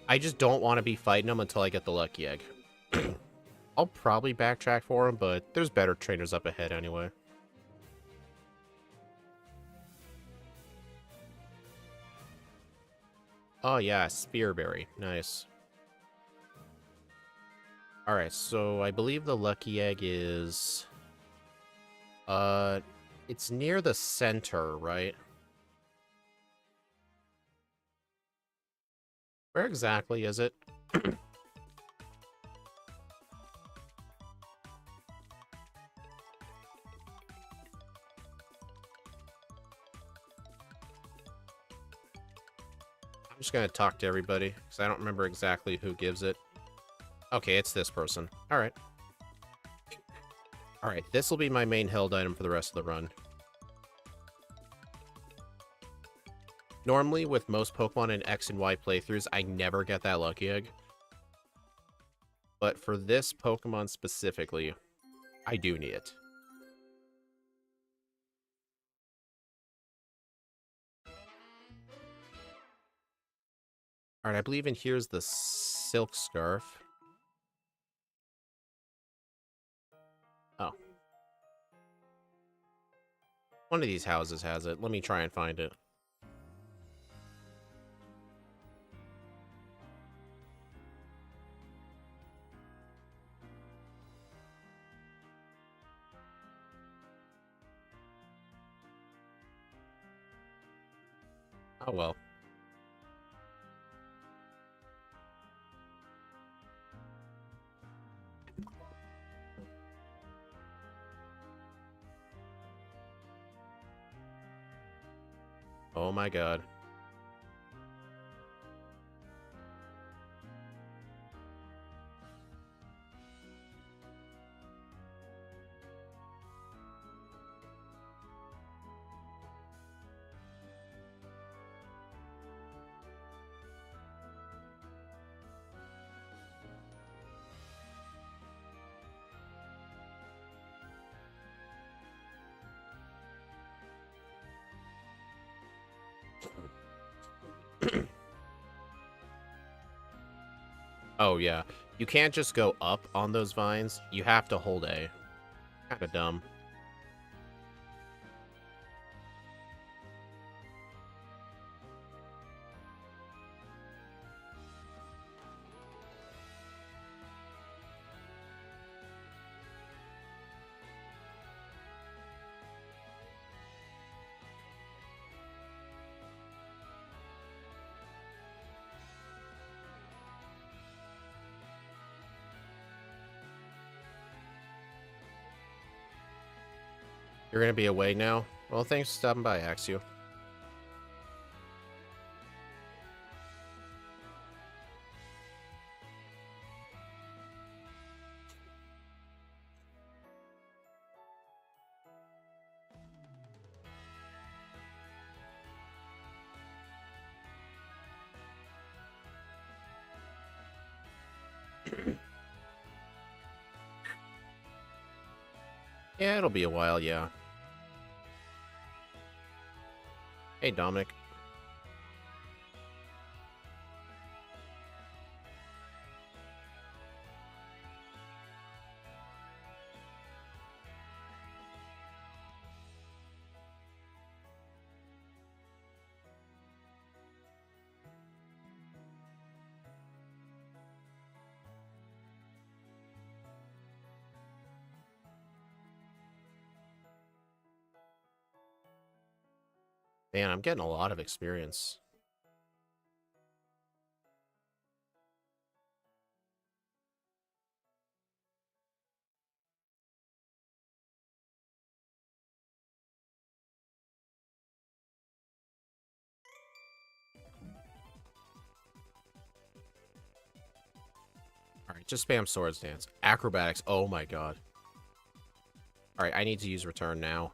I just don't want to be fighting them until I get the Lucky Egg. I'll probably backtrack for them, but there's better trainers up ahead anyway. Oh yeah, Spearberry. Nice. Alright, so I believe the Lucky Egg is... it's near the center, right? Where exactly is it? I'm just gonna talk to everybody, because I don't remember exactly who gives it. Okay, it's this person. Alright. Alright, this will be my main held item for the rest of the run. Normally, with most Pokemon in X and Y playthroughs, I never get that Lucky Egg. But for this Pokemon specifically, I do need it. Alright, I believe in here's the Silk Scarf. Oh. One of these houses has it. Let me try and find it. Oh well. Oh my god. Oh yeah. You can't just go up on those vines. You have to hold A. Kinda dumb. You're gonna be away now? Well, thanks for stopping by, Axio. Yeah, it'll be a while, yeah. Hey, Dominic. Man, I'm getting a lot of experience. Alright, just spam Swords Dance. Acrobatics, oh my god. Alright, I need to use Return now.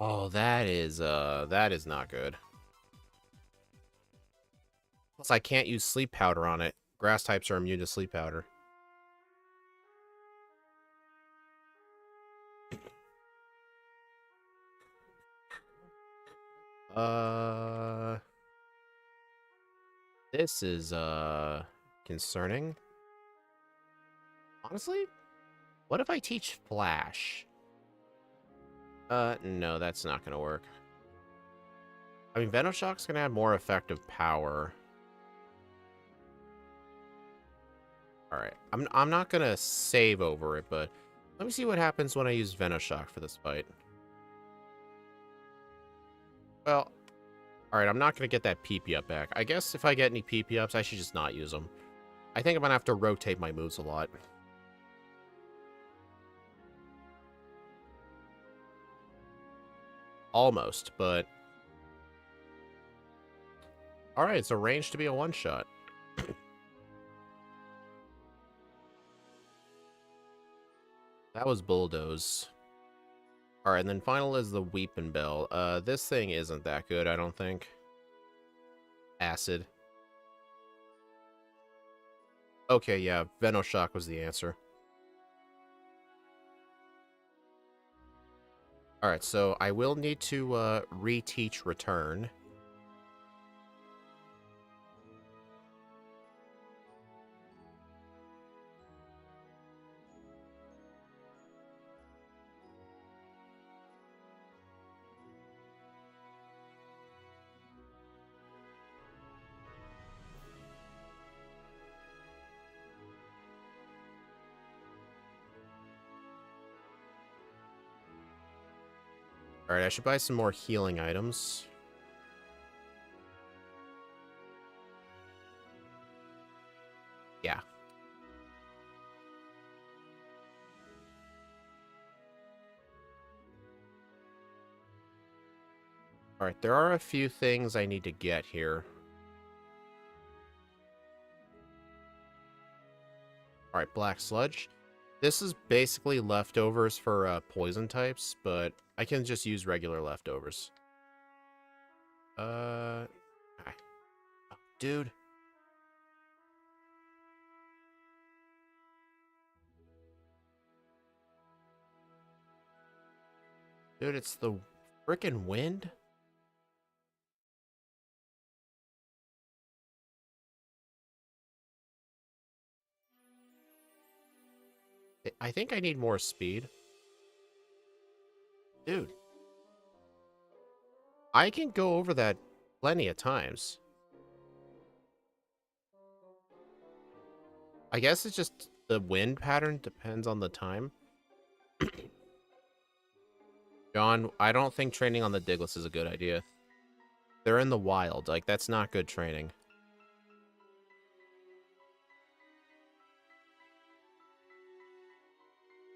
Oh, that is not good. Plus, I can't use Sleep Powder on it. Grass types are immune to Sleep Powder. This is, concerning. Honestly, what if I teach Flash? No, that's not gonna work. I mean, Venoshock's gonna have more effective power. Alright, I'm not gonna save over it, but let me see what happens when I use Venoshock for this fight. Well, alright, I'm not gonna get that PP up back. I guess if I get any PP ups, I should just not use them. I think I'm gonna have to rotate my moves a lot. Almost, but... Alright, it's arranged to be a one-shot. That was Bulldoze. Alright, and then final is the Weepin' Bell. This thing isn't that good, I don't think. Acid. Okay, yeah, Venoshock was the answer. Alright, so I will need to reteach Return. Alright, I should buy some more healing items. Yeah. Alright, there are a few things I need to get here. Alright, Black Sludge. This is basically leftovers for poison types, but I can just use regular leftovers. Ah, dude. Dude, it's the frickin' wind? I think I need more speed. Dude. I can go over that plenty of times. I guess it's just the wind pattern depends on the time. John, I don't think training on the Diglets is a good idea. They're in the wild. Like, that's not good training.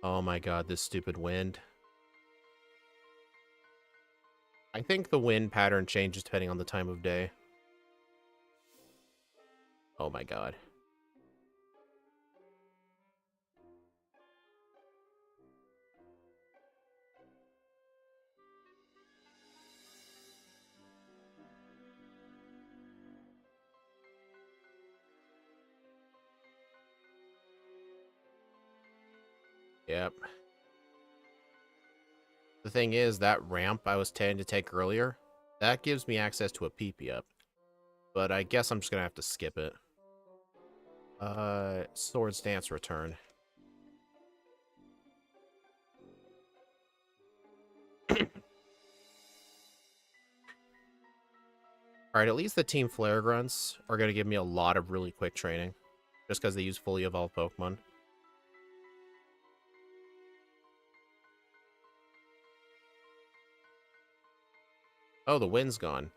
Oh my god, this stupid wind. I think the wind pattern changes depending on the time of day. Oh my god. Yep. The thing is, that ramp I was tending to take earlier, that gives me access to a PP up. But I guess I'm just gonna have to skip it. Swords Dance return. Alright, at least the Team Flare Grunts are gonna give me a lot of really quick training. Just because they use fully evolved Pokemon. Oh, the wind's gone.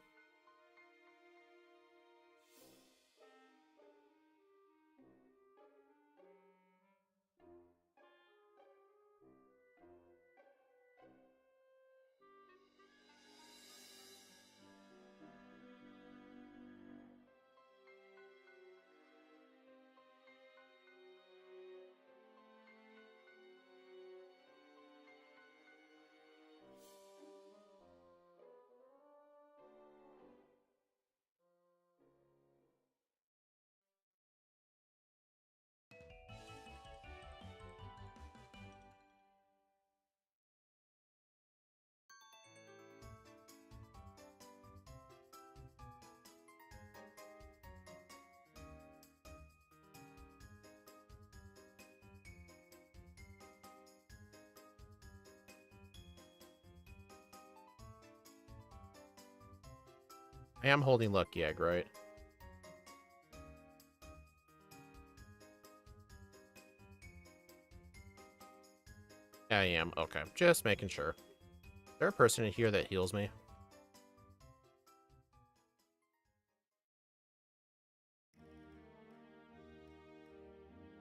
I am holding Lucky Egg, right? I am. Okay. Just making sure. Is there a person in here that heals me?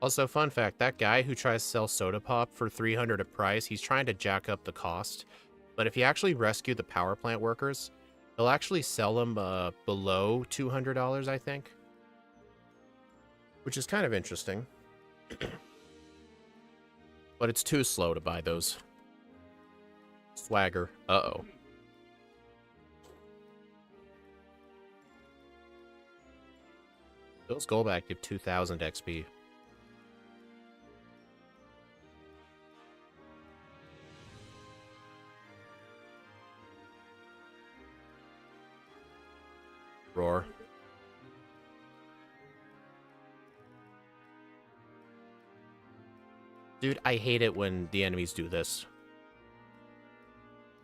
Also, fun fact, that guy who tries to sell Soda Pop for 300 a price, he's trying to jack up the cost. But if you actually rescue the power plant workers, they'll actually sell them below $200, I think. Which is kind of interesting. But it's too slow to buy those. Swagger. Uh-oh. Those Golbat give 2,000 XP. Roar. Dude, I hate it when the enemies do this.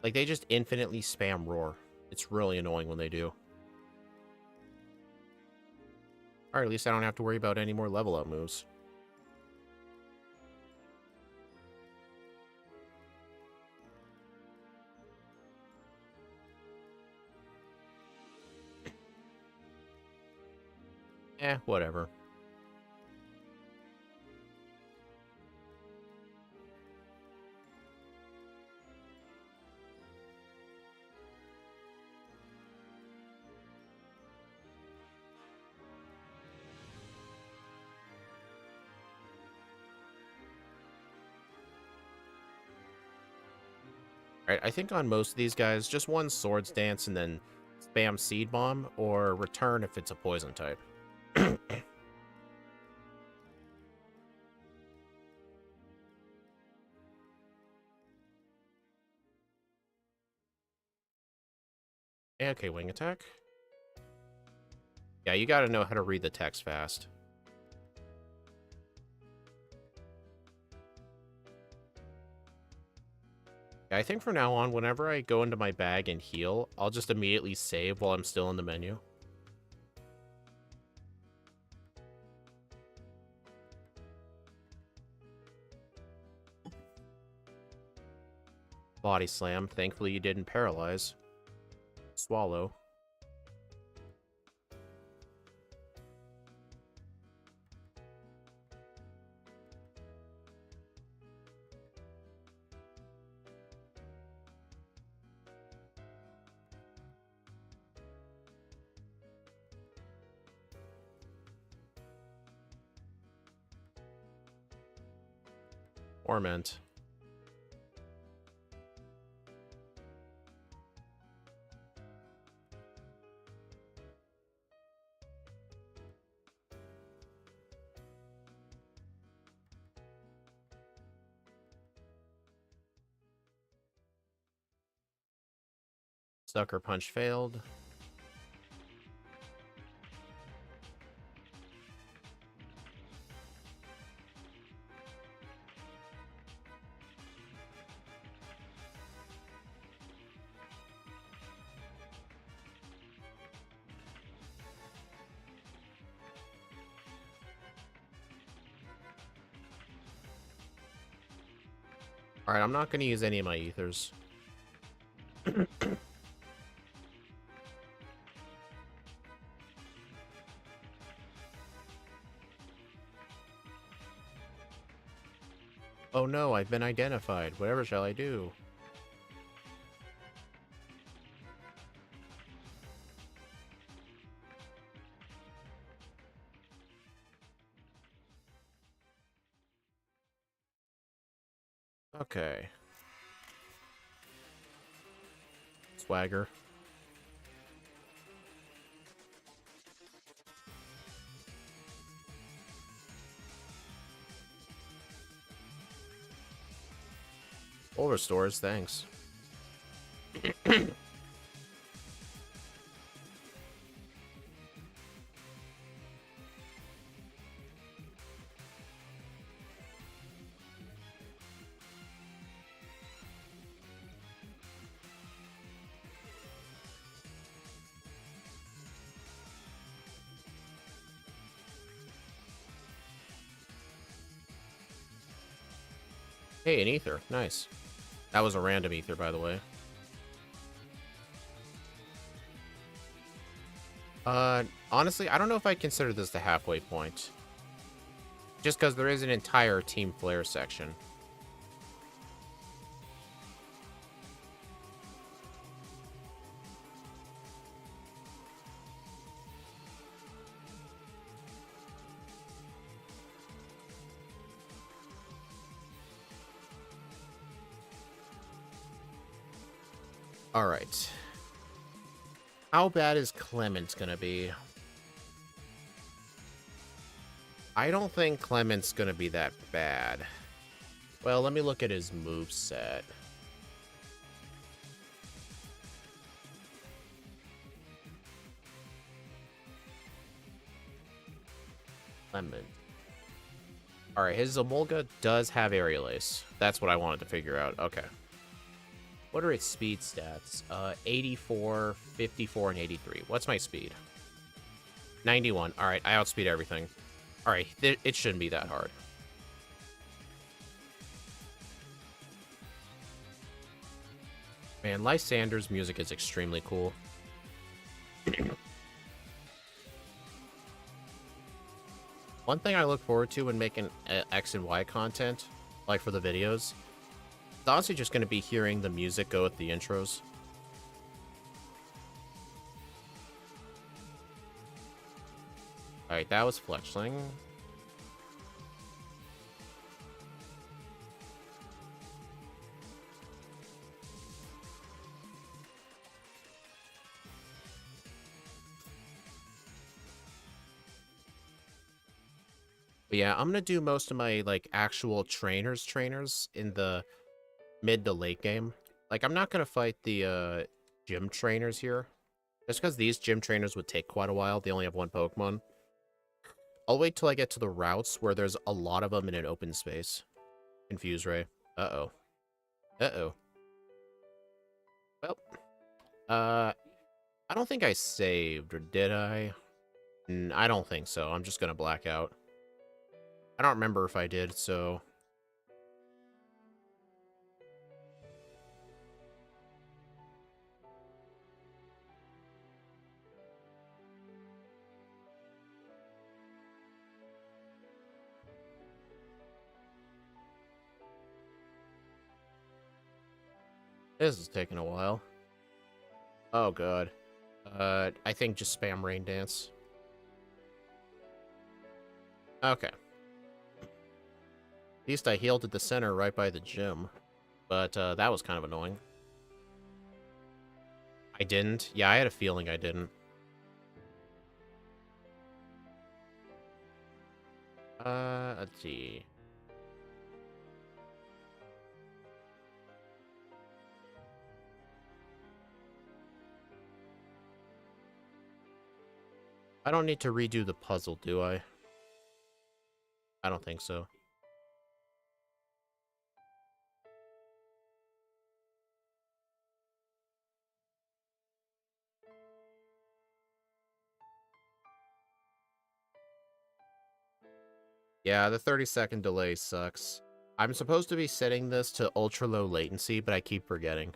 Like, they just infinitely spam Roar. It's really annoying when they do. Alright, at least I don't have to worry about any more level up moves. Whatever. Alright, I think on most of these guys, just one Swords Dance and then spam Seed Bomb, or Return if it's a Poison type. Okay, Wing Attack. Yeah, you gotta know how to read the text fast. Yeah, I think from now on, whenever I go into my bag and heal, I'll just immediately save while I'm still in the menu. Body Slam. Thankfully you didn't paralyze. Swallow. Torment. Sucker Punch failed. Alright, I'm not going to use any of my ethers. Oh no, I've been identified. Whatever shall I do? Okay. Swagger. Full restores, thanks. Hey, an ether. Nice. That was a random ether, by the way. Honestly, I don't know if I consider this the halfway point. Just because there is an entire Team Flare section. Alright. How bad is Clement's gonna be? I don't think Clement's gonna be that bad. Well, let me look at his moveset. Clement. Alright, his Zamolga does have Aerial Ace. That's what I wanted to figure out. Okay. What are its speed stats? 84, 54, and 83. What's my speed? 91. Alright, I outspeed everything. Alright, it shouldn't be that hard. Man, Lysander's music is extremely cool. One thing I look forward to when making X and Y content, like for the videos, it's honestly just going to be hearing the music go with the intros. Alright, that was Fletchling. But yeah, I'm gonna do most of my, like, actual trainers in the mid to late game. Like, I'm not gonna fight the, gym trainers here. Just because these gym trainers would take quite a while. They only have one Pokemon. I'll wait till I get to the routes where there's a lot of them in an open space. Confuse Ray. Uh-oh. Uh-oh. Well, I don't think I saved, or did I? I don't think so. I'm just gonna black out. I don't remember if I did, so... This is taking a while. Oh, God. I think just spam Rain Dance. Okay. At least I healed at the center right by the gym. But, that was kind of annoying. I didn't? Yeah, I had a feeling I didn't. Let's see. I don't need to redo the puzzle, do I? I don't think so. Yeah, the 30-second delay sucks. I'm supposed to be setting this to ultra low latency, but I keep forgetting.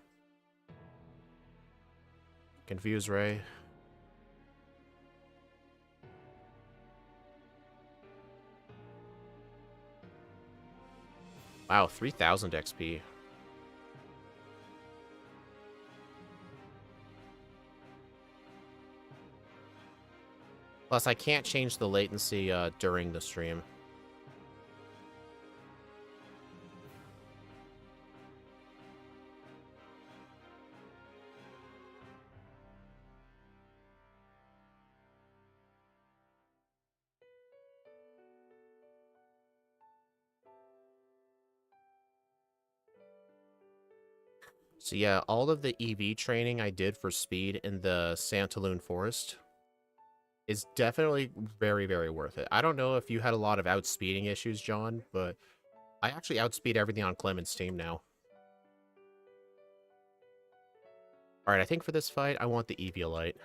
Confuse Ray. Wow, 3,000 XP. Plus, I can't change the latency during the stream. So yeah, all of the EV training I did for speed in the Santaloon Forest is definitely very, very worth it. I don't know if you had a lot of outspeeding issues, John, but I actually outspeed everything on Clement's team now. Alright, I think for this fight, I want the Eviolite.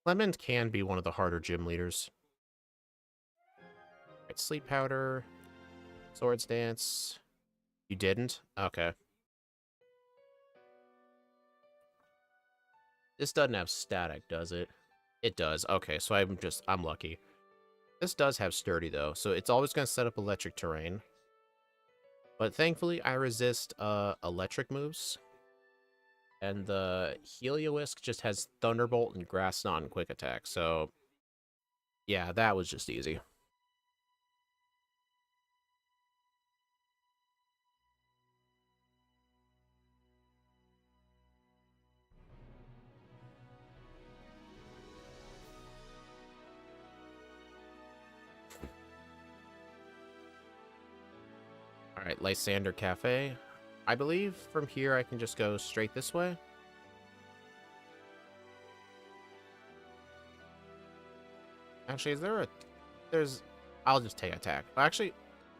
Clement can be one of the harder gym leaders. Alright, Sleep Powder, Swords Dance. You didn't? Okay. This doesn't have static, does it? It does. Okay, so I'm lucky. This does have sturdy, though, so it's always going to set up electric terrain. But thankfully, I resist electric moves. And the Heliolisk just has Thunderbolt and Grass Knot and Quick Attack, so... yeah, that was just easy. Alright, Lysander Cafe. I believe from here I can just go straight this way. Actually, is there a... there's... I'll just take a actually,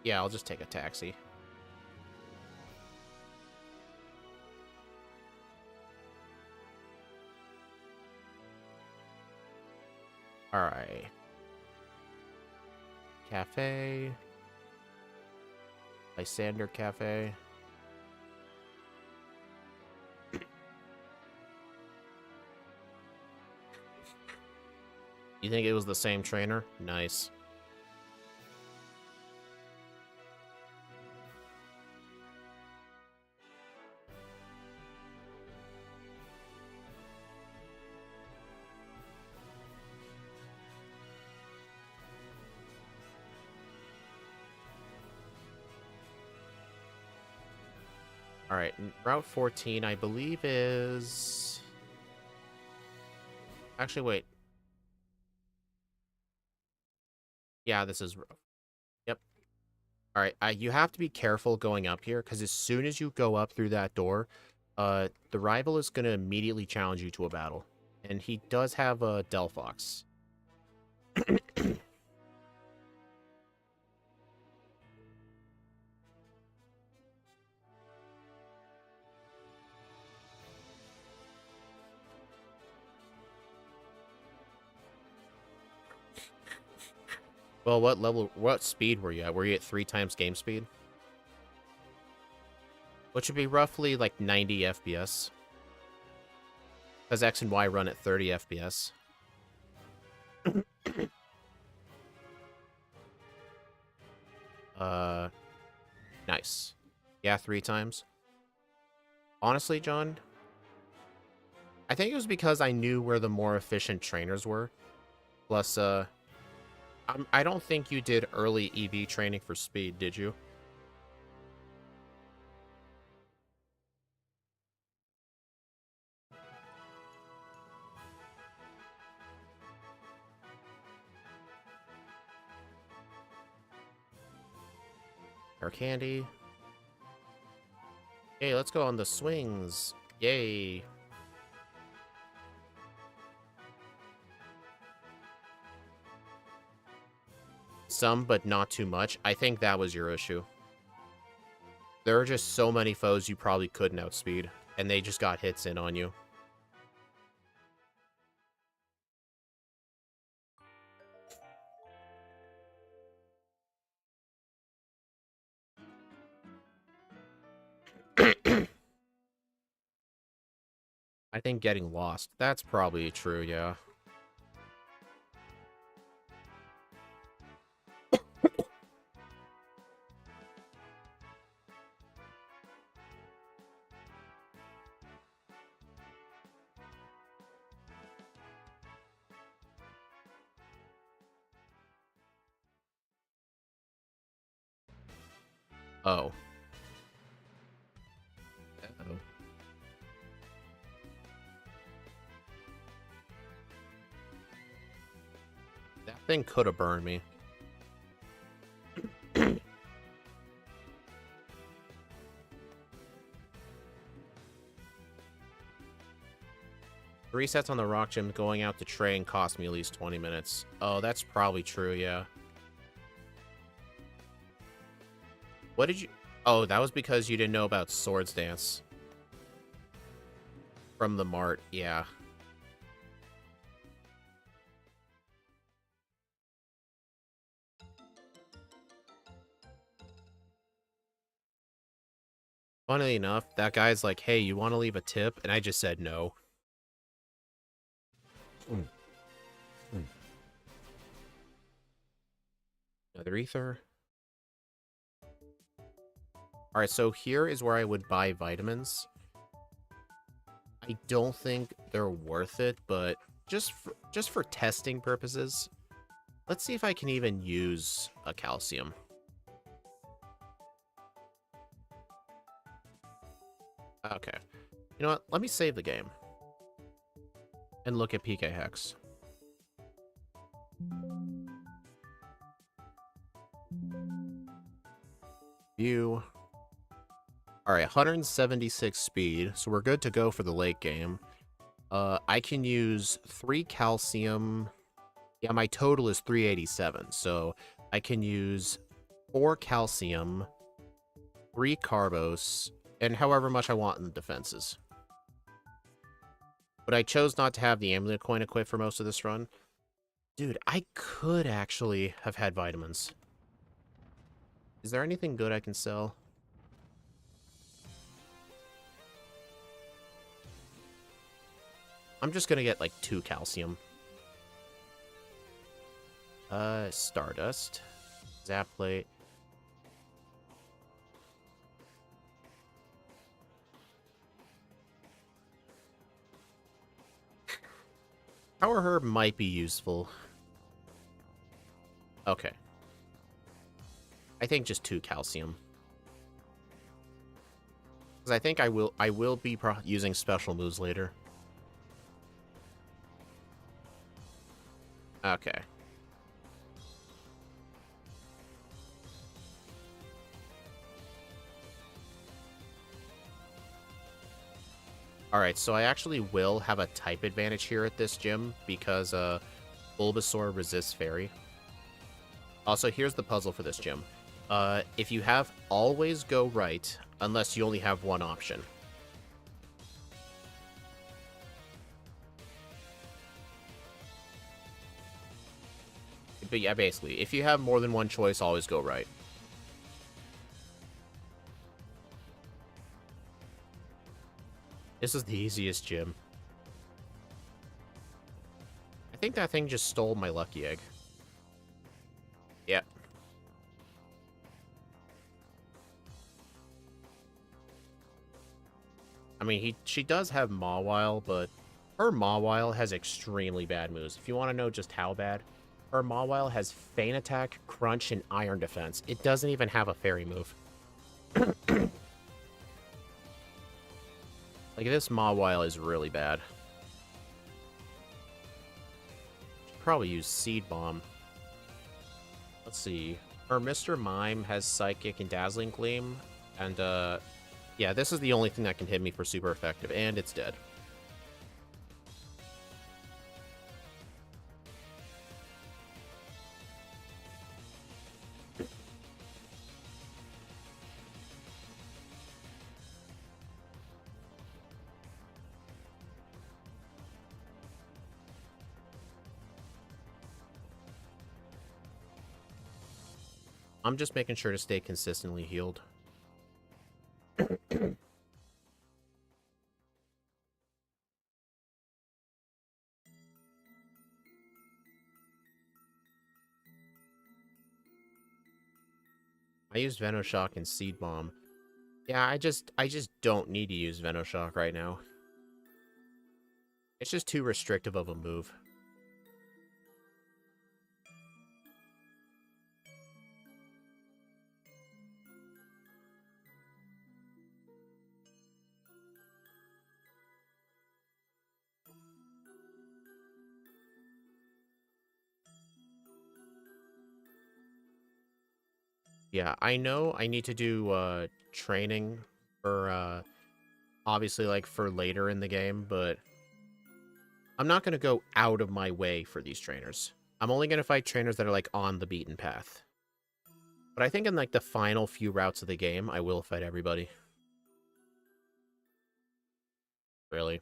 yeah, I'll just take a taxi. Alright. Cafe. Lysander Cafe. You think it was the same trainer? Nice. Alright, Route 14, I believe is... Actually, wait. Yeah, this is... Yep. Alright, you have to be careful going up here, because as soon as you go up through that door, the rival is going to immediately challenge you to a battle. And he does have a Delphox. Well, what speed were you at? Were you at 3 times game speed? Which would be roughly like 90 FPS. Because X and Y run at 30 FPS. Nice. Yeah, 3 times. Honestly, John, I think it was because I knew where the more efficient trainers were. Plus, I don't think you did early EV training for speed, did you? Air candy. Yay, let's go on the swings. Yay. Some, but not too much. I think that was your issue. There are just so many foes you probably couldn't outspeed, and they just got hits in on you. I think getting lost. That's probably true, yeah. Oh. Uh-oh. That thing could have burned me. Resets on the rock gym going out to train cost me at least 20 minutes. Oh, that's probably true, yeah. What did you... Oh, that was because you didn't know about Swords Dance. From the Mart, yeah. Funnily enough, that guy's like, hey, you want to leave a tip? And I just said no. Another ether. Alright, so here is where I would buy vitamins. I don't think they're worth it, but just for testing purposes, let's see if I can even use a calcium. Okay. You know what? Let me save the game. And look at PK Hex. View. Alright, 176 speed, so we're good to go for the late game. I can use 3 calcium. Yeah, my total is 387, so I can use 4 calcium, 3 carbos, and however much I want in the defenses. But I chose not to have the amulet coin equipped for most of this run. Dude, I could actually have had vitamins. Is there anything good I can sell? I'm just gonna get, like, 2 calcium. Stardust. Zap plate. Power herb might be useful. Okay. I think just 2 calcium. Because I think I will be using special moves later. Okay. Alright, so I actually will have a type advantage here at this gym because Bulbasaur resists Fairy. Also, here's the puzzle for this gym. If you have always go right, unless you only have one option. But yeah, basically, if you have more than one choice, always go right. This is the easiest gym. I think that thing just stole my lucky egg. Yep. I mean, she does have Mawile, but her Mawile has extremely bad moves. If you want to know just how bad, her Mawile has Feint Attack, Crunch, and Iron Defense. It doesn't even have a Fairy move. Like, this Mawile is really bad. Should probably use Seed Bomb. Let's see. Her Mr. Mime has Psychic and Dazzling Gleam, and, yeah, this is the only thing that can hit me for super effective, and it's dead. I'm just making sure to stay consistently healed. I used Venoshock and Seed Bomb. Yeah, I just don't need to use Venoshock right now. It's just too restrictive of a move. Yeah, I know I need to do training for obviously like for later in the game, but I'm not gonna go out of my way for these trainers. I'm only gonna fight trainers that are like on the beaten path. But I think in like the final few routes of the game, I will fight everybody. Really.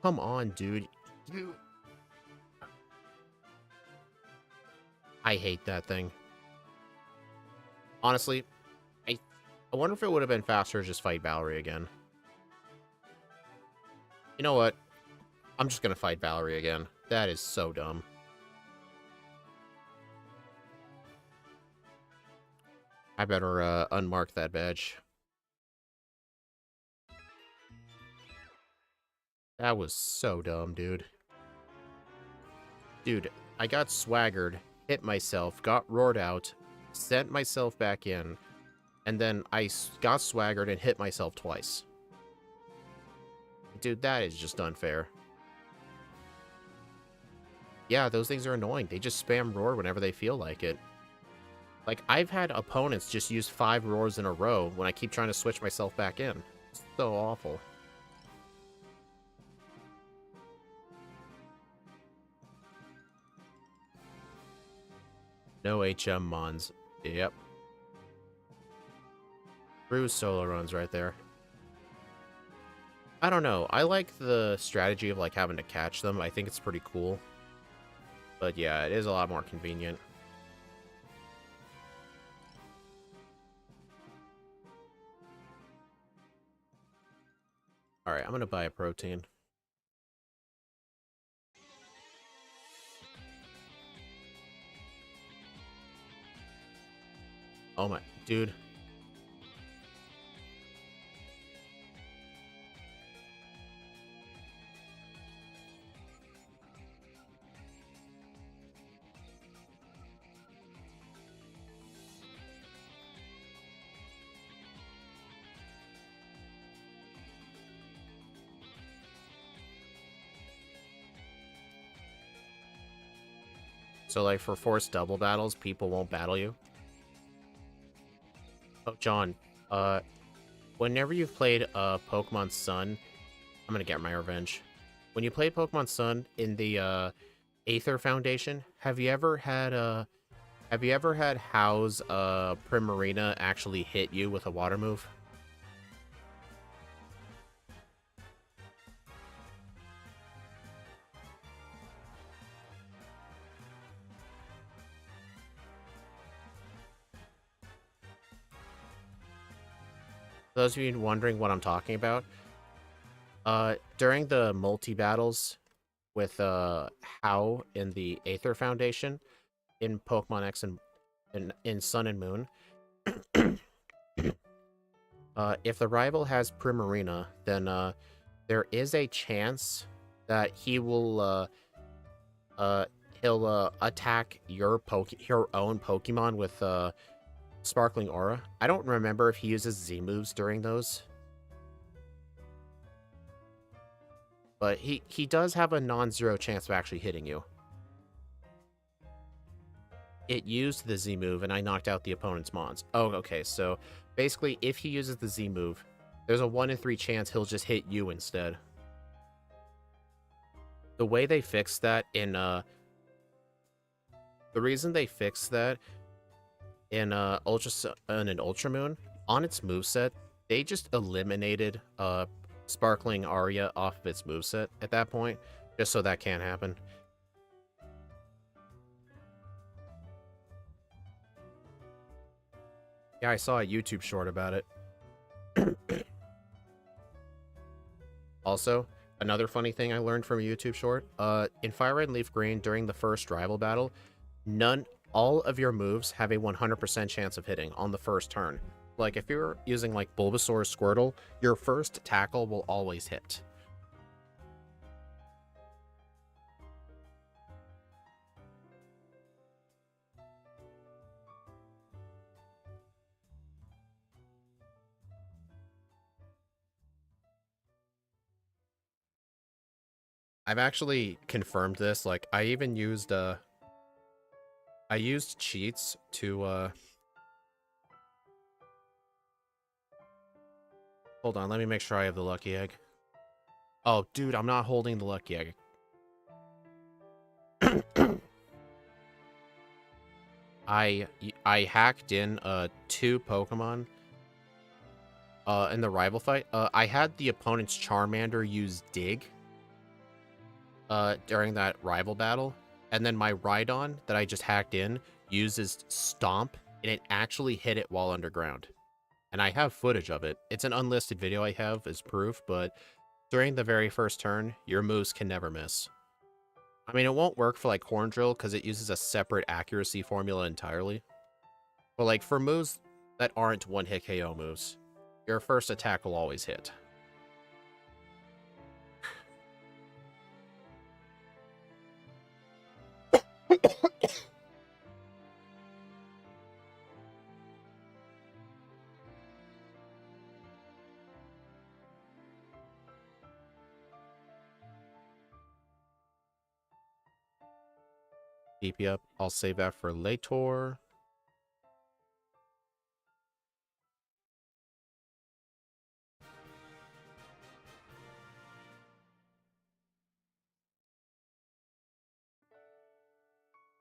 Come on, dude. Dude. I hate that thing. Honestly, I wonder if it would have been faster to just fight Valerie again. You know what? I'm just gonna fight Valerie again. That is so dumb. I better unmark that badge. That was so dumb, dude. Dude, I got swaggered, hit myself, got roared out, sent myself back in, and then I got swaggered and hit myself twice. Dude, that is just unfair. Yeah, those things are annoying. They just spam roar whenever they feel like it. Like, I've had opponents just use 5 roars in a row when I keep trying to switch myself back in. It's so awful. No HM mons. Yep. True solo runs right there. I don't know. I like the strategy of, like, having to catch them. I think it's pretty cool. But yeah, it is a lot more convenient. Alright, I'm gonna buy a protein. Oh my... Dude. So, like, for forced double battles, people won't battle you. Oh, John, uh, whenever you've played Pokemon Sun, I'm gonna get my revenge. When you play Pokemon Sun in the Aether Foundation, have you ever had How's Primarina actually hit you with a water move? Those of you wondering what I'm talking about, during the multi-battles with How in the Aether Foundation in Pokemon X and in Sun and Moon, if the rival has Primarina, then there is a chance that uh, he'll attack your own Pokemon with Sparkling Aura. I don't remember if he uses Z moves during those, but he does have a non-zero chance of actually hitting you. It used the Z move, and I knocked out the opponent's mons. Oh, okay, so basically, if he uses the Z move, there's a 1 in 3 chance he'll just hit you instead. The way they fixed that in, the reason they fixed that in, Ultra Sun and Ultra Moon, on its moveset, they just eliminated, Sparkling Aria off of its moveset at that point, just so that can't happen. Yeah, I saw a YouTube short about it. Also, another funny thing I learned from a YouTube short, in Fire Red and Leaf Green, during the first rival battle, all of your moves have a 100% chance of hitting on the first turn. Like, if you're using, like, Bulbasaur or Squirtle, your first tackle will always hit. I've actually confirmed this. Like, I even used, I used cheats to, hold on, let me make sure I have the lucky egg. Oh, dude, I'm not holding the lucky egg. I hacked in, 2 Pokemon, in the rival fight. I had the opponent's Charmander use Dig, during that rival battle, and then my Rhydon that I just hacked in uses Stomp, and it actually hit it while underground. And I have footage of it. It's an unlisted video I have as proof, but during the very first turn, your moves can never miss. I mean, it won't work for, like, Horn Drill, because it uses a separate accuracy formula entirely. But, like, for moves that aren't one-hit KO moves, your first attack will always hit. DP up. I'll save that for later.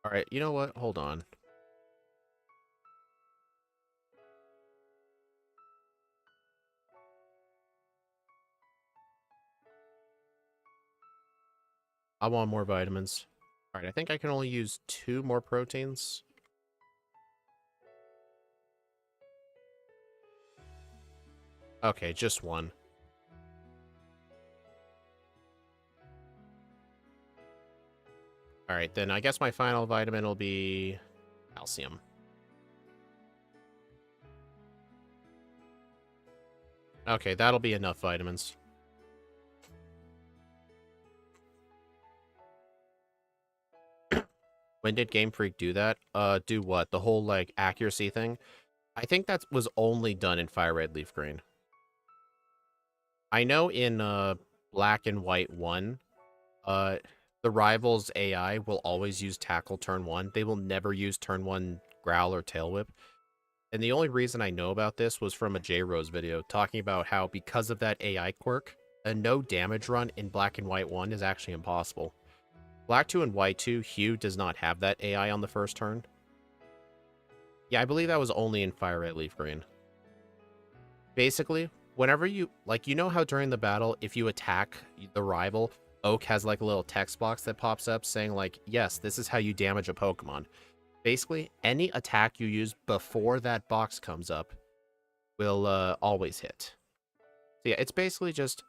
Alright, you know what? Hold on. I want more vitamins. Alright, I think I can only use 2 more proteins. Okay, just 1. Alright, then I guess my final vitamin will be calcium. Okay, that'll be enough vitamins. When did Game Freak do that? Do what? The whole, like, accuracy thing? I think that was only done in Fire Red Leaf Green. I know in Black and White 1, The rival's AI will always use Tackle turn 1. They will never use turn 1 Growl or Tail Whip. And the only reason I know about this was from a J-Rose video talking about how because of that AI quirk, a no damage run in Black and White 1 is actually impossible. Black 2 and White 2, Hue does not have that AI on the first turn. Yeah, I believe that was only in Fire Red Leaf Green. Basically, whenever you, like, you know how during the battle, if you attack the rival, Oak has like a little text box that pops up saying like, yes, this is how you damage a Pokemon. Basically, any attack you use before that box comes up will always hit. So yeah, it's basically just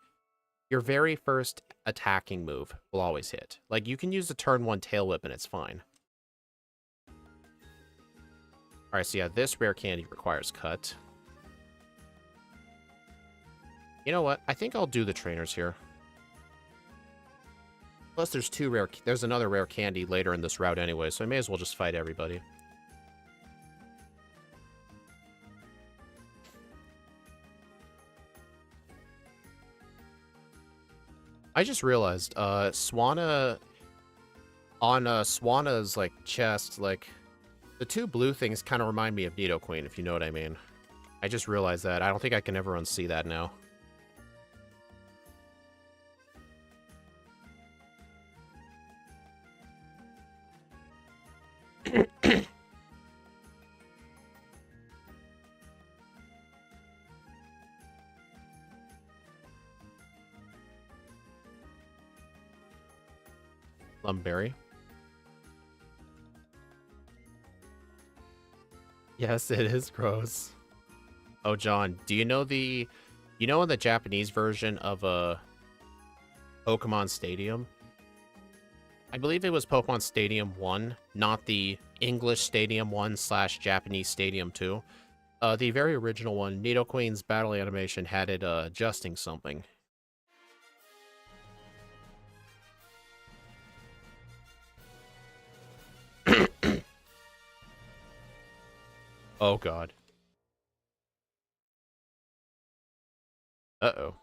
your very first attacking move will always hit. Like, you can use the turn 1 Tail Whip and it's fine. Alright, so yeah, this rare candy requires cut. You know what? I think I'll do the trainers here. Plus, there's another rare candy later in this route anyway, so I may as well just fight everybody. I just realized, Swanna... On Swanna's, like, chest, like... The two blue things kind of remind me of Nidoqueen, if you know what I mean. I just realized that. I don't think I can ever unsee that now. Lumberry. Yes, it is gross. Oh, John, do you know the... You know in the Japanese version of Pokemon Stadium? I believe it was Pokemon Stadium 1, not the English Stadium 1 / Japanese Stadium 2. The very original one, Nidoqueen's battle animation had it adjusting something. Oh, God. Uh-oh.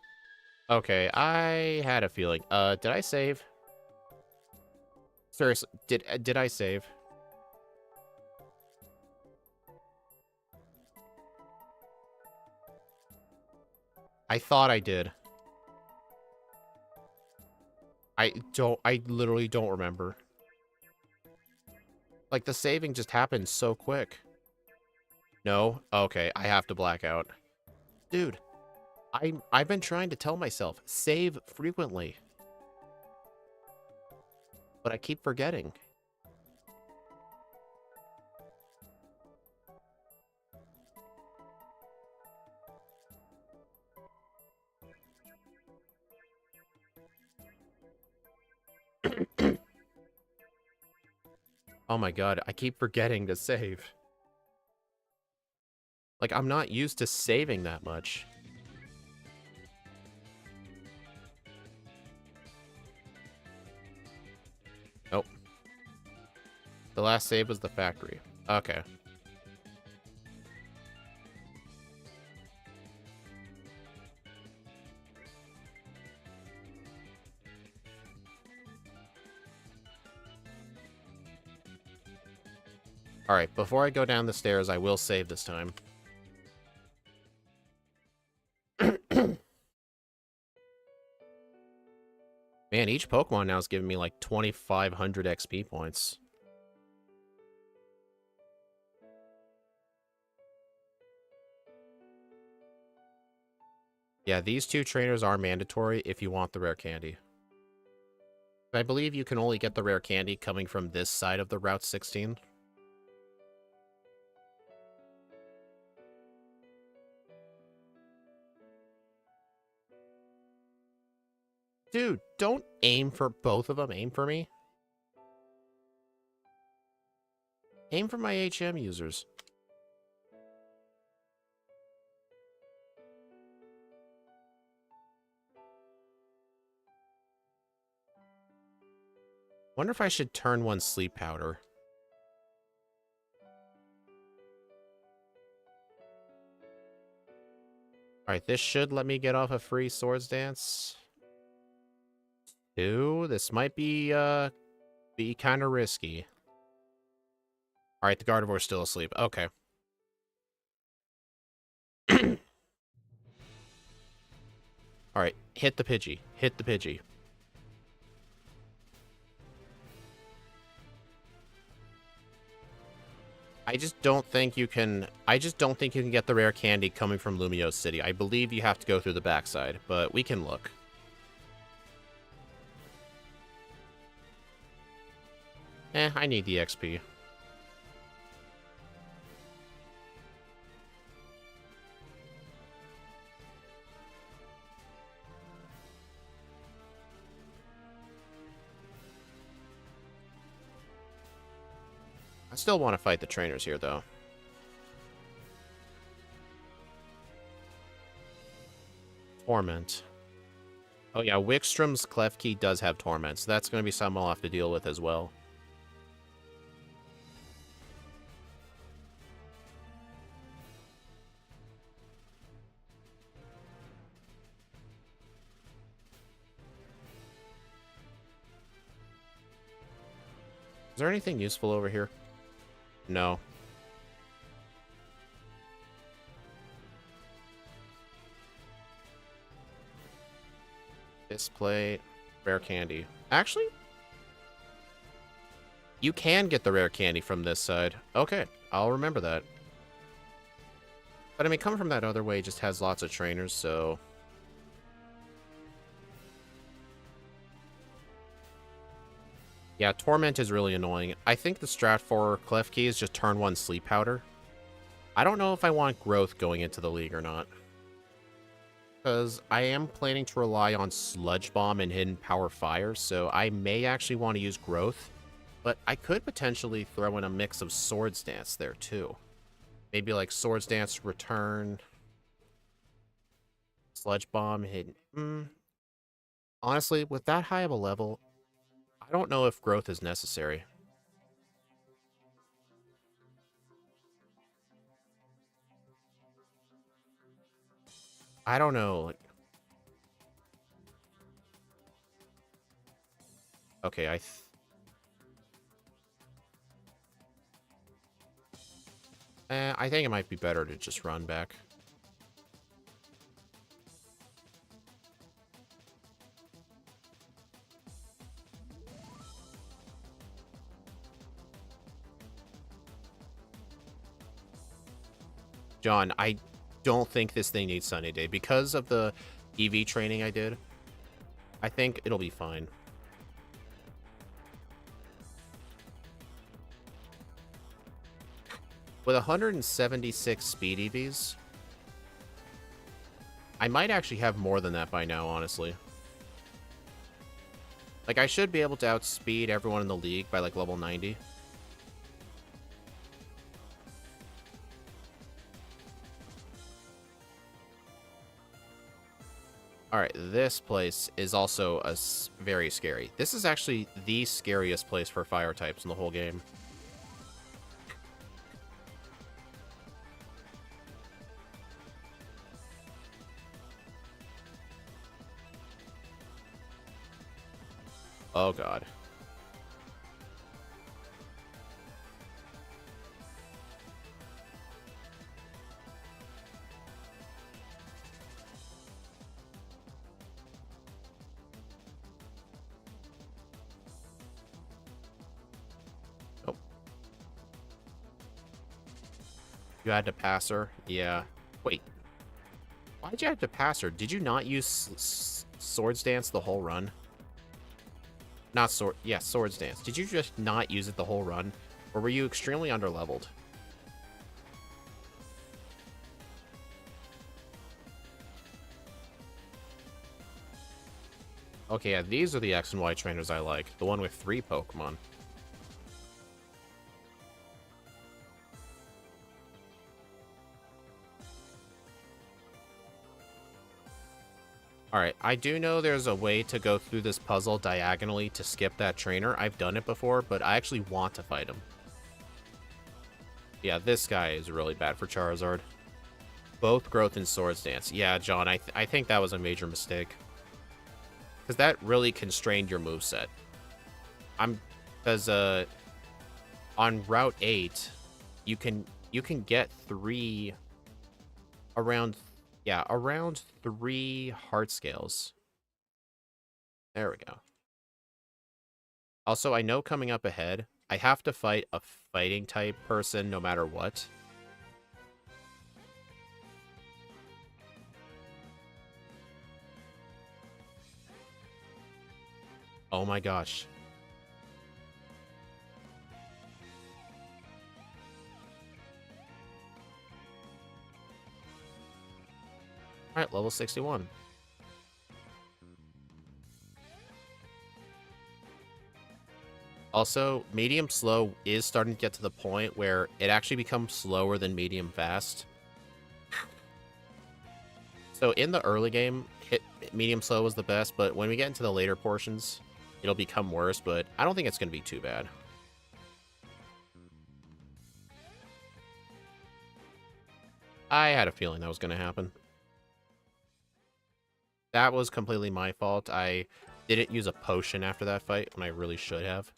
Okay, I had a feeling. Did I save? Seriously, did I save? I thought I did. I literally don't remember. Like, the saving just happened so quick. No? Okay, I have to black out. Dude, I've been trying to tell myself, save frequently. But I keep forgetting. Oh my god, I keep forgetting to save. Like, I'm not used to saving that much. Nope. The last save was the factory. Okay. Alright, before I go down the stairs, I will save this time. Man, each Pokemon now is giving me like 2,500 XP points. Yeah, these two trainers are mandatory if you want the rare candy. I believe you can only get the rare candy coming from this side of the Route 16. Dude, don't aim for both of them. Aim for me. Aim for my HM users. Wonder if I should turn one sleep powder. Alright, this should let me get off a free Swords Dance. 2. This might be kind of risky. All right, the Gardevoir's still asleep. Okay. All right, hit the Pidgey. Hit the Pidgey. I just don't think you can get the rare candy coming from Lumiose City. I believe you have to go through the backside, but we can look. I need the XP. I still want to fight the trainers here, though. Torment. Oh yeah, Wickstrom's Klefki does have Torment, so that's going to be something I'll have to deal with as well. Is there anything useful over here? No. Display, rare candy. Actually, you can get the rare candy from this side. Okay, I'll remember that. But I mean, coming from that other way just has lots of trainers, so... Yeah, Torment is really annoying. I think the strat for Klefki is just turn 1 Sleep Powder. I don't know if I want Growth going into the league or not. Because I am planning to rely on Sludge Bomb and Hidden Power Fire, so I may actually want to use Growth. But I could potentially throw in a mix of Swords Dance there, too. Maybe like Swords Dance, Return, Sludge Bomb, Hidden... Honestly, with that high of a level, I don't know if Growth is necessary. I don't know. Okay, I think it might be better to just run back. John, I don't think this thing needs Sunny Day. Because of the EV training I did, I think it'll be fine. With 176 speed EVs, I might actually have more than that by now, honestly. Like, I should be able to outspeed everyone in the league by, like, level 90. Alright, this place is also very scary. This is actually the scariest place for fire types in the whole game. Oh god. Oh. You had to pass her? Yeah. Wait. Why'd you have to pass her? Did you not use Swords Dance the whole run? Not sword. Yeah, Swords Dance. Did you just not use it the whole run? Or were you extremely underleveled? Okay, yeah, these are the X and Y trainers I like. The one with 3 Pokemon. Alright, I do know there's a way to go through this puzzle diagonally to skip that trainer. I've done it before, but I actually want to fight him. Yeah, this guy is really bad for Charizard. Both Growth and Swords Dance. Yeah, John, I think that was a major mistake. Because that really constrained your moveset. Because on Route 8, you can get around 3 heart scales. There we go. Also, I know coming up ahead, I have to fight a fighting type person no matter what. Oh my gosh. Alright, level 61. Also, medium slow is starting to get to the point where it actually becomes slower than medium fast. So in the early game, medium slow was the best, but when we get into the later portions, it'll become worse, but I don't think it's going to be too bad. I had a feeling that was going to happen. That was completely my fault. I didn't use a potion after that fight when I really should have.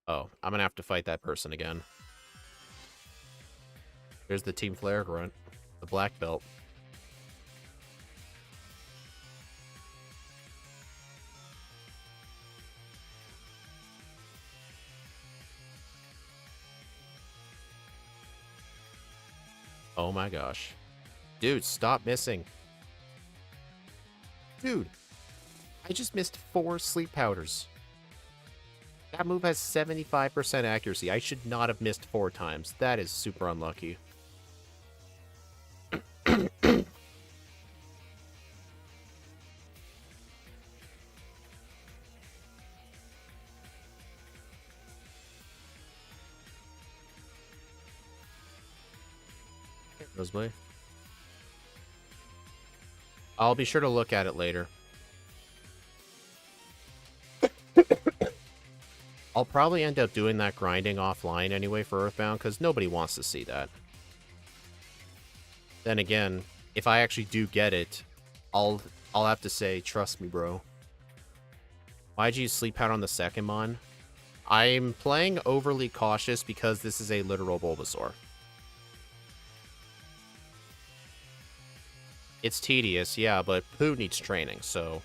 Oh, I'm going to have to fight that person again. Here's the Team Flare grunt, the black belt. Oh my gosh. Dude, stop missing. Dude, I just missed 4 sleep powders. That move has 75% accuracy. I should not have missed 4 times. That is super unlucky. Roseblade. I'll be sure to look at it later. I'll probably end up doing that grinding offline anyway for Earthbound, because nobody wants to see that. Then again, if I actually do get it, I'll have to say, trust me, bro. Why'd you sleep powder on the second mon? I'm playing overly cautious because this is a literal Bulbasaur. It's tedious, yeah, but Pooh needs training, so...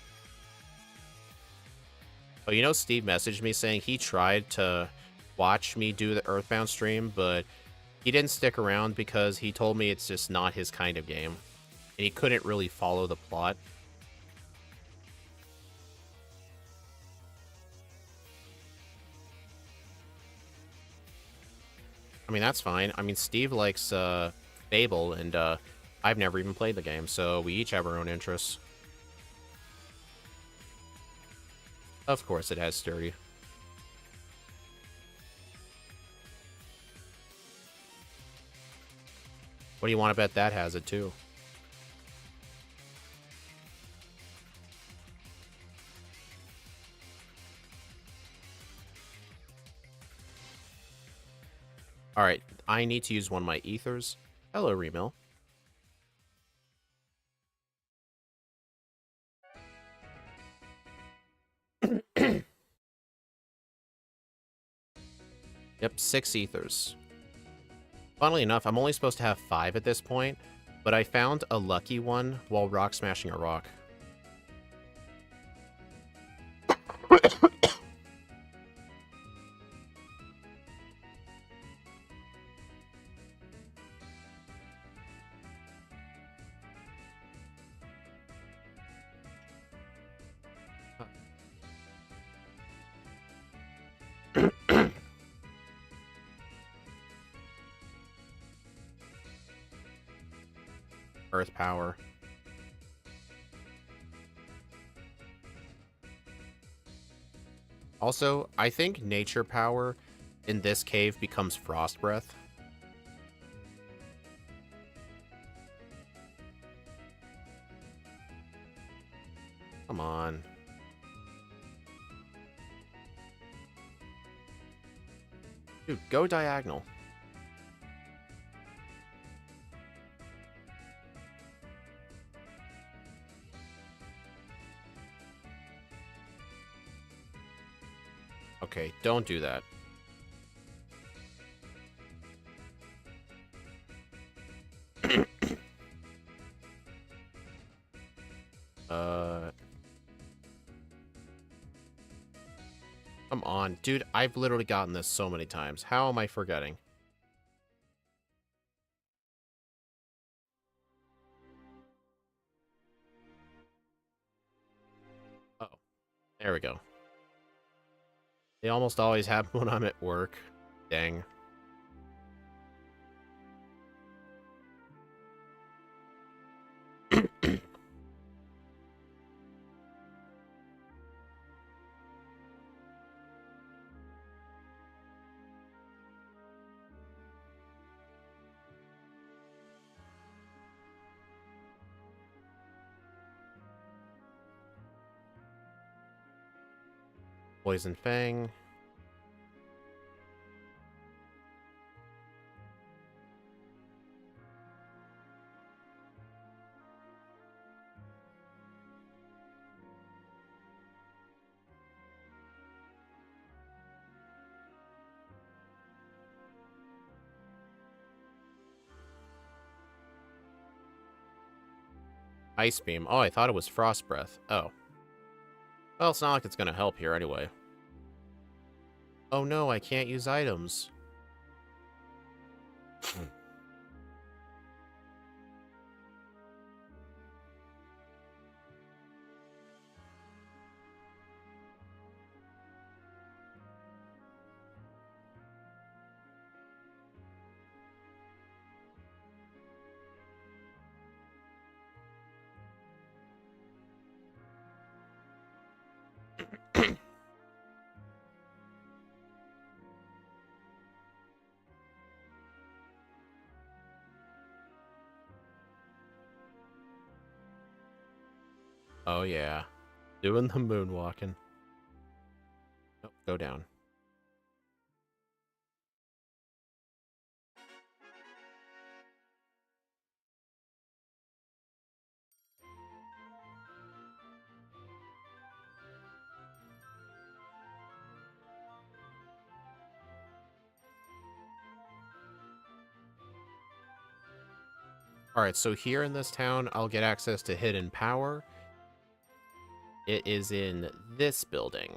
Oh, you know, Steve messaged me saying he tried to watch me do the Earthbound stream, but he didn't stick around because he told me it's just not his kind of game. And he couldn't really follow the plot. I mean, that's fine. I mean, Steve likes Fable, and I've never even played the game, so we each have our own interests. Of course it has Sturdy. What do you want to bet that has it, too? Alright, I need to use one of my ethers. Hello, Remill. Yep, 6 ethers. Funnily enough, I'm only supposed to have 5 at this point, but I found a lucky one while rock smashing a rock. Earth power. Also, I think nature power in this cave becomes frost breath. Come on. Dude, go diagonal. Okay, don't do that. Come on. Dude, I've literally gotten this so many times. How am I forgetting? Oh, there we go. They almost always happen when I'm at work. Dang. Poison Fang. Ice Beam. Oh, I thought it was Frost Breath. Oh. Well, it's not like it's gonna help here anyway. Oh no, I can't use items. Oh yeah. Doing the moonwalking. Oh, go down. Alright, so here in this town, I'll get access to Hidden Power. It is in this building.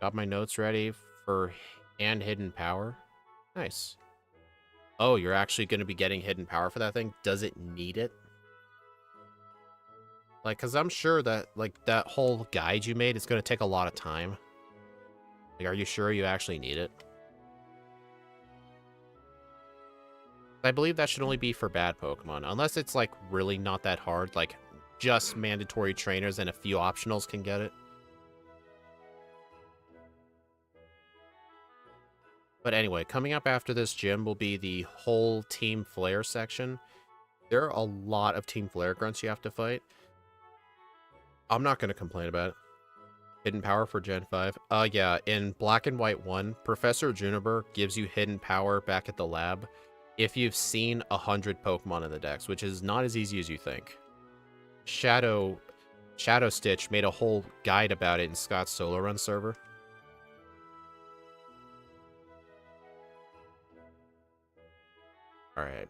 Got my notes ready for and Hidden Power. Nice. Oh, you're actually going to be getting Hidden Power for that thing? Does it need it? Like, because I'm sure that, like, that whole guide you made is going to take a lot of time. Like, are you sure you actually need it? I believe that should only be for bad Pokemon. Unless it's, like, really not that hard. Like, just mandatory trainers and a few optionals can get it. But anyway, coming up after this gym will be the whole Team Flare section. There are a lot of Team Flare grunts you have to fight. I'm not going to complain about it. Hidden Power for Gen 5. Yeah, in Black and White 1, Professor Juniper gives you Hidden Power back at the lab if you've seen 100 Pokemon in the dex, which is not as easy as you think. Shadow Stitch made a whole guide about it in Scott's Solo Run server. Alright.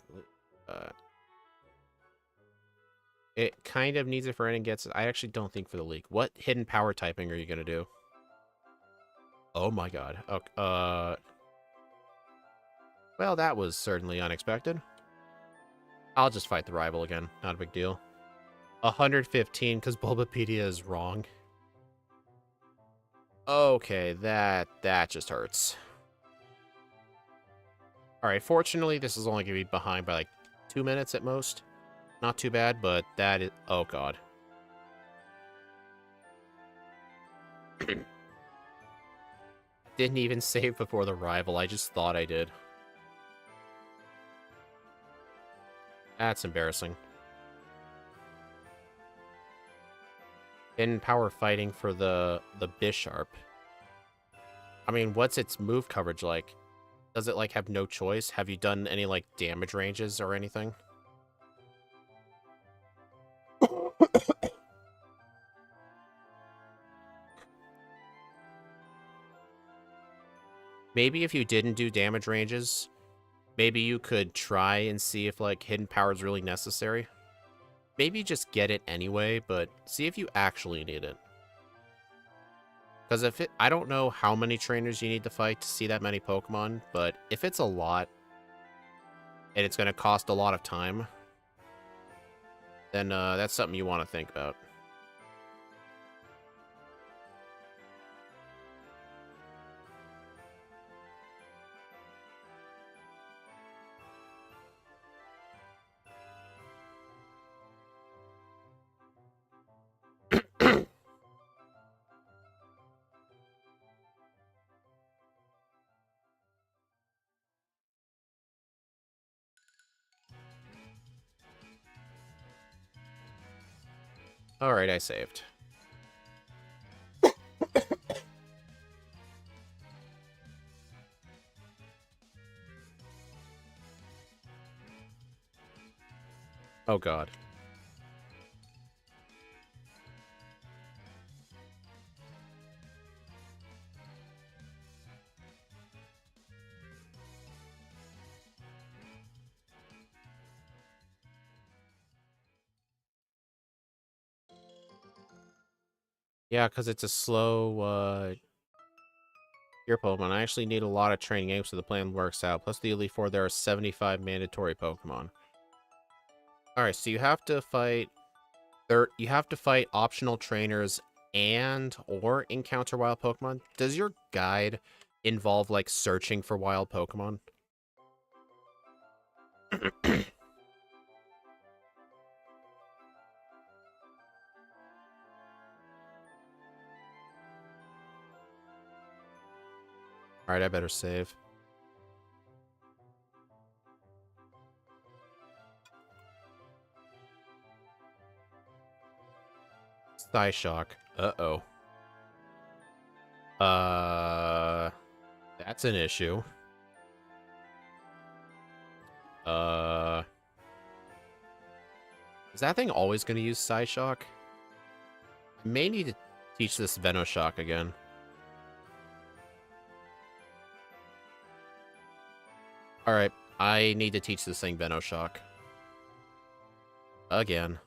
It kind of needs it for ending gets. I actually don't think for the leak. What hidden power typing are you going to do? Oh my god. Okay, well, that was certainly unexpected. I'll just fight the rival again. Not a big deal. 115 because Bulbapedia is wrong. Okay, that just hurts. Alright, fortunately, this is only going to be behind by like 2 minutes at most. Not too bad, but that is... Oh, God. Didn't even save before the rival. I just thought I did. That's embarrassing. In power fighting for the Bisharp. I mean, what's its move coverage like? Does it, like, have no choice? Have you done any, like, damage ranges or anything? Maybe if you didn't do damage ranges, maybe you could try and see if, like, hidden power is really necessary. Maybe just get it anyway, but see if you actually need it. Because if it, I don't know how many trainers you need to fight to see that many Pokemon, but if it's a lot, and it's going to cost a lot of time, then that's something you want to think about. Alright, I saved. Oh god. Yeah, because it's a slow, your Pokemon. I actually need a lot of training games so the plan works out. Plus the Elite Four, there are 75 mandatory Pokemon. Alright, so you have to fight... you have to fight optional trainers and or encounter wild Pokemon. Does your guide involve, like, searching for wild Pokemon? Alright, I better save. Psyshock. Uh-oh. That's an issue. Is that thing always going to use Psyshock? I may need to teach this Venoshock again. Alright, I need to teach this thing Venoshock. Again.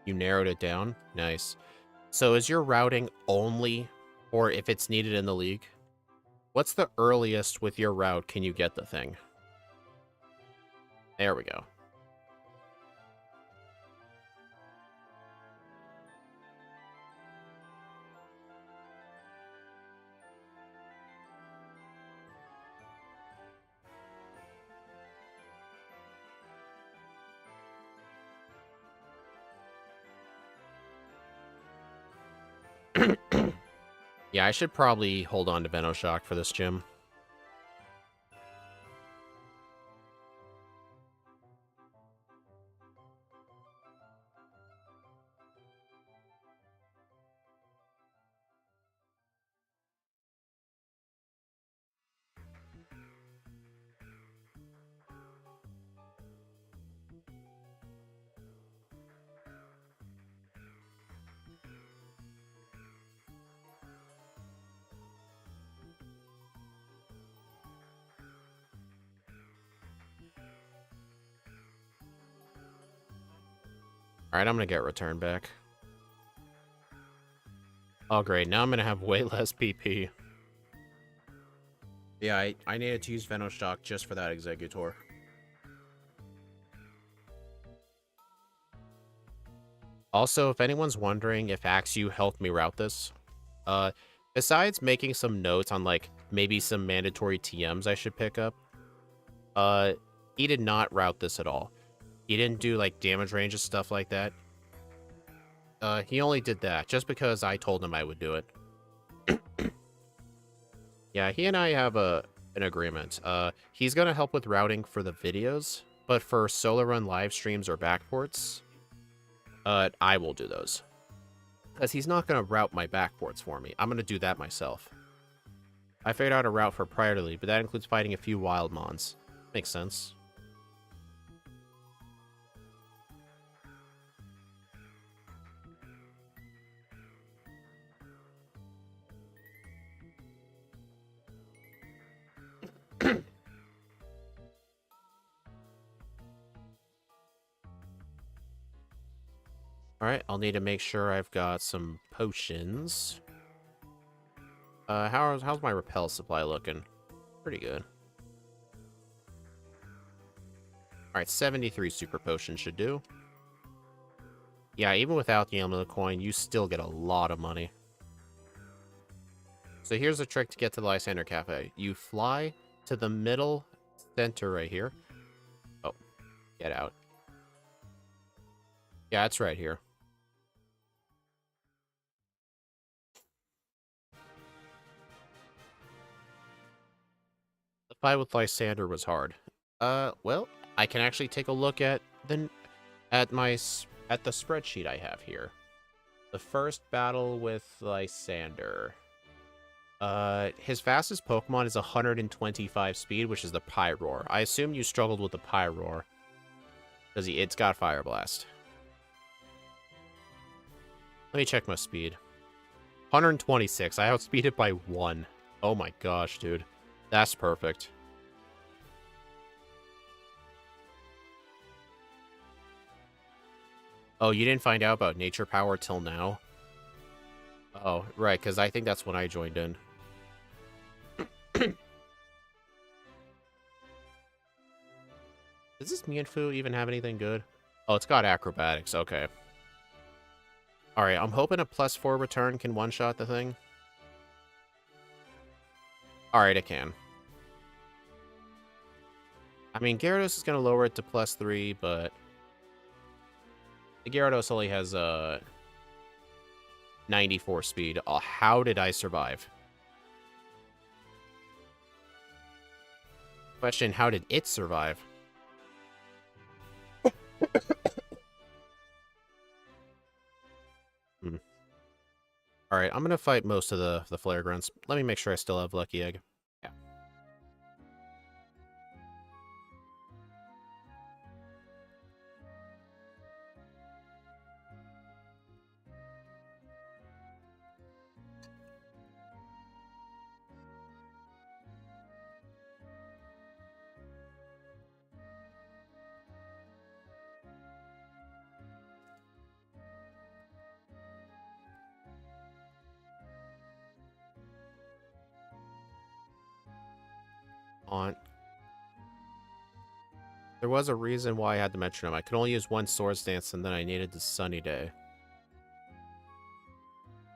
You narrowed it down? Nice. So is your routing only or if it's needed in the league? What's the earliest with your route can you get the thing? There we go. Yeah, I should probably hold on to Venoshock for this gym. Alright, I'm gonna get return back. Oh, great. Now I'm gonna have way less PP. Yeah, I needed to use Venoshock just for that Executor. Also, if anyone's wondering if Axew helped me route this, besides making some notes on, like, maybe some mandatory TMs I should pick up, he did not route this at all. He didn't do, like, damage ranges, stuff like that. He only did that just because I told him I would do it. Yeah, he and I have an agreement. He's gonna help with routing for the videos, but for solo run live streams or backports, I will do those. Because he's not gonna route my backports for me. I'm gonna do that myself. I figured out a route for Priorly, but that includes fighting a few wild mons. Makes sense. Alright, I'll need to make sure I've got some potions. How's my repel supply looking? Pretty good. Alright, 73 super potions should do. Yeah, even without the amulet coin, you still get a lot of money. So here's a trick to get to the Lysander Cafe. You fly to the middle center right here. Oh, get out. Yeah, it's right here. The fight with Lysander was hard. Well, I can actually take a look at the spreadsheet I have here. The first battle with Lysander. His fastest Pokemon is 125 speed, which is the Pyroar. I assume you struggled with the Pyroar, because it's got Fire Blast. Let me check my speed. 126. I outspeeded by 1. Oh my gosh, dude. That's perfect. Oh, you didn't find out about Nature Power till now? Oh, right, because I think that's when I joined in. Does this Mienfoo even have anything good? Oh, it's got Acrobatics. Okay. Alright, I'm hoping a +4 return can one-shot the thing. Alright, it can. I mean, Gyarados is going to lower it to +3, but... the Gyarados only has 94 speed. Oh, how did I survive? Question, how did it survive? Alright, I'm going to fight most of the Flare Grunts. Let me make sure I still have Lucky Egg. Yeah. On. There was a reason why I had the metronome. I could only use one Swords Dance, and then I needed the Sunny Day.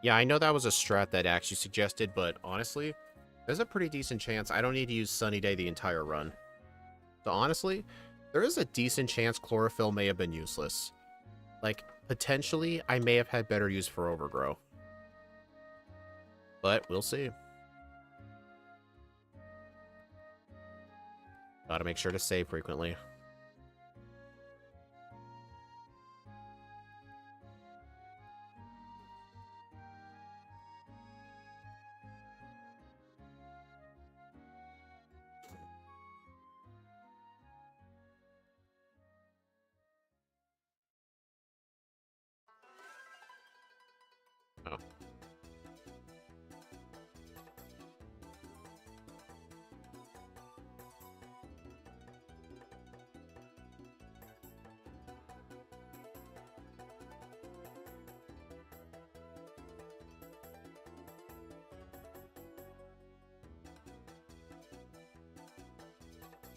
Yeah, I know that was a strat that actually suggested, but honestly, there's a pretty decent chance I don't need to use Sunny Day the entire run. So honestly, there is a decent chance Chlorophyll may have been useless. Like, potentially, I may have had better use for Overgrow. But we'll see. Gotta make sure to save frequently. Oh.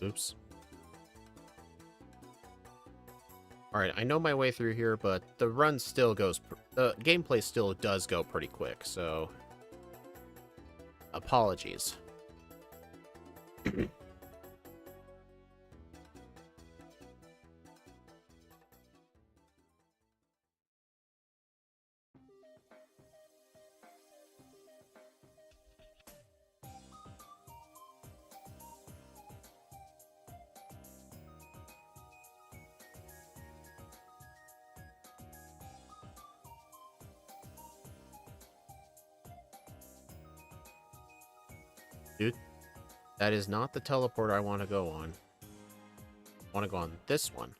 Oops. Alright, I know my way through here, but the run still goes... the gameplay still does go pretty quick, so... apologies. Dude, that is not the teleporter I want to go on. I want to go on this one.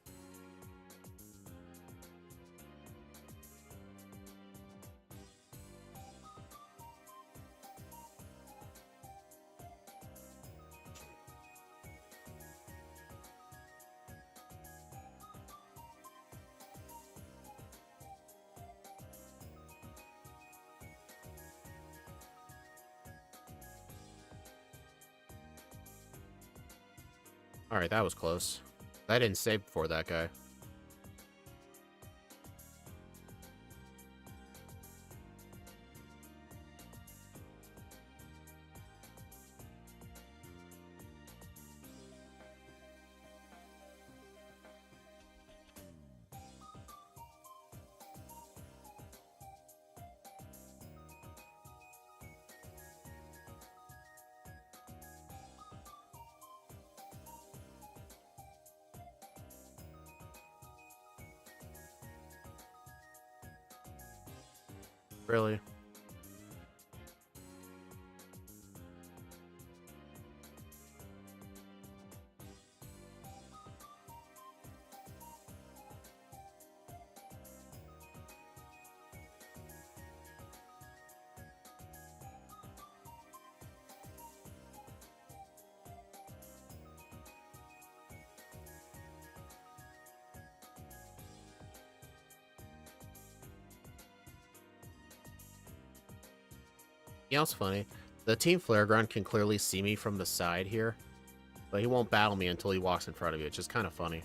Alright, that was close. I didn't save before that guy. Really? You know what's funny? The Team Flare Grunt can clearly see me from the side here, but he won't battle me until he walks in front of you, which is kind of funny.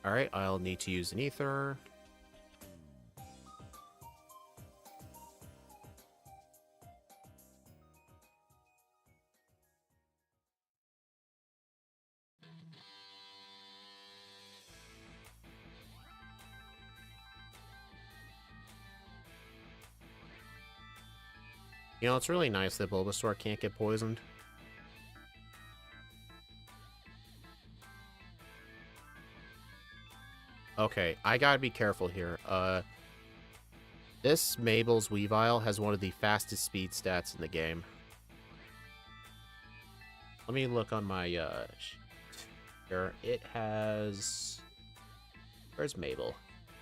Alright, I'll need to use an Ether. You know, it's really nice that Bulbasaur can't get poisoned. Okay, I gotta be careful here. This Mabel's Weavile has one of the fastest speed stats in the game. Let me look on my, here. It has... Where's Mabel?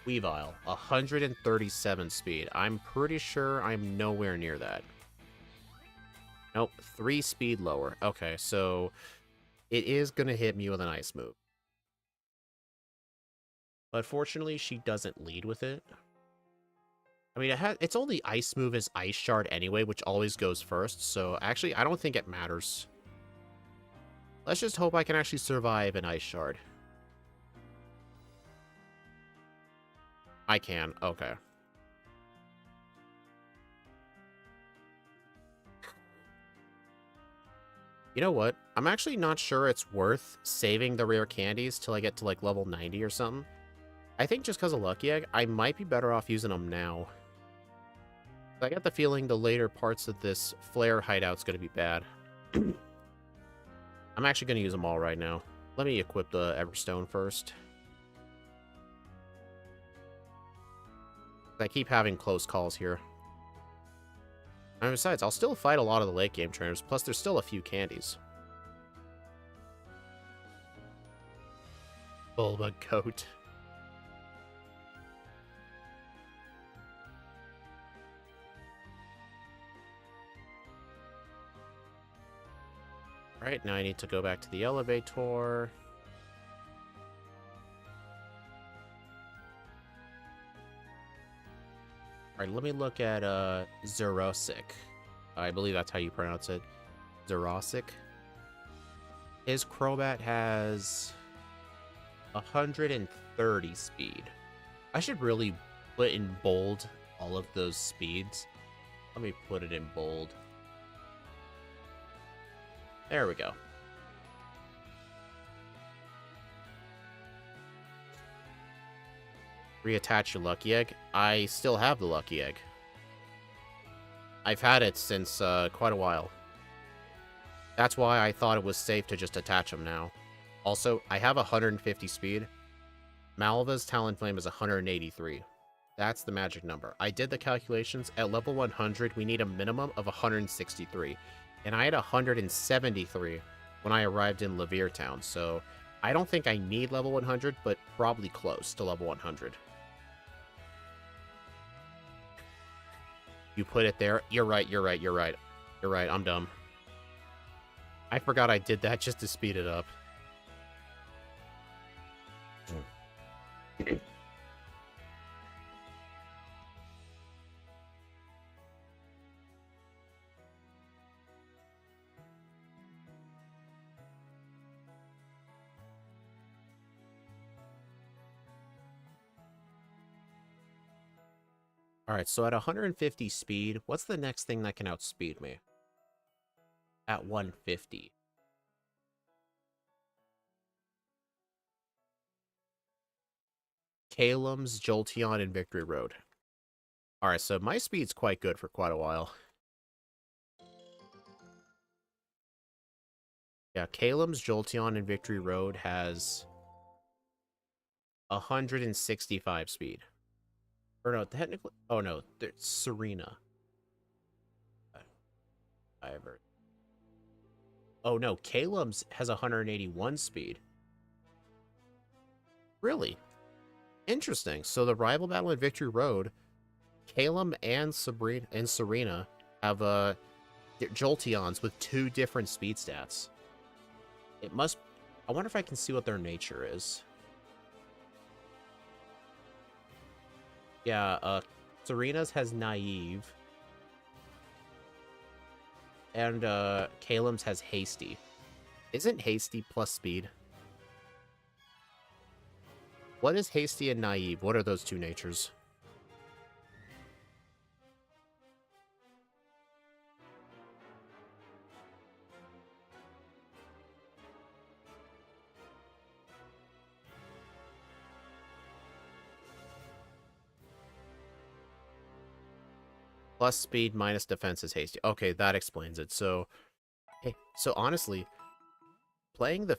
Weavile, 137 speed. I'm pretty sure I'm nowhere near that. Nope, 3 speed lower. Okay, so it is going to hit me with an ice move. But fortunately, she doesn't lead with it. I mean, its only ice move is Ice Shard anyway, which always goes first. So actually, I don't think it matters. Let's just hope I can actually survive an Ice Shard. I can. Okay. You know what? I'm actually not sure it's worth saving the rare candies till I get to like level 90 or something. I think just because of Lucky Egg, I might be better off using them now. I get the feeling the later parts of this flare hideout's going to be bad. I'm actually going to use them all right now. Let me equip the Everstone first. I keep having close calls here. And besides, I'll still fight a lot of the late game trainers, plus there's still a few candies. Bulba Goat. Alright, now I need to go back to the elevator. Alright, let me look at Zerosic. I believe that's how you pronounce it. Zerosic. His Crobat has 130 speed. I should really put in bold all of those speeds. Let me put it in bold. There we go. Reattach your Lucky Egg. I still have the Lucky Egg. I've had it since quite a while. That's why I thought it was safe to just attach them now. Also, I have 150 speed. Malva's Talonflame is 183. That's the magic number. I did the calculations. At level 100, we need a minimum of 163. And I had 173 when I arrived in Levere Town, so I don't think I need level 100, but probably close to level 100. You put it there. You're right, you're right, you're right. You're right, I'm dumb. I forgot I did that just to speed it up. Alright, so at 150 speed, what's the next thing that can outspeed me? At 150. Calum's, Jolteon, and Victory Road. Alright, so my speed's quite good for quite a while. Yeah, Calum's, Jolteon, and Victory Road has 165 speed. Or no, technically... Oh no, it's Serena. Ever. Oh no, Calum's has 181 speed. Really? Interesting. So the rival battle in Victory Road, Calum and Serena have Jolteons with 2 different speed stats. It must... I wonder if I can see what their nature is. Yeah, Serena's has Naive. And Calum's has Hasty. Isn't Hasty plus speed? What is Hasty and Naive? What are those 2 natures? Plus speed minus defense is Hasty. Okay, that explains it. So, hey, so honestly, playing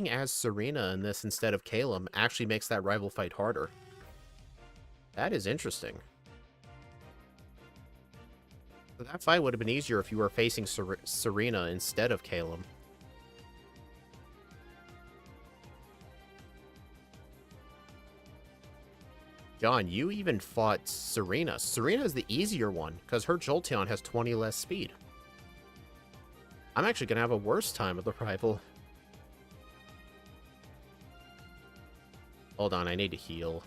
as Serena in this instead of Calum actually makes that rival fight harder. That is interesting. So that fight would have been easier if you were facing Serena instead of Calum. John, you even fought Serena. Serena is the easier one, because her Jolteon has 20 less speed. I'm actually going to have a worse time with the rival. Hold on, I need to heal.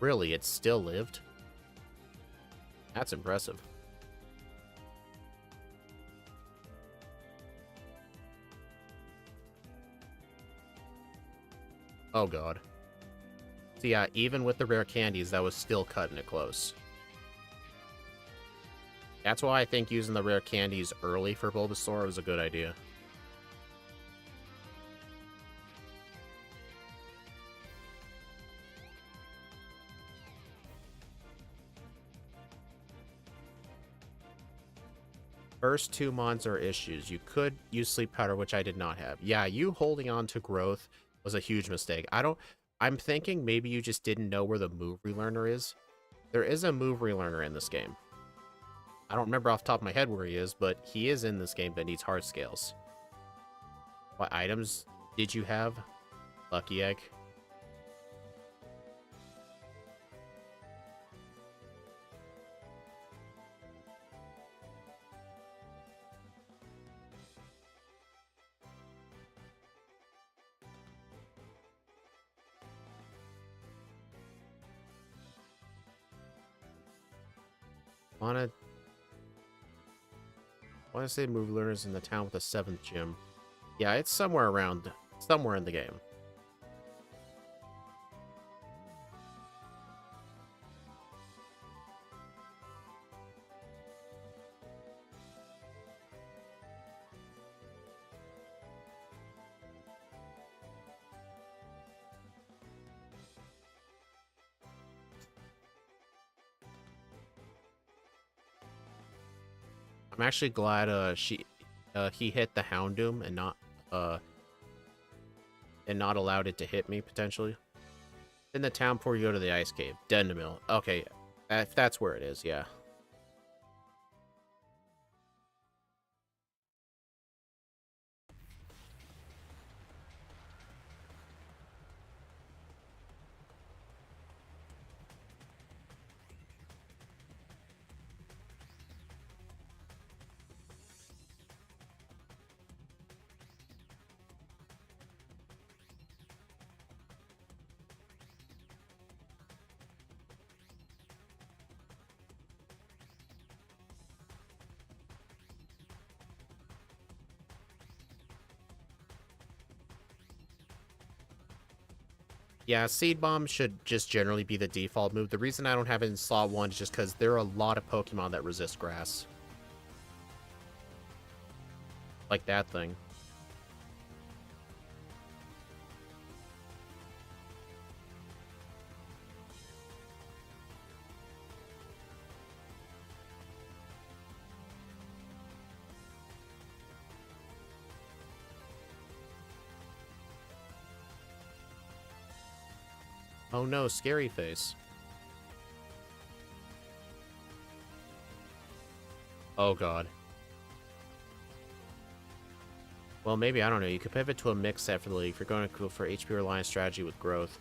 Really, it still lived? That's impressive. Oh god. So yeah, even with the rare candies, that was still cutting it close. That's why I think using the rare candies early for Bulbasaur was a good idea. First 2 mons are issues. You could use Sleep Powder, which I did not have. Yeah, you holding on to Growth was a huge mistake. I'm thinking maybe you just didn't know where the move relearner is. There is a move relearner in this game. I don't remember off the top of my head where he is, but he is in this game that needs hard scales. What items did you have? Lucky Egg. Wanna say move learners in the town with the 7th gym. Yeah, it's somewhere in the game. I'm actually glad he hit the Houndoom and not and not allowed it to hit me, potentially. In the town before you go to the ice cave. Dendemil. Okay, if that's where it is, yeah. Yeah, Seed Bomb should just generally be the default move. The reason I don't have it in slot 1 is just because there are a lot of Pokemon that resist grass. Like that thing. Oh no, Scary Face. Oh god. Well, maybe, I don't know. You could pivot to a mix set for the league if you're going to go for HP Reliance strategy with growth.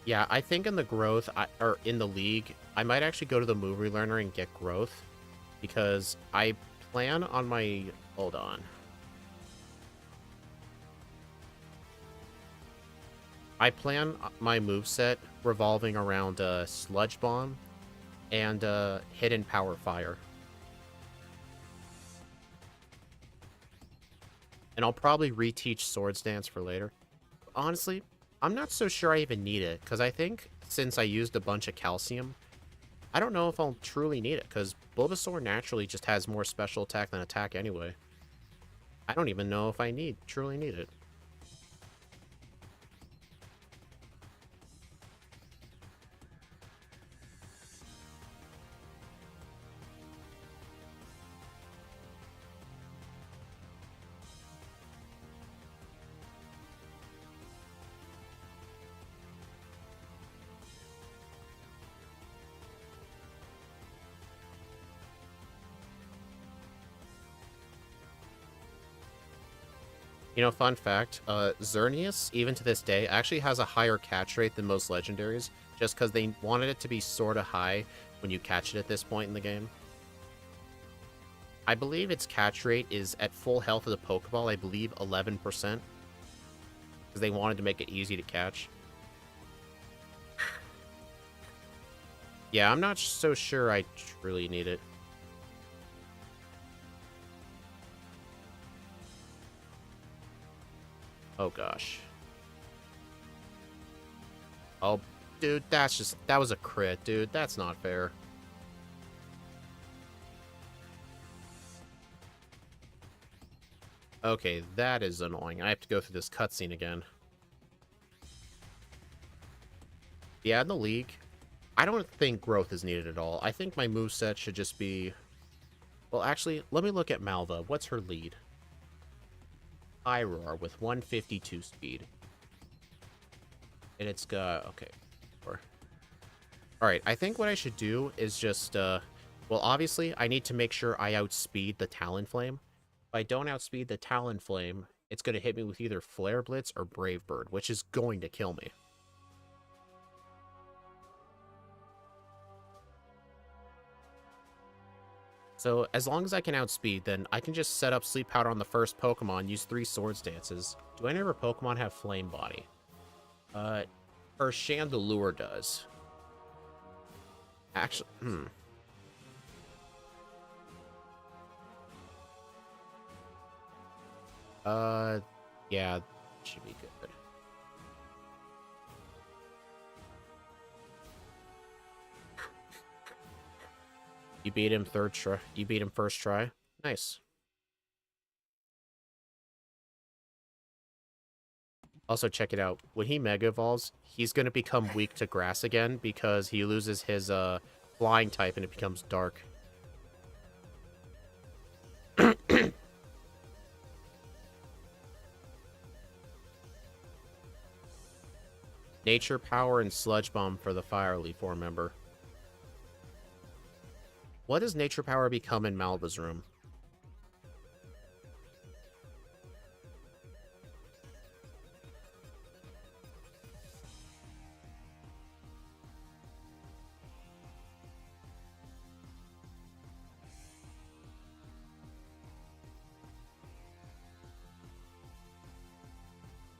Yeah, I think in the growth, or in the league, I might actually go to the move relearner and get growth. Because I plan on my... Hold on. I plan my moveset revolving around Sludge Bomb and Hidden Power Fire. And I'll probably reteach Swords Dance for later. Honestly, I'm not so sure I even need it, because I think since I used a bunch of calcium, I don't know if I'll truly need it, because Bulbasaur naturally just has more special attack than attack anyway. I don't even know if I truly need it. You know, fun fact, Xerneas, even to this day, actually has a higher catch rate than most legendaries, just because they wanted it to be sort of high when you catch it at this point in the game. I believe its catch rate is at full health of the Pokeball, I believe 11%, because they wanted to make it easy to catch. Yeah, I'm not so sure I truly need it. Oh, gosh. Oh, dude, that was a crit, dude. That's not fair. Okay, that is annoying. I have to go through this cutscene again. Yeah, in the league, I don't think growth is needed at all. I think my moveset should just be... Well, actually, let me look at Malva. What's her lead? Iroar with 152 speed. And it's got... Okay. Alright, I think what I should do is just... Well, obviously, I need to make sure I outspeed the Talonflame. If I don't outspeed the Talonflame, it's going to hit me with either Flare Blitz or Brave Bird, which is going to kill me. So, as long as I can outspeed, then I can just set up Sleep Powder on the first Pokemon, use 3 Swords Dances. Do any of our Pokemon have Flame Body? Her Chandelure does. Actually, yeah, should be good. You beat him You beat him first try. Nice. Also, check it out. When he Mega Evolves, he's going to become weak to grass again because he loses his flying type and it becomes dark. Nature Power and Sludge Bomb for the Fire Leaf Orb member. What does Nature Power become in Malva's room?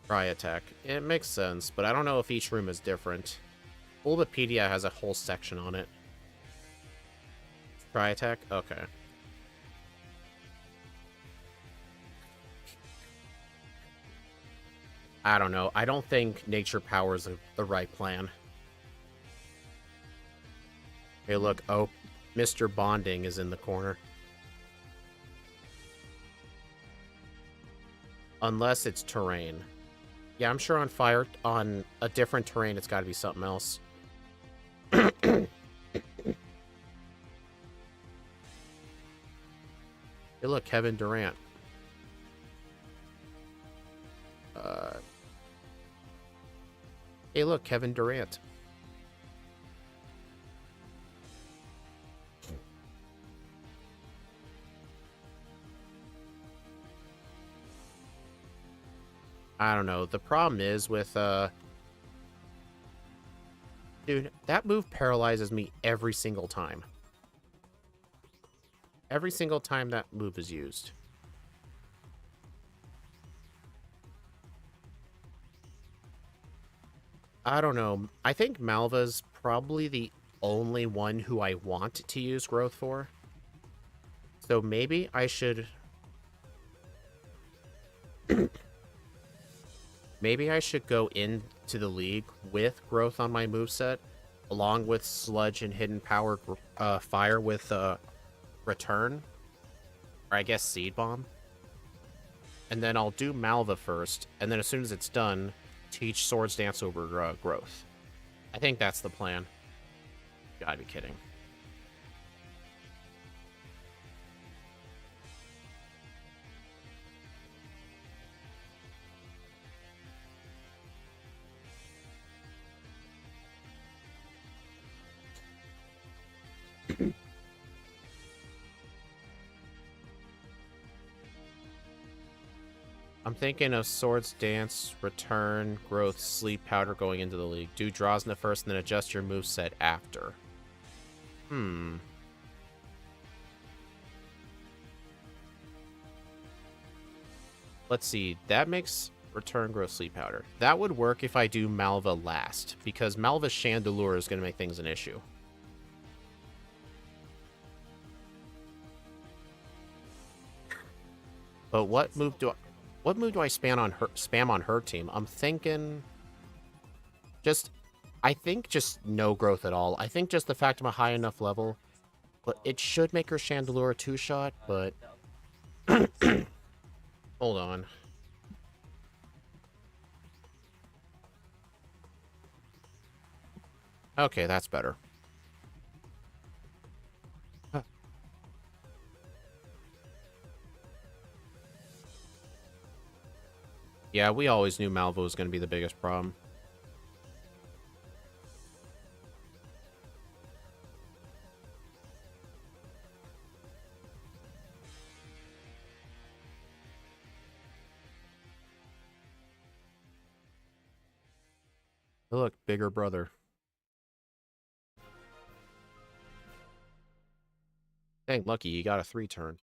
Try attack. It makes sense, but I don't know if each room is different. Bulbapedia has a whole section on it. Try attack? Okay. I don't know. I don't think Nature Power is the right plan. Hey, look. Oh, Mr. Bonding is in the corner. Unless it's terrain. Yeah, I'm sure on a different terrain, it's got to be something else. Hey, look, Kevin Durant. Hey, look, Kevin Durant. I don't know. The problem is with, dude, that move paralyzes me every single time. Every single time that move is used. I don't know. I think Malva's probably the only one who I want to use growth for. So maybe I should... maybe I should go into the league with growth on my moveset, along with Sludge and Hidden Power Fire with Return. Or I guess Seed Bomb. And then I'll do Malva first, and then as soon as it's done, teach Swords Dance over growth. I think that's the plan. Gotta be kidding. I'm thinking of Swords Dance, Return, Growth, Sleep Powder going into the league. Do Drosna first and then adjust your moveset after. Let's see. That makes Return, Growth, Sleep Powder. That would work if I do Malva last, because Malva's Chandelure is going to make things an issue. But what move do I spam on her team? I'm thinking I think just no growth at all. I think just the fact I'm a high enough level, but it should make her Chandelure a 2-shot, but hold on. Okay, that's better. Yeah, we always knew Malvo was going to be the biggest problem. Oh, look, bigger brother. Dang, lucky, you got a 3-turn.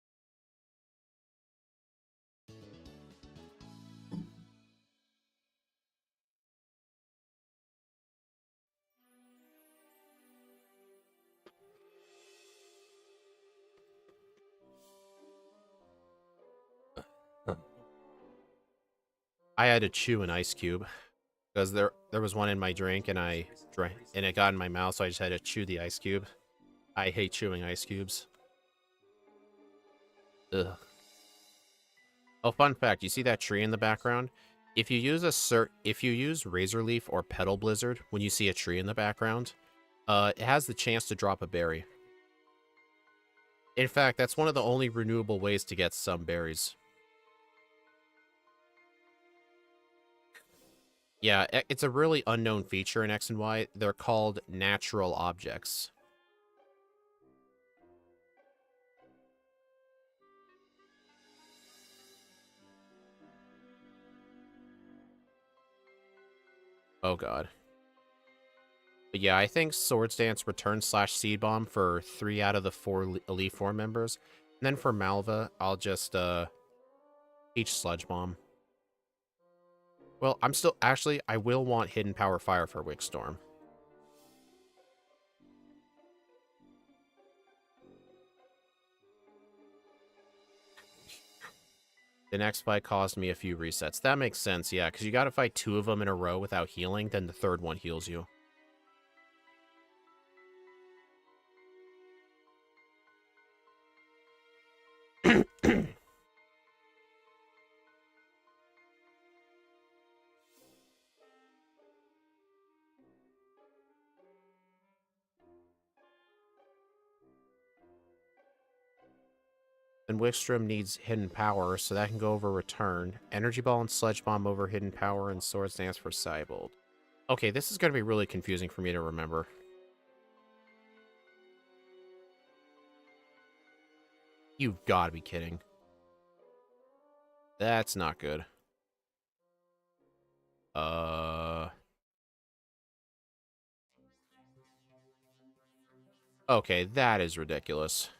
I had to chew an ice cube because there was one in my drink and I drank and it got in my mouth, so I just had to chew the ice cube. I hate chewing ice cubes. Ugh. Oh, fun fact, you see that tree in the background? If you use Razor Leaf or Petal Blizzard when you see a tree in the background, it has the chance to drop a berry. In fact, that's one of the only renewable ways to get some berries. Yeah, it's a really unknown feature in X and Y. They're called natural objects. Oh god. But yeah, I think Swords Dance return / Seed Bomb for 3 out of the 4 Elite Four members. And then for Malva, I'll just teach Sludge Bomb. Well, I'm still actually I will want Hidden Power Fire for Wick Storm. The next fight caused me a few resets. That makes sense, yeah, because you got to fight 2 of them in a row without healing, then the third one heals you. Then Wickstrom needs Hidden Power, so that can go over Return. Energy Ball and Sludge Bomb over Hidden Power, and Swords Dance for Cybold. Okay, this is going to be really confusing for me to remember. You've got to be kidding. That's not good. Okay, that is ridiculous.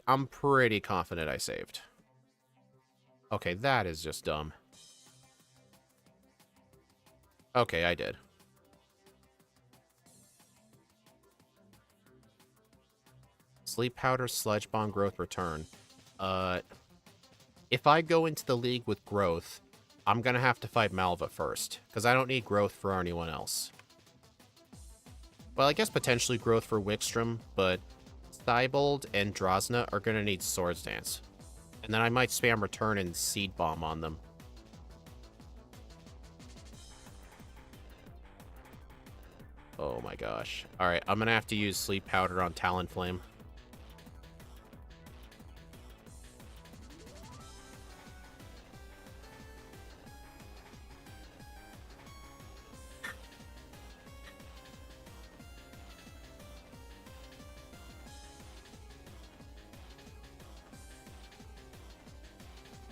I'm pretty confident I saved. Okay, that is just dumb. Okay, I did. Sleep Powder, Sludge Bomb, Growth, Return. If I go into the league with Growth, I'm gonna have to fight Malva first, because I don't need Growth for anyone else. Well, I guess potentially Growth for Wickstrom, but Cybold and Drosna are gonna need Swords Dance. And then I might spam Return and Seed Bomb on them. Oh my gosh. Alright, I'm gonna have to use Sleep Powder on Talonflame.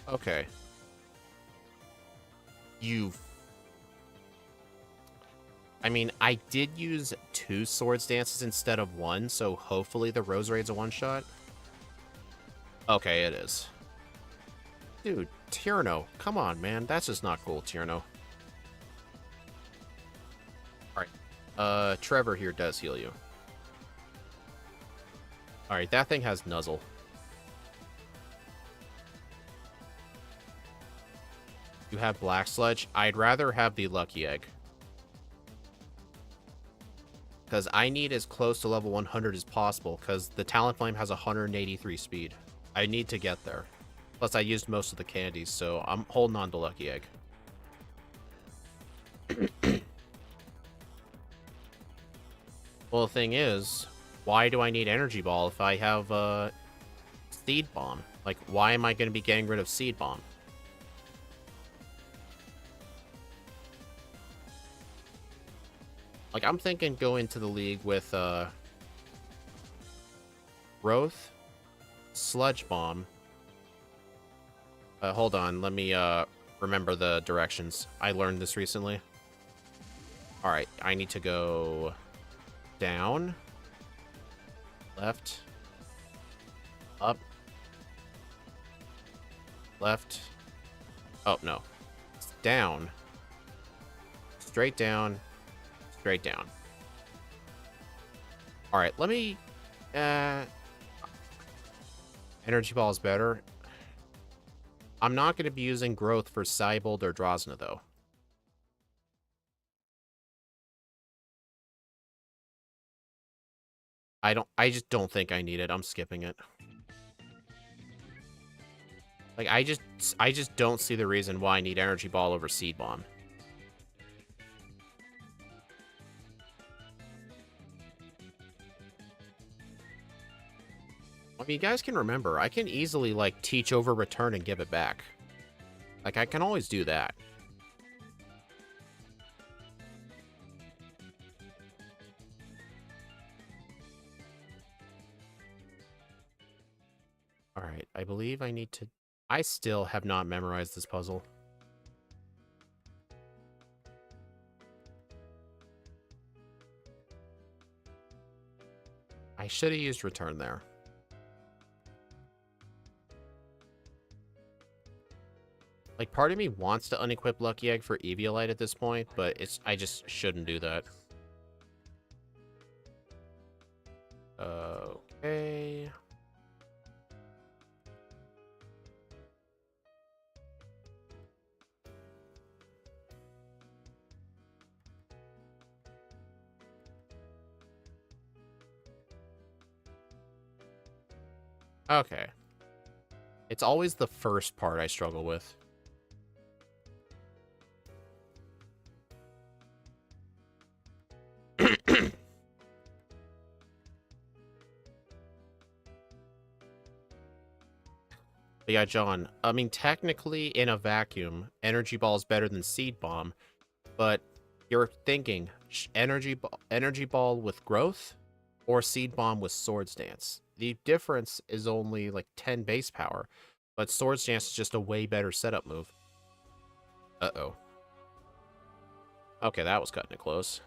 Okay. I mean, I did use 2 Swords Dances instead of 1, so hopefully the Roserade's a one-shot. Okay, it is. Dude, Tierno, come on, man. That's just not cool, Tierno. Alright. Trevor here does heal you. Alright, that thing has Nuzzle. You have Black Sludge. I'd rather have the Lucky Egg. Because I need as close to level 100 as possible, because the Talonflame has 183 speed. I need to get there. Plus, I used most of the candies, so I'm holding on to Lucky Egg. Well, the thing is, why do I need Energy Ball if I have Seed Bomb? Like, why am I going to be getting rid of Seed Bomb? Like, I'm thinking go into the league with Growth, Sludge Bomb. Hold on, let me remember the directions. I learned this recently. Alright, I need to go down, left, up, left. Oh, no. It's down, straight down, straight down. Alright, let me... Energy Ball is better. I'm not going to be using Growth for Cybold or Drosna, though. I just don't think I need it. I'm skipping it. Like, I just don't see the reason why I need Energy Ball over Seed Bomb. I mean, you guys can remember, I can easily, like, teach over Return and give it back. Like, I can always do that. Alright, I believe I need to... I still have not memorized this puzzle. I should have used return there. Like, part of me wants to unequip Lucky Egg for Eviolite at this point, but I just shouldn't do that. Okay. Okay. It's always the first part I struggle with. But yeah, John, I mean, technically, in a vacuum, Energy Ball is better than Seed Bomb, but you're thinking, Energy Ball with Growth or Seed Bomb with Swords Dance. The difference is only like 10 base power, but Swords Dance is just a way better setup move. Uh-oh. Okay, that was cutting it close.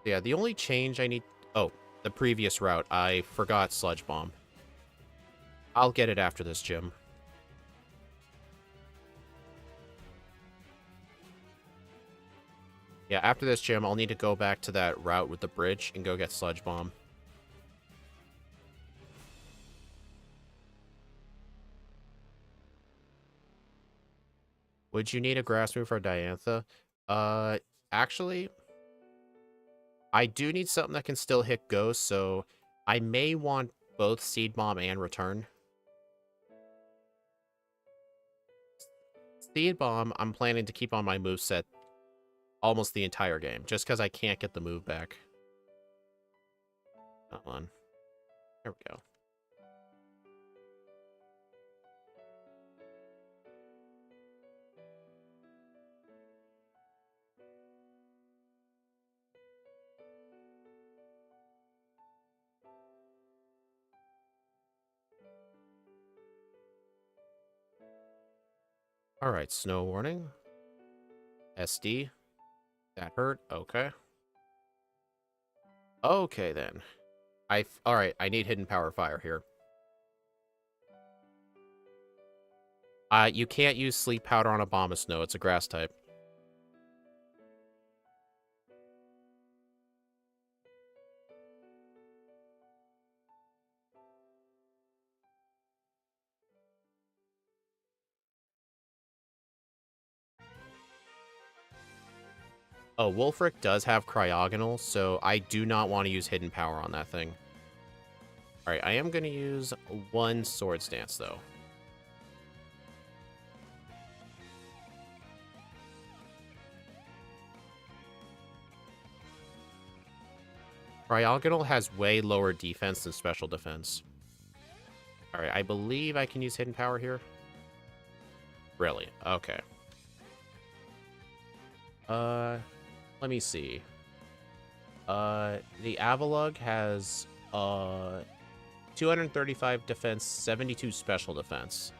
Yeah, the only change I need... Oh, the previous route. I forgot Sludge Bomb. I'll get it after this gym. Yeah, after this gym, I'll need to go back to that route with the bridge and go get Sludge Bomb. Would you need a grass move for Diantha? Actually, I do need something that can still hit Ghost, so I may want both Seed Bomb and Return. Seed Bomb, I'm planning to keep on my moveset almost the entire game, just because I can't get the move back. Come on. There we go. Alright, Snow Warning. SD. That hurt. Okay. Okay, then. Alright, I need Hidden Power Fire here. You can't use Sleep Powder on Abomasnow. It's a grass type. Oh, Wolfric does have Cryogonal, so I do not want to use Hidden Power on that thing. Alright, I am going to use one Swords Dance, though. Cryogonal has way lower defense than special defense. Alright, I believe I can use Hidden Power here. Really? Okay. Let me see. The Avalugg has 235 defense, 72 special defense.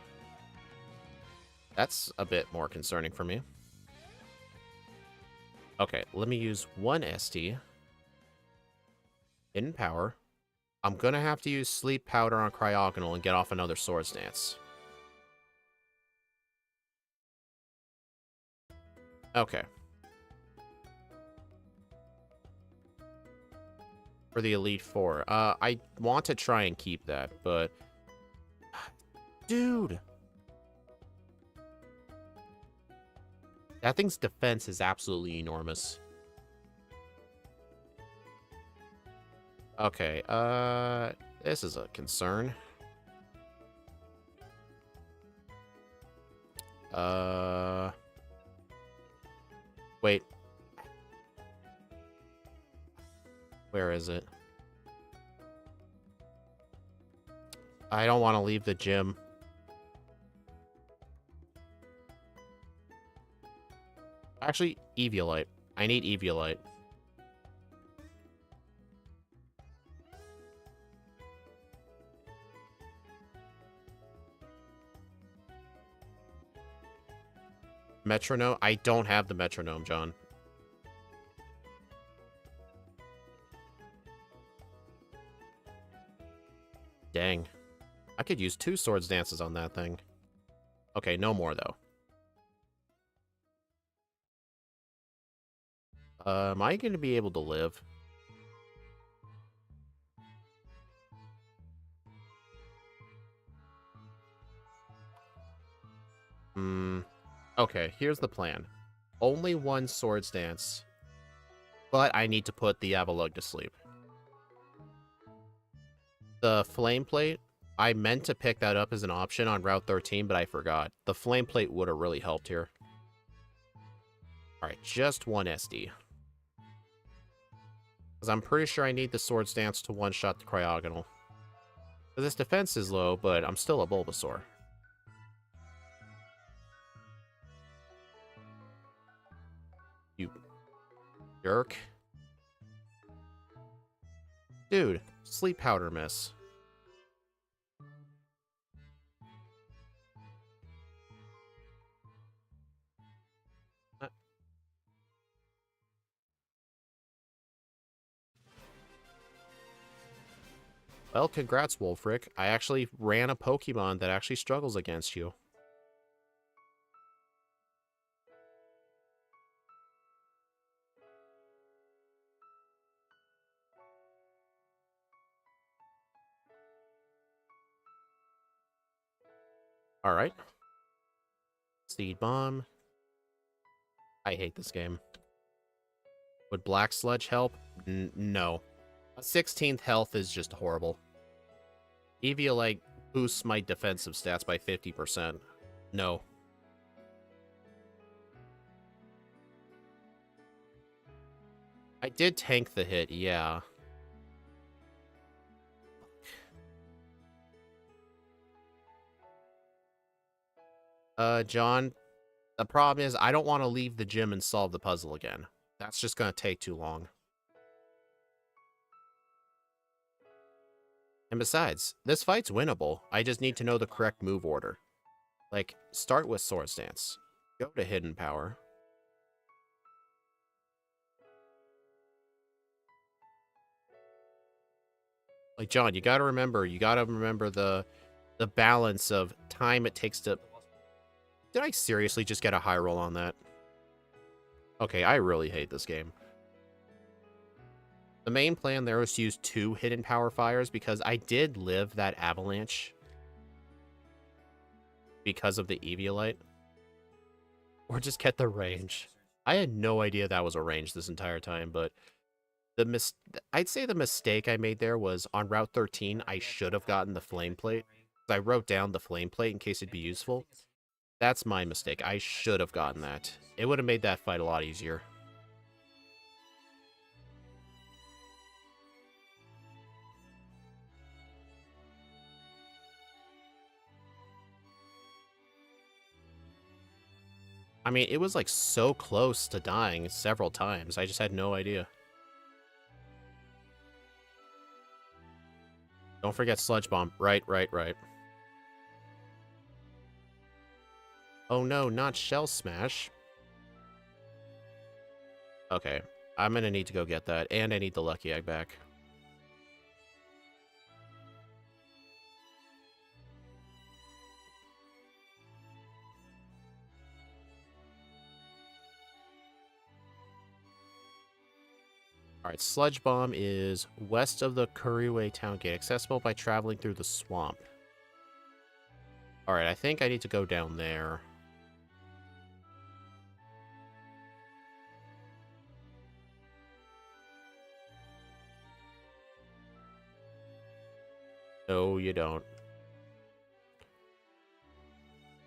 That's a bit more concerning for me. Okay, let me use one SD. Hidden Power. I'm gonna have to use Sleep Powder on Cryogonal and get off another Swords Dance. Okay. For the Elite Four. I want to try and keep that, but... Dude! That thing's defense is absolutely enormous. Okay, this is a concern. Wait. Where is it? I don't want to leave the gym. Actually, Eviolite. I need Eviolite. Metronome? I don't have the metronome, John. Dang. I could use 2 swords dances on that thing. Okay, no more, though. Am I going to be able to live? Okay, here's the plan. Only 1 swords dance. But I need to put the Avalugg to sleep. The flame plate, I meant to pick that up as an option on Route 13, but I forgot. The flame plate would have really helped here. Alright, just 1 SD. Because I'm pretty sure I need the Swords Dance to one-shot the Cryogonal. This defense is low, but I'm still a Bulbasaur. You jerk. Dude, sleep powder miss. Well, congrats, Wolfric. I actually ran a Pokemon that actually struggles against you. Alright. Seed Bomb. I hate this game. Would Black Sludge help? No. A 16th health is just horrible. Eviolite boosts my defensive stats by 50%. No. I did tank the hit, yeah. John, the problem is I don't want to leave the gym and solve the puzzle again. That's just going to take too long. And besides, this fight's winnable. I just need to know the correct move order. Like, start with Swords Dance. Go to Hidden Power. Like, John, you gotta remember the balance of time it takes to... Did I seriously just get a high roll on that? Okay, I really hate this game. The main plan there was to use 2 Hidden Power Fires because I did live that Avalanche because of the Eviolite. Or just get the range. I had no idea that was a range this entire time, but I'd say the mistake I made there was on Route 13, I should have gotten the Flame Plate. I wrote down the Flame Plate in case it'd be useful. That's my mistake. I should have gotten that. It would have made that fight a lot easier. I mean, it was like so close to dying several times. I just had no idea. Don't forget Sludge Bomb. Right. Oh no, not Shell Smash. Okay, I'm gonna need to go get that, and I need the Lucky Egg back. Alright, Sludge Bomb is west of the Kuriwe Town Gate, accessible by traveling through the swamp. Alright, I think I need to go down there. No, you don't.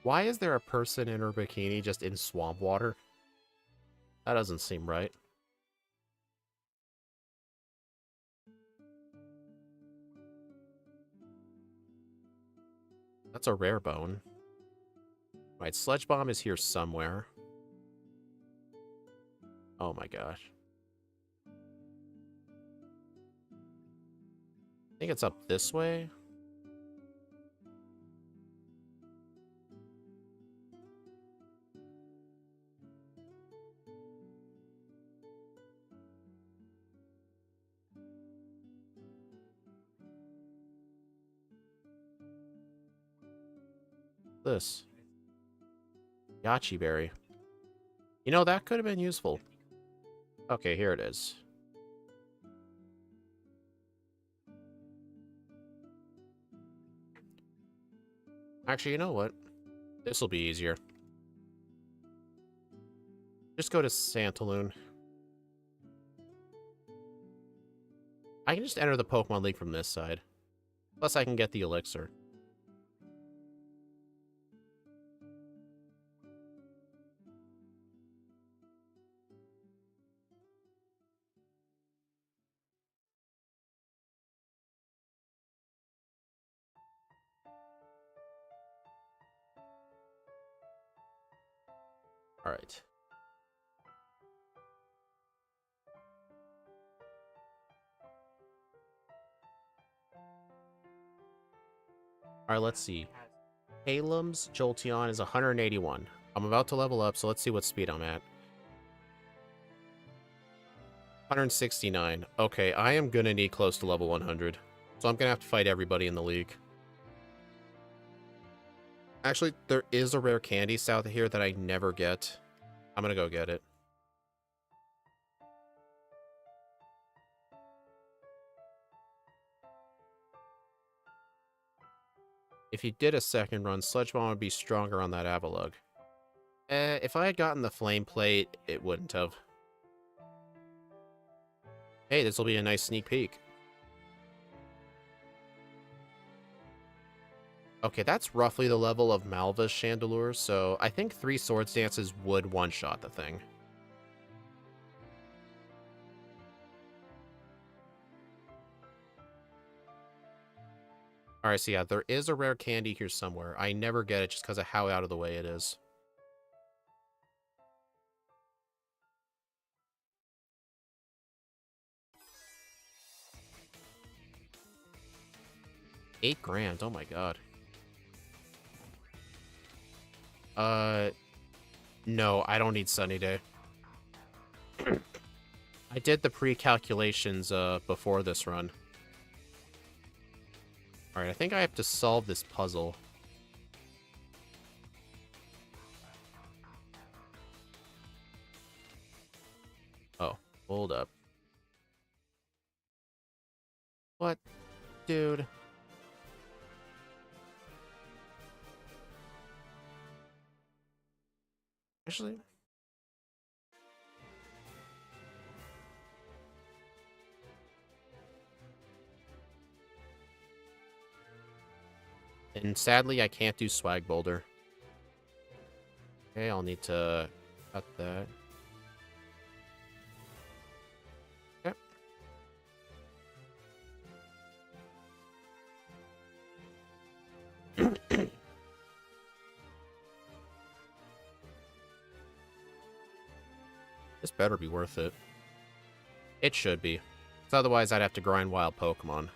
Why is there a person in her bikini just in swamp water? That doesn't seem right. That's a rare bone. Right, Sludge Bomb is here somewhere. Oh my gosh. I think it's up this way. This. Yachi berry. You know, that could have been useful. Okay, here it is. Actually, you know what? This will be easier. Just go to Santaloon. I can just enter the Pokemon League from this side. Plus, I can get the elixir. Alright. Alright, let's see. Halum's Jolteon is 181. I'm about to level up, so let's see what speed I'm at. 169. Okay, I am gonna need close to level 100. So I'm gonna have to fight everybody in the league. Actually, there is a rare candy south of here that I never get. I'm gonna go get it. If you did a second run, Sludge Bomb would be stronger on that Avalugg. If I had gotten the Flame Plate, it wouldn't have. Hey, this will be a nice sneak peek. Okay, that's roughly the level of Malva's Chandelure, so I think 3 Swords Dances would one-shot the thing. Alright, so yeah, there is a rare candy here somewhere. I never get it just because of how out of the way it is. $8,000, oh my god. No, I don't need Sunny Day. I did the pre-calculations, before this run. Alright, I think I have to solve this puzzle. Oh, hold up. What? Dude. Actually... And sadly, I can't do Swag Boulder. Okay, I'll need to cut that. Okay. This better be worth it. It should be. Because otherwise I'd have to grind wild Pokemon.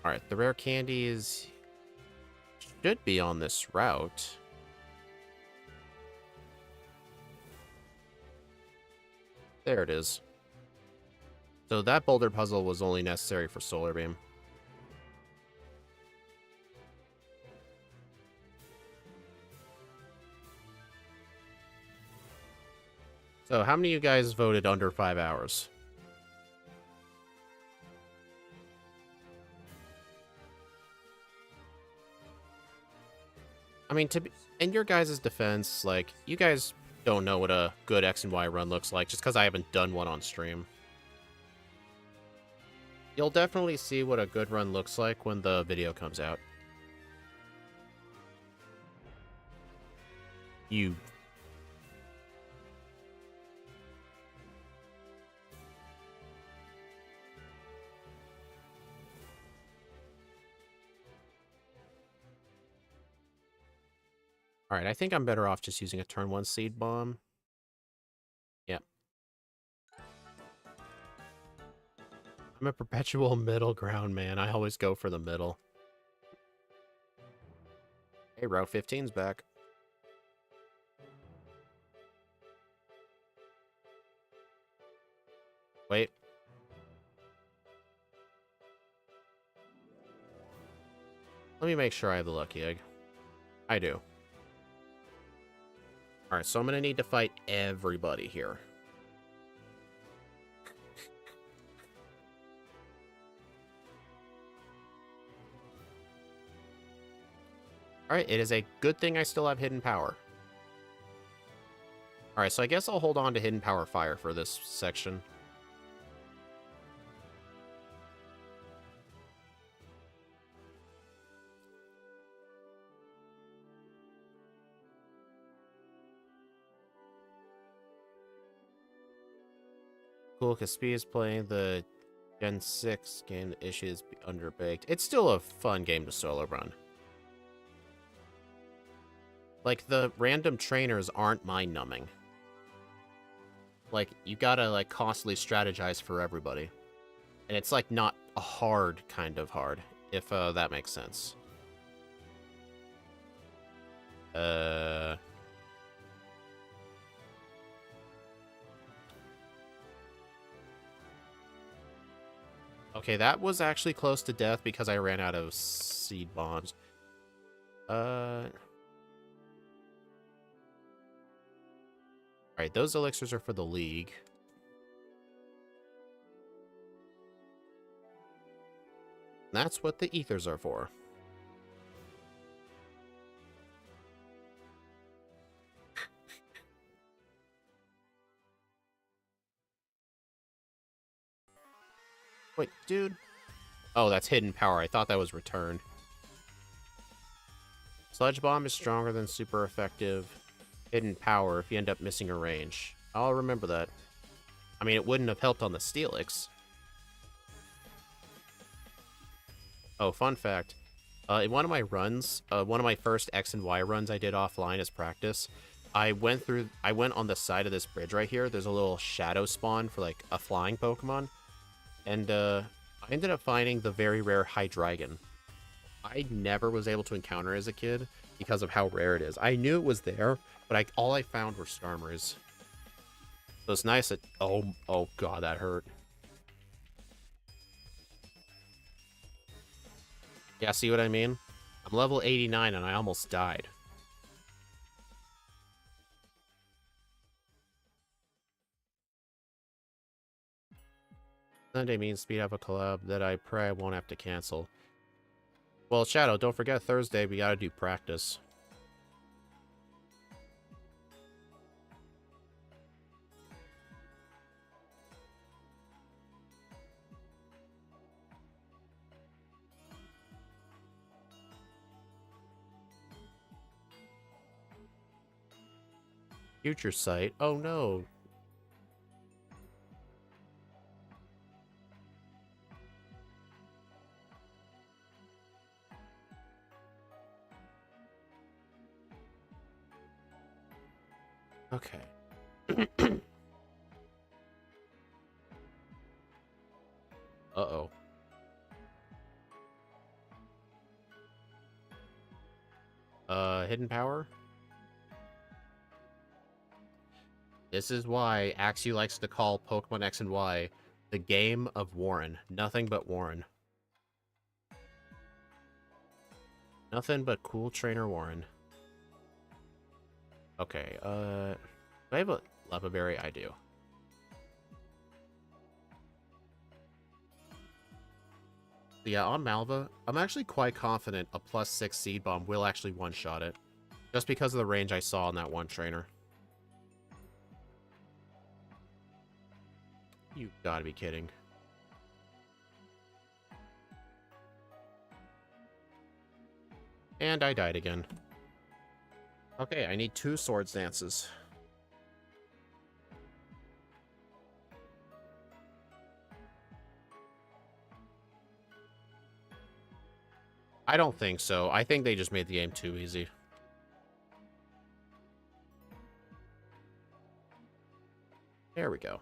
Alright, the rare candies should be on this route. There it is. So that boulder puzzle was only necessary for Solar Beam. So how many of you guys voted under 5 hours? I mean, in your guys' defense, like, you guys don't know what a good X and Y run looks like just because I haven't done one on stream. You'll definitely see what a good run looks like when the video comes out. You... Alright, I think I'm better off just using a turn 1 Seed Bomb. Yep. I'm a perpetual middle ground, man. I always go for the middle. Hey, Route 15's back. Wait. Let me make sure I have the lucky egg. I do. Alright, so I'm gonna need to fight everybody here. Alright, it is a good thing I still have Hidden Power. Alright, so I guess I'll hold on to Hidden Power Fire for this section. Cool, because Speed is playing the Gen 6 game issues underbaked. It's still a fun game to solo run. Like, the random trainers aren't mind-numbing. Like, you gotta, like, constantly strategize for everybody. And it's, like, not a hard kind of hard, if that makes sense. Okay, that was actually close to death because I ran out of seed bombs. Alright, those elixirs are for the League. That's what the ethers are for. Wait, dude. Oh, that's Hidden Power. I thought that was Return. Sludge Bomb is stronger than super effective Hidden Power if you end up missing a range. I'll remember that. I mean, it wouldn't have helped on the Steelix. Oh, fun fact. In one of my runs, one of my first X and Y runs I did offline as practice, I went on the side of this bridge right here. There's a little shadow spawn for, like, a flying Pokemon. And I ended up finding the very rare Hydreigon. I never was able to encounter it as a kid because of how rare it is. I knew it was there, but all I found were Starmers. So it's nice that... Oh god, that hurt. Yeah, see what I mean? I'm level 89 and I almost died. Sunday means Speed have a collab that I pray I won't have to cancel. Well, Shadow, don't forget Thursday we gotta do practice. Future Sight? Oh no. Okay. Uh-oh. Hidden Power? This is why Axie likes to call Pokemon X and Y the game of Warren. Nothing but Warren. Nothing but cool trainer Warren. Okay, do I have a Lava Berry? I do. Yeah, on Malva, I'm actually quite confident a +6 Seed Bomb will actually one-shot it. Just because of the range I saw on that one trainer. You gotta be kidding. And I died again. Okay, I need 2 Swords Dances. I don't think so. I think they just made the game too easy. There we go.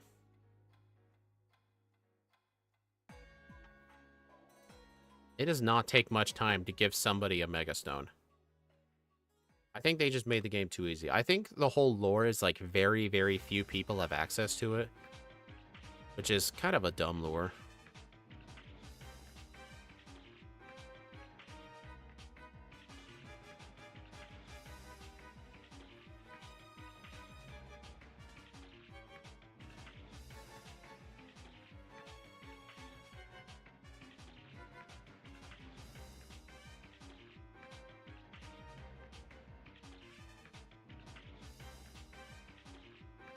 It does not take much time to give somebody a Mega Stone. I think they just made the game too easy. I think the whole lore is like very, very few people have access to it. which is kind of a dumb lure.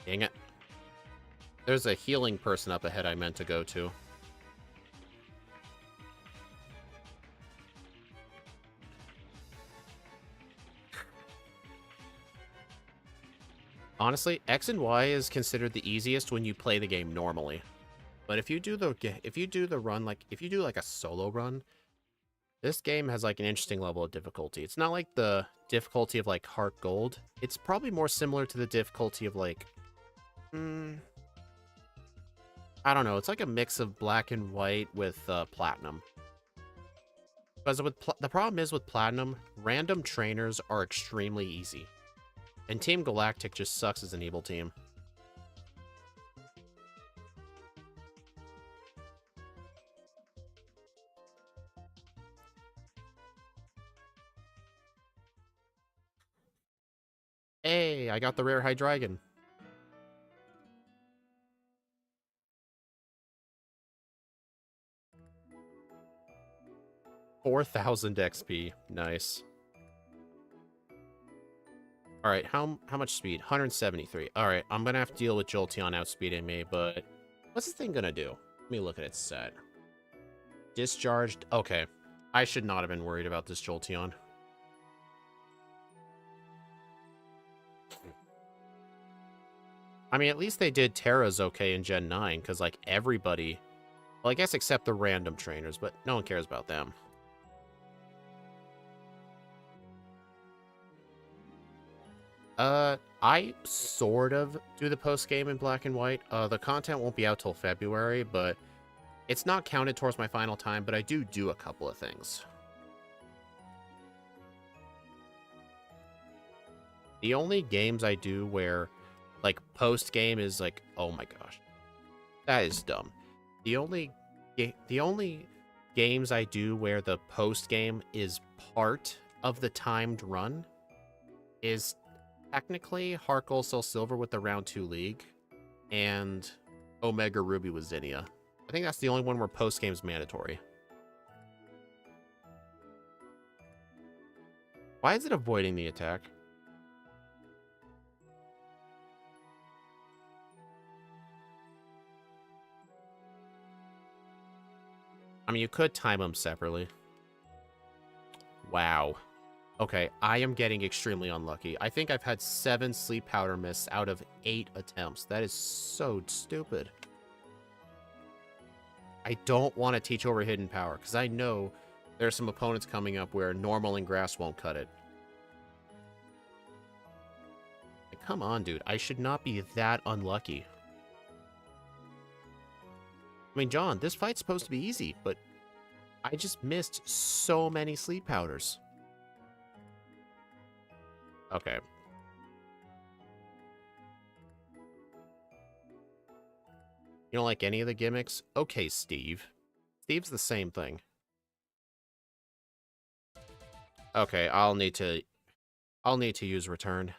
Dang it. There's a healing person up ahead I meant to go to. Honestly, X and Y is considered the easiest when you play the game normally. But if you do the run, like if you do like a solo run, this game has like an interesting level of difficulty. It's not like the difficulty of like Heart Gold. It's probably more similar to the difficulty of like I don't know. It's like a mix of Black and White with Platinum. Because the problem is with Platinum, random trainers are extremely easy. And Team Galactic just sucks as an evil team. Hey, I got the rare Hydreigon. 4,000 XP. Nice. Alright, how much speed? 173. Alright, I'm gonna have to deal with Jolteon outspeeding me, but what's this thing gonna do? Let me look at its set. Discharged. Okay. I should not have been worried about this Jolteon. I mean, at least they did Terra's okay in Gen 9, because, like, everybody... Well, I guess except the random trainers, but no one cares about them. I sort of do the post-game in Black and White. The content won't be out till February, but it's not counted towards my final time, but I do a couple of things. The only games I do where, like, post-game is like, oh my gosh, that is dumb. The only games I do where the post-game is part of the timed run is technically Heart Gold Soul Silver with the Round 2 League and Omega Ruby with Zinnia. I think that's the only one where post-game is mandatory. Why is it avoiding the attack? I mean, you could time them separately. Wow. Okay, I am getting extremely unlucky. I think I've had 7 Sleep Powder miss out of 8 attempts. That is so stupid. I don't want to teach over Hidden Power, because I know there are some opponents coming up where normal and grass won't cut it. Like, come on, dude. I should not be that unlucky. I mean, John, this fight's supposed to be easy, but I just missed so many Sleep Powders. Okay. You don't like any of the gimmicks? Okay, Steve. Steve's the same thing. Okay, I'll need to use return.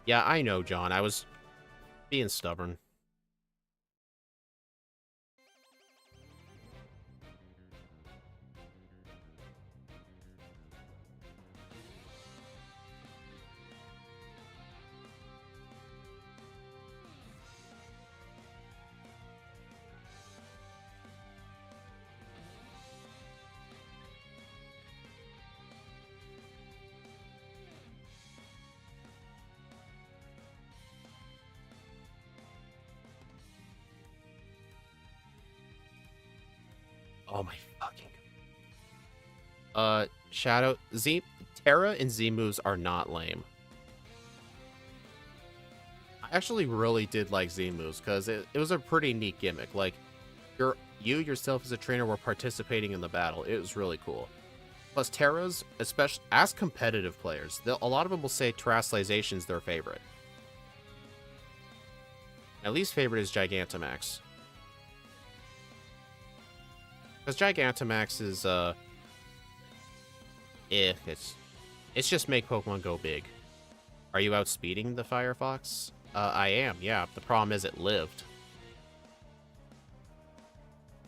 Yeah, I know, John. I was being stubborn. Oh my fucking... Shadow... Terra and Z moves are not lame. I actually really did like Z moves, because it was a pretty neat gimmick. Like, you yourself as a trainer were participating in the battle. It was really cool. Plus, Terras, especially as competitive players, a lot of them will say Terraslization's their favorite. My least favorite is Gigantamax. Because Gigantamax is, it's just make Pokemon go big. Are you outspeeding the Firefox? I am, yeah. The problem is it lived.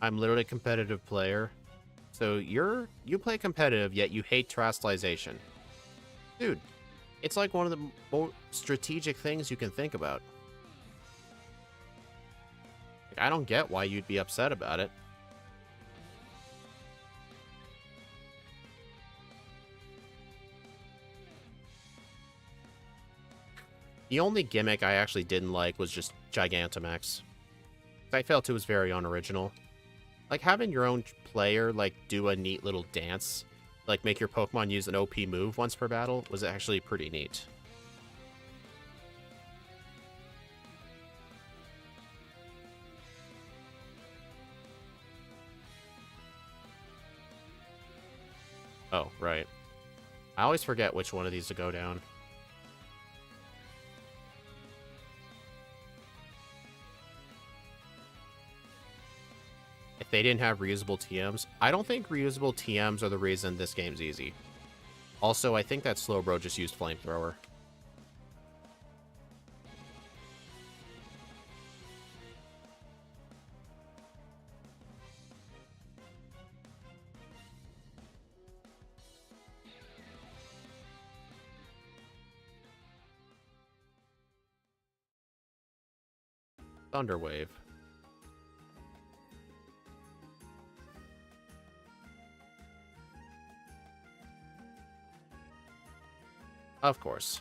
I'm literally a competitive player. So you play competitive, yet you hate terastallization. Dude, it's like one of the most strategic things you can think about. Like, I don't get why you'd be upset about it. The only gimmick I actually didn't like was just Gigantamax. I felt it was very unoriginal. Like, having your own player, like, do a neat little dance, like, make your Pokemon use an OP move once per battle, was actually pretty neat. Oh, right. I always forget which one of these to go down. If they didn't have reusable TMs, I don't think reusable TMs are the reason this game's easy. Also, I think that Slowbro just used Flamethrower. Thunderwave. Of course.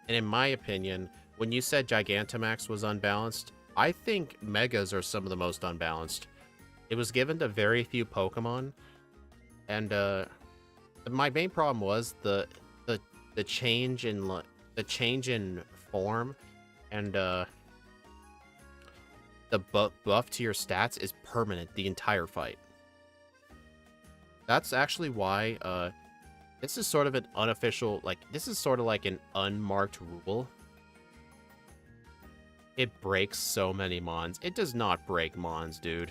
And in my opinion, when you said Gigantamax was unbalanced, I think Megas are some of the most unbalanced. It was given to very few Pokemon, and my main problem was the change in form, and the buff to your stats is permanent the entire fight. That's actually why this is sort of an unofficial, like, this is sort of like an unmarked rule. It breaks so many Mons. It does not break Mons, dude.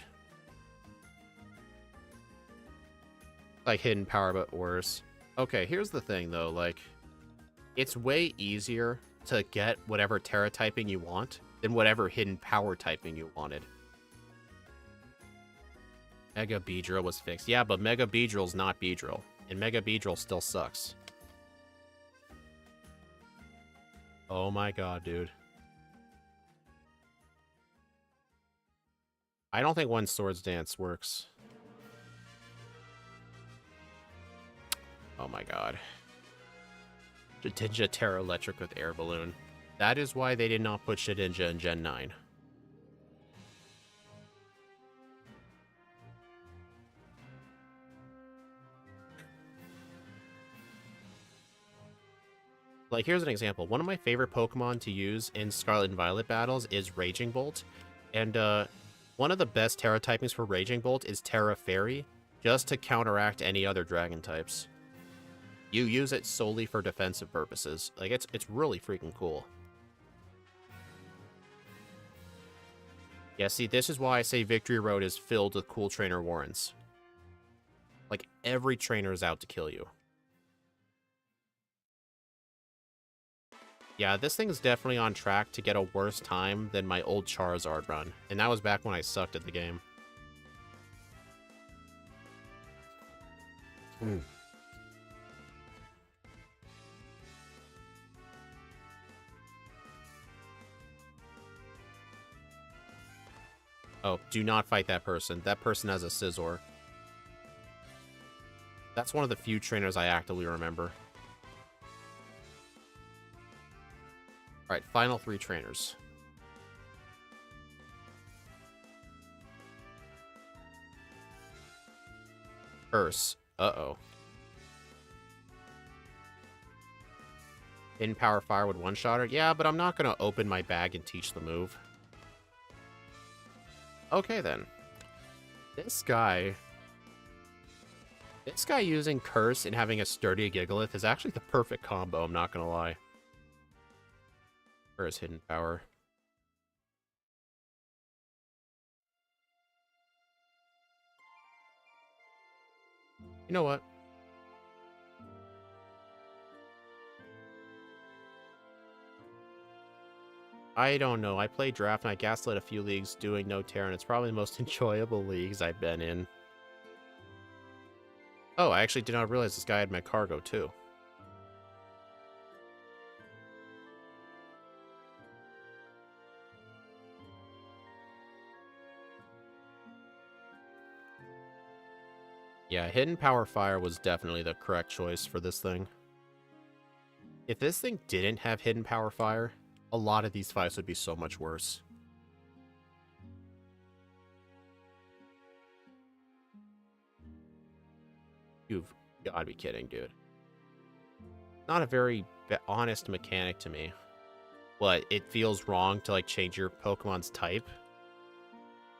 Like, hidden power, but worse. Okay, here's the thing, though. Like, it's way easier to get whatever Terra typing you want than whatever hidden power typing you wanted. Mega Beedrill was fixed. Yeah, but Mega Beedrill's not Beedrill. And Mega Beedrill still sucks. Oh my god, dude. I don't think One Swords Dance works. Oh my god. Shedinja Terra Electric with Air Balloon. That is why they did not put Shedinja in Gen 9. Like, here's an example. One of my favorite Pokemon to use in Scarlet and Violet battles is Raging Bolt. And one of the best Terra typings for Raging Bolt is Terra Fairy, just to counteract any other Dragon types. You use it solely for defensive purposes. Like, it's really freaking cool. Yeah, see, this is why I say Victory Road is filled with cool trainer warrens. Like, every trainer is out to kill you. Yeah, this thing is definitely on track to get a worse time than my old Charizard run. And that was back when I sucked at the game. Oh, do not fight that person. That person has a Scizor. That's one of the few trainers I actively remember. Alright, final 3 trainers. Curse. Uh-oh. In Power Fire with one-shotter? Yeah, but I'm not going to open my bag and teach the move. Okay, then. This guy using Curse and having a sturdy Gigalith is actually the perfect combo, I'm not going to lie. His hidden power. You know what? I don't know. I play draft and I gaslit a few leagues doing no tear, and it's probably the most enjoyable leagues I've been in. Oh, I actually did not realize this guy had Magcargo too. Yeah, Hidden Power Fire was definitely the correct choice for this thing. If this thing didn't have Hidden Power Fire, a lot of these fights would be so much worse. You've got to be kidding, dude. Not a very honest mechanic to me. But it feels wrong to, like, change your Pokemon's type.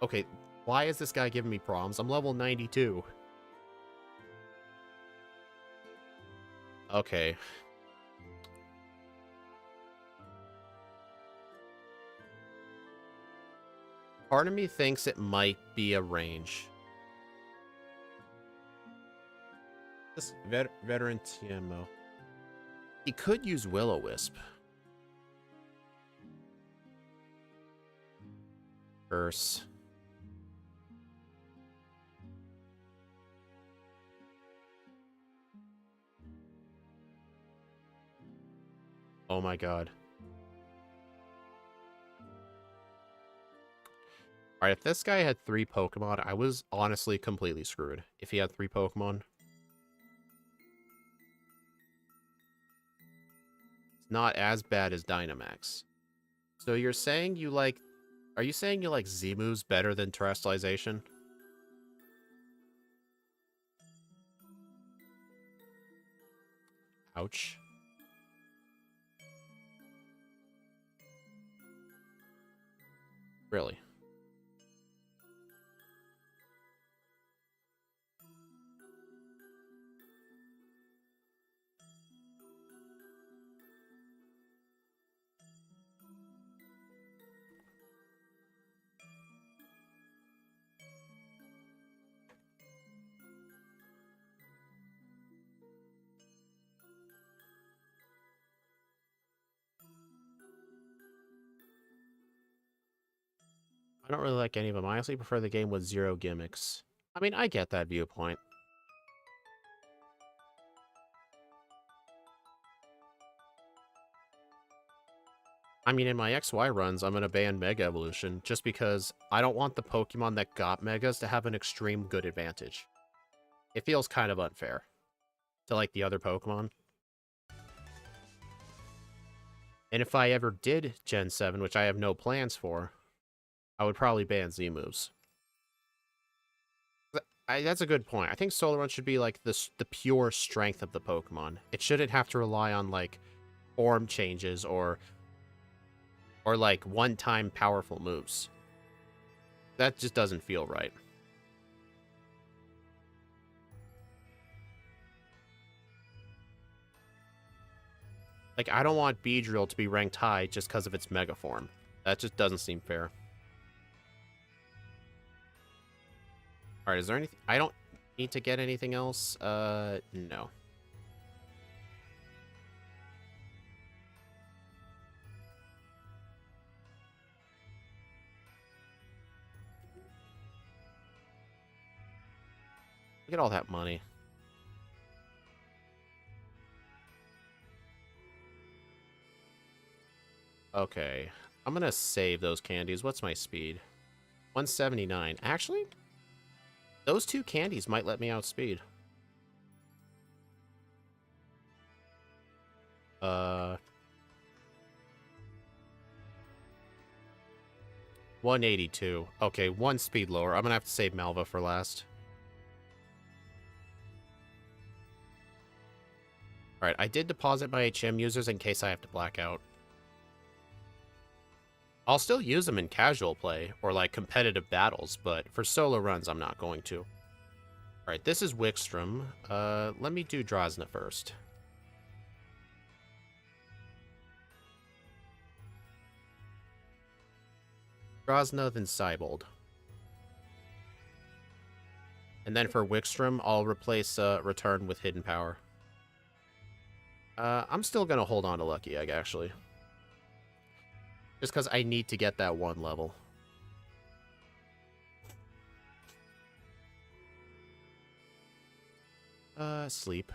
Okay, why is this guy giving me problems? I'm level 92. Okay. Part of me thinks it might be a range. This veteran TMO. He could use Will-O-Wisp. Curse. Oh my god. Alright, if this guy had 3 Pokemon, I was honestly completely screwed. If he had 3 Pokemon. It's not as bad as Dynamax. So you're saying you like... Are you saying you like Z-moves better than Terrestrialization? Ouch. Really? I don't really like any of them. I honestly prefer the game with 0 gimmicks. I mean, I get that viewpoint. I mean, in my XY runs, I'm going to ban Mega Evolution just because I don't want the Pokemon that got Megas to have an extreme good advantage. It feels kind of unfair to, like, the other Pokemon. And if I ever did Gen 7, which I have no plans for, I would probably ban Z-moves. That's a good point. I think Solar Run should be, like, the pure strength of the Pokemon. It shouldn't have to rely on, like, form changes or like, one-time powerful moves. That just doesn't feel right. Like, I don't want Beedrill to be ranked high just because of its Mega Form. That just doesn't seem fair. Alright, is there anything... I don't need to get anything else? No. Look at all that money. Okay. I'm gonna save those candies. What's my speed? 179. Actually, those 2 candies might let me outspeed. 182. Okay, 1 speed lower. I'm gonna have to save Malva for last. Alright, I did deposit my HM users in case I have to black out. I'll still use them in casual play, or like competitive battles, but for solo runs, I'm not going to. Alright, this is Wickstrom. Let me do Drosna first. Drosna, then Cybold. And And then for Wickstrom, I'll replace Return with Hidden Power. I'm still going to hold on to Lucky Egg, actually. Just because I need to get that one level. Sleep.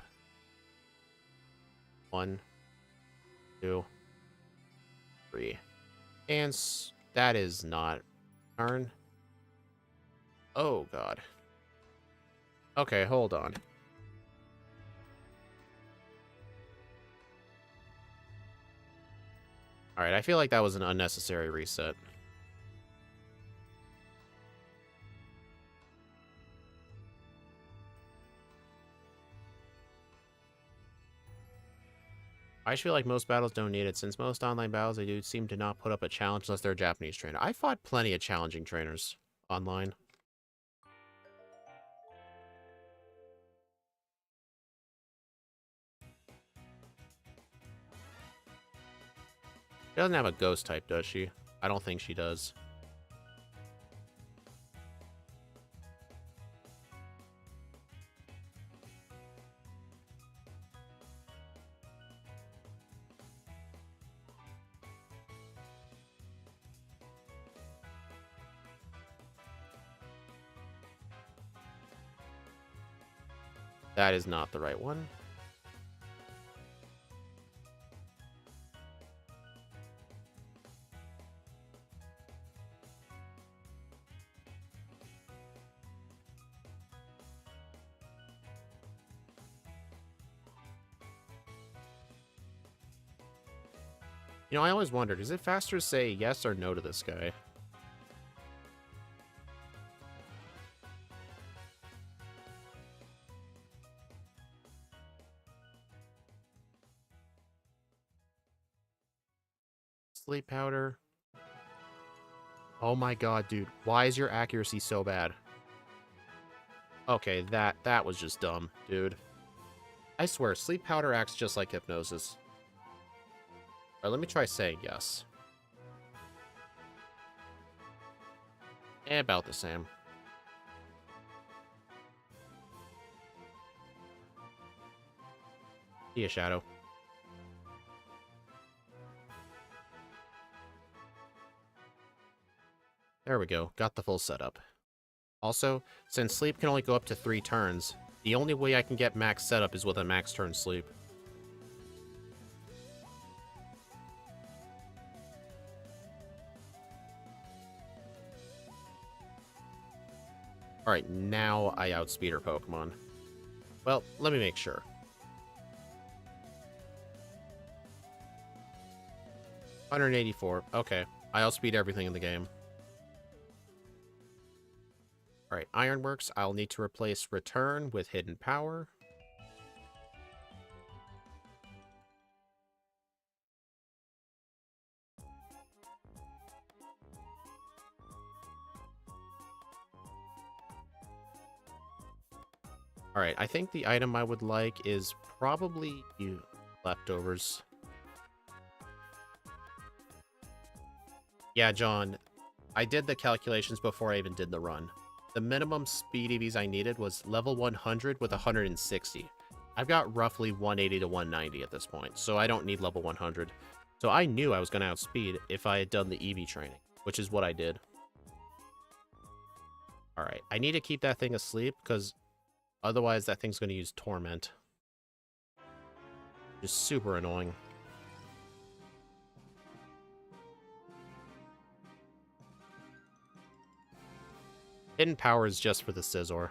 1, 2, 3. And that is not turn. Oh, God. Okay, hold on. Alright, I feel like that was an unnecessary reset. I just feel like most battles don't need it. Since most online battles, they do seem to not put up a challenge unless they're a Japanese trainer. I fought plenty of challenging trainers online. She doesn't have a ghost type, does she? I don't think she does. That is not the right one. You know, I always wondered, is it faster to say yes or no to this guy? Sleep powder. Oh my god, dude. Why is your accuracy so bad? Okay, that was just dumb, dude. I swear, sleep powder acts just like hypnosis. Alright, let me try saying yes. About the same. See ya, Shadow. There we go. Got the full setup. Also, since sleep can only go up to 3 turns, the only way I can get max setup is with a max turn sleep. Alright, now I outspeed her Pokemon. Well, let me make sure. 184. Okay. I outspeed everything in the game. Alright, Ironworks. I'll need to replace Return with Hidden Power. Alright, I think the item I would like is probably leftovers. Yeah, John, I did the calculations before I even did the run. The minimum speed EVs I needed was level 100 with 160. I've got roughly 180 to 190 at this point, so I don't need level 100. So I knew I was going to outspeed if I had done the EV training, which is what I did. Alright, I need to keep that thing asleep, because otherwise that thing's going to use Torment. Just super annoying. Hidden Power is just for the Scizor.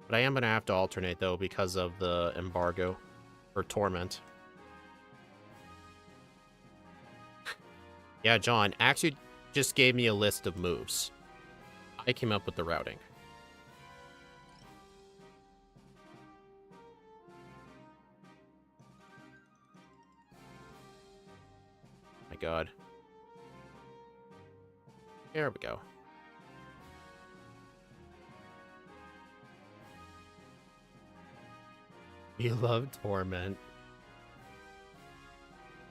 But I am going to have to alternate, though, because of the embargo. Or Torment. Yeah, John, actually just gave me a list of moves. I came up with the routing. My god. There we go. You love Torment.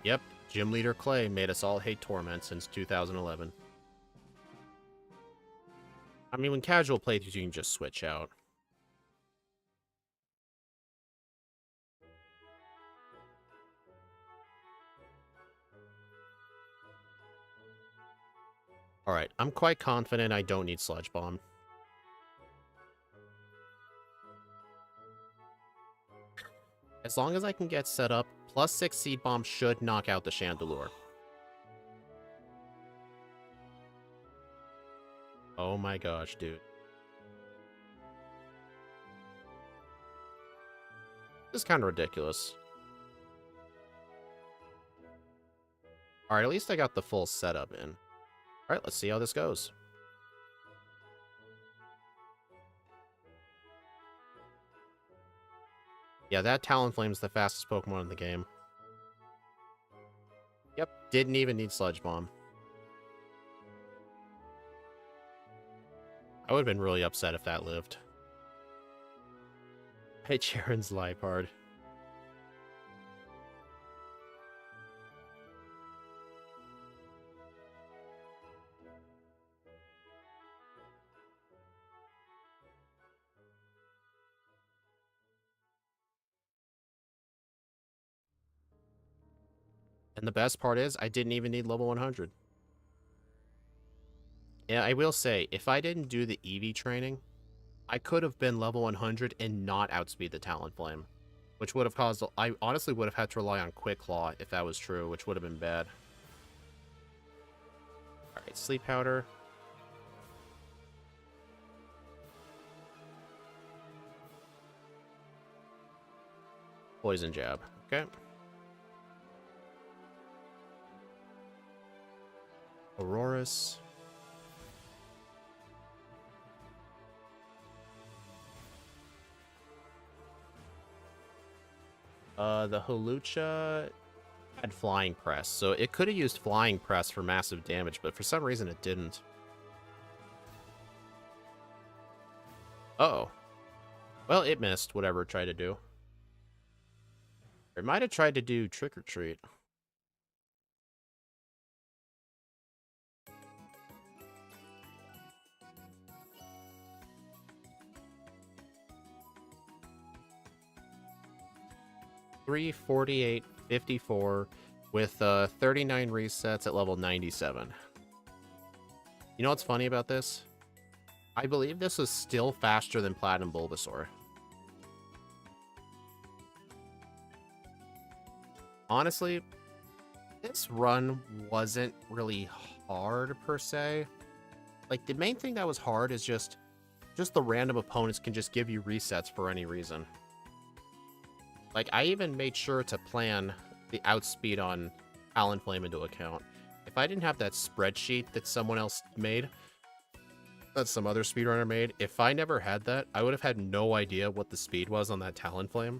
Yep, Gym Leader Clay made us all hate Torment since 2011. I mean, when casual playthroughs, you can just switch out. Alright, I'm quite confident I don't need Sludge Bomb. As long as I can get set up, +6 Seed Bomb should knock out the Chandelure. Oh my gosh, dude. This is kind of ridiculous. Alright, at least I got the full setup in. Alright, let's see how this goes. Yeah, that Talonflame's the fastest Pokemon in the game. Yep, didn't even need Sludge Bomb. I would have been really upset if that lived. Hey, Charon's Liepard. And the best part is, I didn't even need level 100. Yeah, I will say, if I didn't do the EV training, I could have been level 100 and not outspeed the Talonflame. Which would have caused... I honestly would have had to rely on Quick Claw if that was true, which would have been bad. Alright, Sleep Powder. Poison Jab. Okay. Aurorus. The Hawlucha had Flying Press, so it could have used Flying Press for massive damage, but for some reason it didn't. Uh-oh. Well, it missed whatever it tried to do. It might have tried to do Trick or Treat. $348.54 with 39 resets at level 97. You know what's funny about this? I believe this is still faster than Platinum Bulbasaur. Honestly, this run wasn't really hard per se. Like, the main thing that was hard is just the random opponents can just give you resets for any reason. Like, I even made sure to plan the outspeed on Talonflame into account. If I didn't have that spreadsheet that someone else made, that some other speedrunner made, if I never had that, I would have had no idea what the speed was on that Talonflame.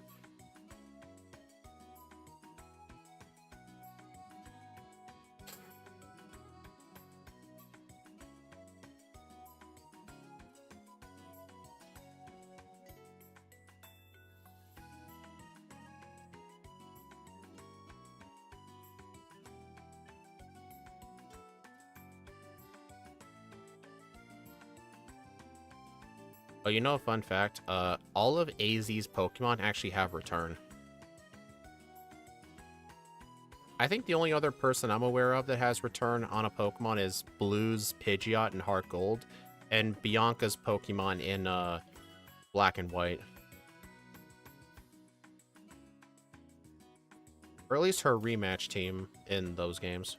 Oh, you know a fun fact? All of AZ's Pokemon actually have Return. I think the only other person I'm aware of that has Return on a Pokemon is Blue's Pidgeot in Heart Gold, and Bianca's Pokemon in Black and White. Or at least her rematch team in those games.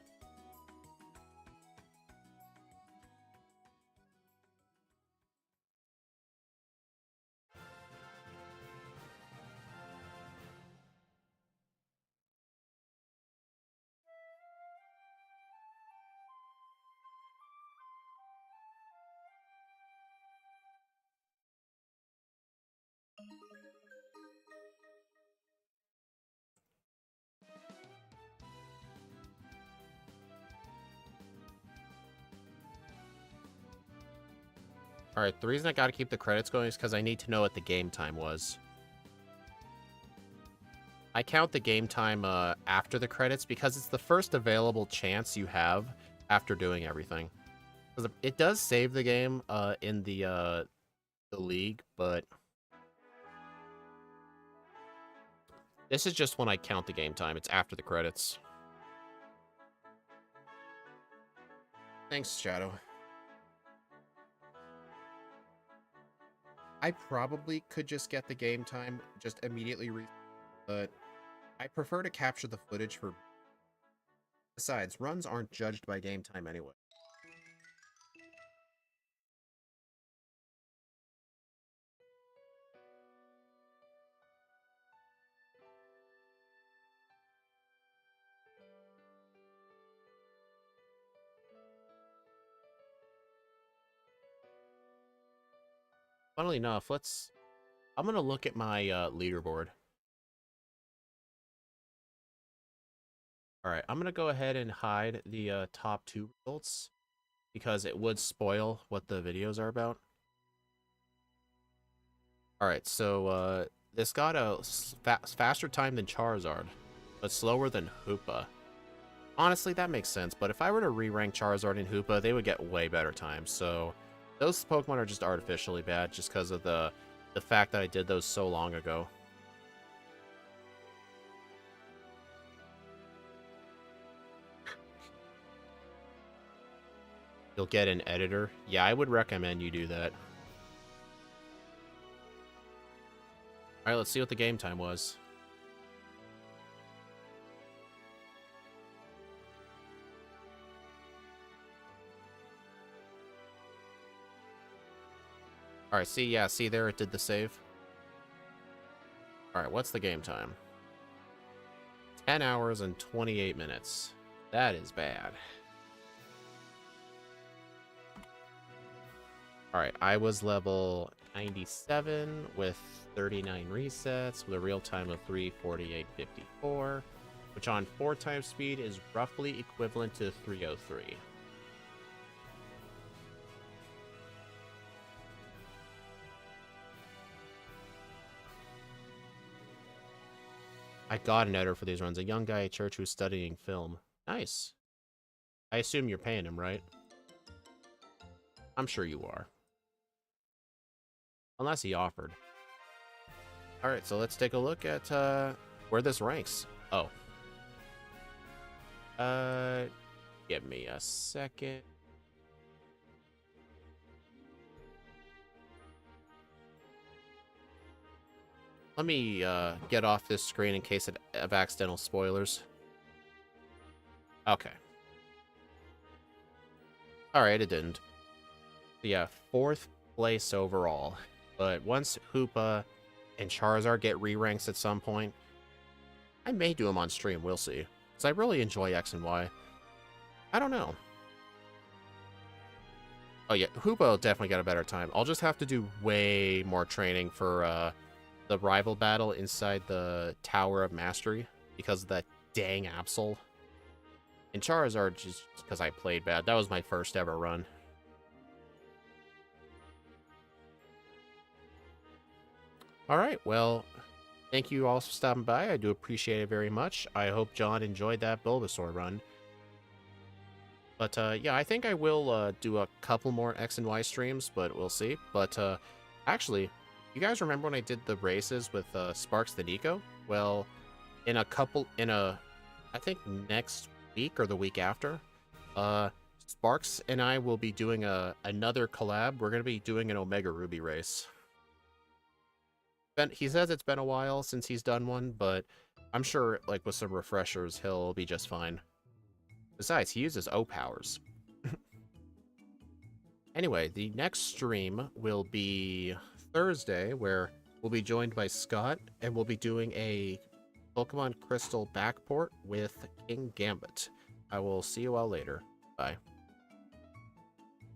Alright, the reason I gotta keep the credits going is because I need to know what the game time was. I count the game time after the credits because it's the first available chance you have after doing everything. 'Cause it does save the game in the league, but this is just when I count the game time. It's after the credits. Thanks, Shadow. I probably could just get the game time just immediately, but I prefer to capture the footage for. Besides, runs aren't judged by game time anyway. Funnily enough, I'm gonna look at my leaderboard. All right, I'm gonna go ahead and hide the top 2 results because it would spoil what the videos are about. All right, so this got a faster time than Charizard, but slower than Hoopa. Honestly, that makes sense, but if I were to re-rank Charizard and Hoopa, they would get way better times. So those Pokemon are just artificially bad just because of the fact that I did those so long ago. You'll get an editor. Yeah, I would recommend you do that. All right, let's see what the game time was. All right, see there, it did the save. All right, what's the game time? 10 hours and 28 minutes. That is bad. All right, I was level 97 with 39 resets with a real time of 3:48.54, which on 4 times speed is roughly equivalent to 3:03. I got an editor for these runs. A young guy at church who's studying film. Nice. I assume you're paying him, right? I'm sure you are. Unless he offered. Alright, so let's take a look at where this ranks. Oh. Give me a second. Let me get off this screen in case of accidental spoilers. Okay. Alright, it didn't. Yeah, 4th place overall. But once Hoopa and Charizard get re-ranks at some point, I may do them on stream, we'll see. Because I really enjoy X and Y. I don't know. Oh yeah, Hoopa definitely got a better time. I'll just have to do way more training for the rival battle inside the Tower of Mastery because of that dang Absol. And Charizard, just because I played bad. That was my first ever run. Alright, well, thank you all for stopping by. I do appreciate it very much. I hope John enjoyed that Bulbasaur run. But yeah, I think I will do a couple more X and Y streams, but we'll see. But actually, you guys remember when I did the races with Sparks the Nico? Well, I think next week or the week after, Sparks and I will be doing another collab. We're going to be doing an Omega Ruby race. He says it's been a while since he's done one, but I'm sure, like, with some refreshers, he'll be just fine. Besides, he uses O-powers. Anyway, the next stream will be Thursday, where we'll be joined by Scott, and we'll be doing a Pokemon Crystal backport with King Gambit. I will see you all later. Bye.